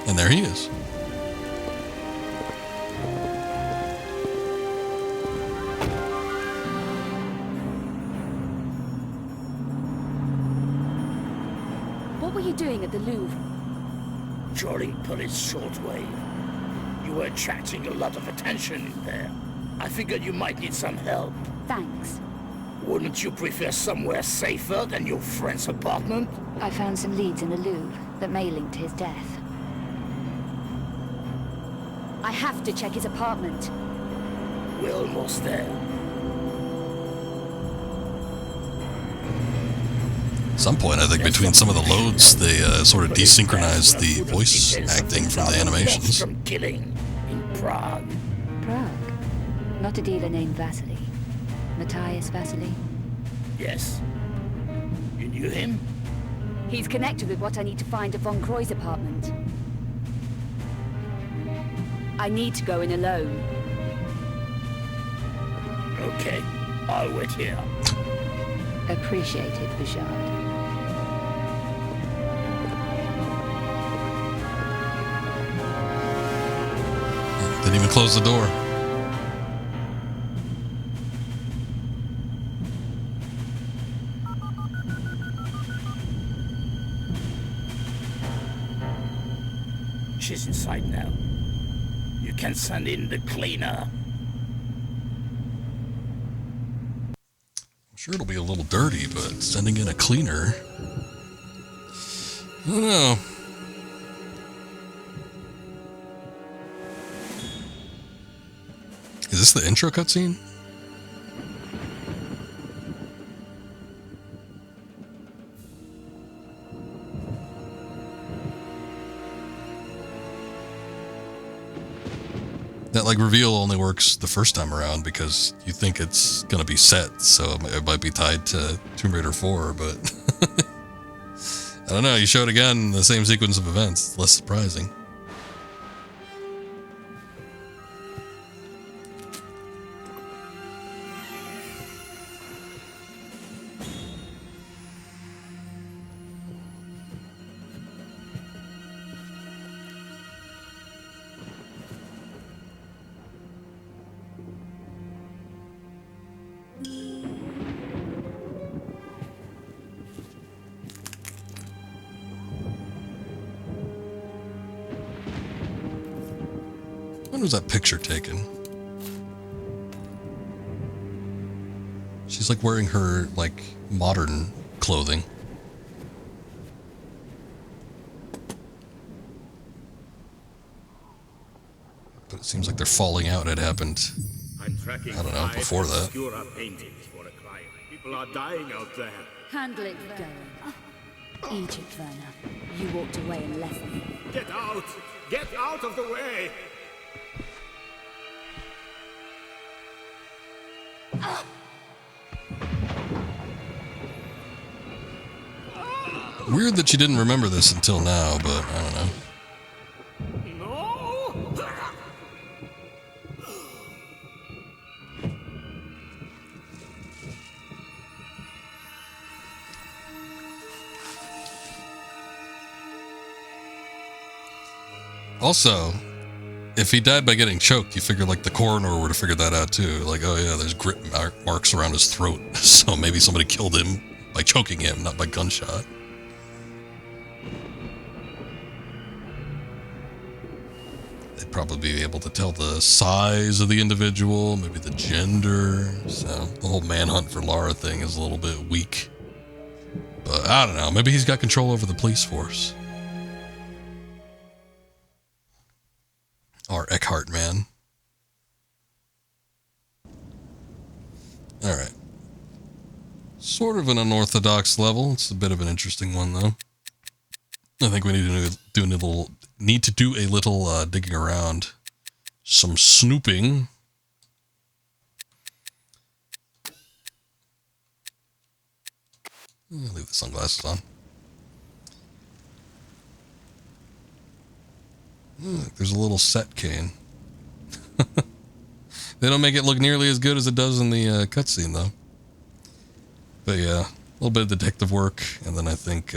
And there he is. What were you doing at the Louvre? Trawling police shortwave. You were attracting a lot of attention in there. I figured you might need some help. Thanks. Wouldn't you prefer somewhere safer than your friend's apartment? I found some leads in the Louvre that may link to his death. I have to check his apartment. We're almost there. At some point, I think between some of the loads, they sort of desynchronized the voice acting from the animations. From killing in Prague. Prague? Not a dealer named Vasily. Matthias Vasily? Yes. You knew him? He's connected with what I need to find at Von Croy's apartment. I need to go in alone. Okay, I'll wait here. Appreciated, Bouchard. Didn't even close the door. She's inside now. You can send in the cleaner. I'm sure it'll be a little dirty, but sending in a cleaner... I don't know. Is this the intro cutscene? That like reveal only works the first time around because you think it's gonna be set, so it might be tied to Tomb Raider 4, but I don't know, you show it again, the same sequence of events, it's less surprising. When was that picture taken? She's like wearing her like modern clothing. But it seems like they're falling out. It happened, I'm tracking I don't know, 5 before that. obscura paintings for a client. People are dying out there. Handle it going. Egypt, Werner. You walked away and left me. Get out! Get out of the way! Weird that you didn't remember this until now, but I don't know. Also, if he died by getting choked, you figure like the coroner would have figured that out too. Like, oh yeah, there's grit marks around his throat. So maybe somebody killed him by choking him, not by gunshot. They'd probably be able to tell the size of the individual, maybe the gender. So the whole manhunt for Lara thing is a little bit weak. But I don't know, maybe he's got control over the police force. Our Eckhart man. Alright. Sort of an unorthodox level. It's a bit of an interesting one, though. I think we need to do a little digging around. Some snooping. I'll leave the sunglasses on. There's a little set cane. They don't make it look nearly as good as it does in the cutscene, though. But yeah, a little bit of detective work, and then I think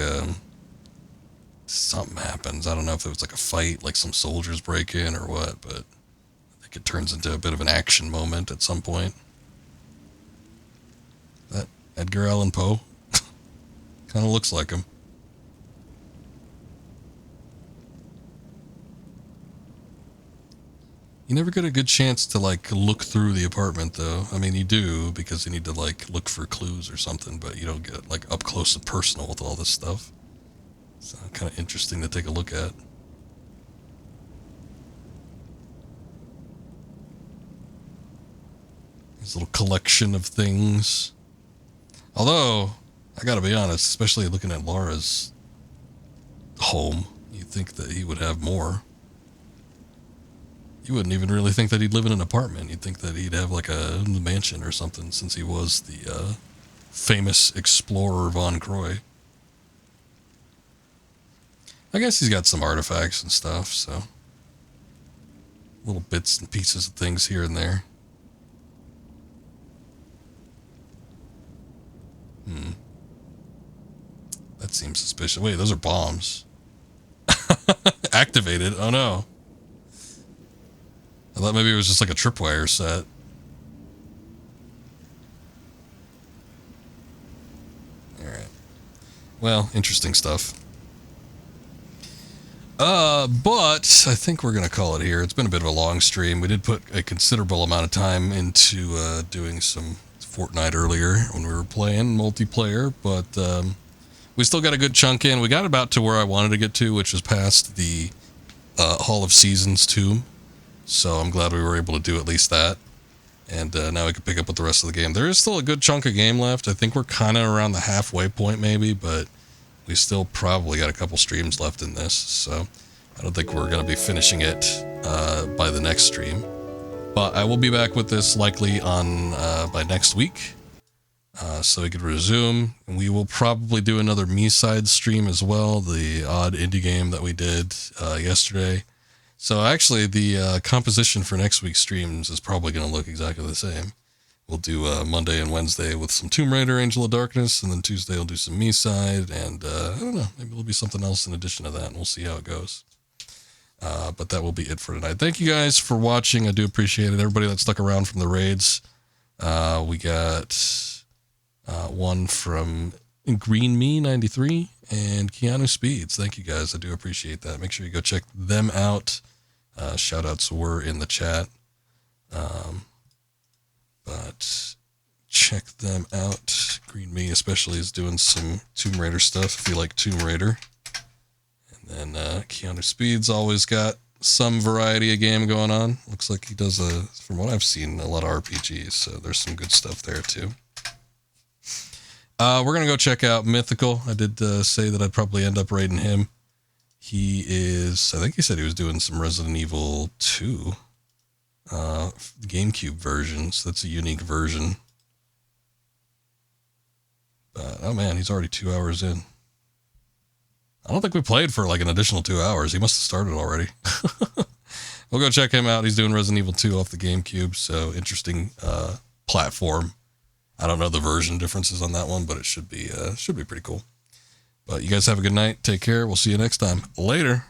something happens. I don't know if it was like a fight, like some soldiers break in or what, but I think it turns into a bit of an action moment at some point. That Edgar Allan Poe? Kind of looks like him. You never get a good chance to, like, look through the apartment, though. I mean, you do, because you need to, like, look for clues or something, but you don't get, like, up close and personal with all this stuff. So, kind of interesting to take a look at. This little collection of things. Although, I gotta be honest, especially looking at Lara's home, you'd think that he would have more. You wouldn't even really think that he'd live in an apartment. You'd think that he'd have like a mansion or something, since he was the famous explorer Von Croy. I guess he's got some artifacts and stuff, so little bits and pieces of things here and there. That seems suspicious. Wait, those are bombs. Activated. Oh no. I thought maybe it was just like a tripwire set. Alright. Well, interesting stuff. But I think we're going to call it here. It's been a bit of a long stream. We did put a considerable amount of time into doing some Fortnite earlier when we were playing multiplayer, but we still got a good chunk in. We got about to where I wanted to get to, which was past the Hall of Seasons tomb. So I'm glad we were able to do at least that. And now we can pick up with the rest of the game. There is still a good chunk of game left. I think we're kind of around the halfway point maybe, but we still probably got a couple streams left in this. So I don't think we're going to be finishing it by the next stream. But I will be back with this likely on by next week. So we could resume. And we will probably do another Me-Side stream as well. The odd indie game that we did yesterday. So actually, the composition for next week's streams is probably going to look exactly the same. We'll do Monday and Wednesday with some Tomb Raider, Angel of Darkness, and then Tuesday we'll do some Me-Side, and I don't know, maybe there'll be something else in addition to that, and we'll see how it goes. But that will be it for tonight. Thank you guys for watching. I do appreciate it. Everybody that stuck around from the raids. We got one from Green Me 93 and Keanu Speeds. Thank you guys. I do appreciate that. Make sure you go check them out. Shout outs were in the chat. But check them out. Green Me especially is doing some Tomb Raider stuff if you like Tomb Raider. And then Keanu Speed's always got some variety of game going on. Looks like he does, from what I've seen, a lot of RPGs. So there's some good stuff there too. We're going to go check out Mythical. I did say that I'd probably end up raiding him. He is, I think he said he was doing some Resident Evil 2 GameCube version, so that's a unique version. But, oh man, he's already 2 hours in. I don't think we played for like an additional 2 hours. He must have started already. We'll go check him out. He's doing Resident Evil 2 off the GameCube, so interesting platform. I don't know the version differences on that one, but it should be pretty cool. But you guys have a good night. Take care. We'll see you next time. Later.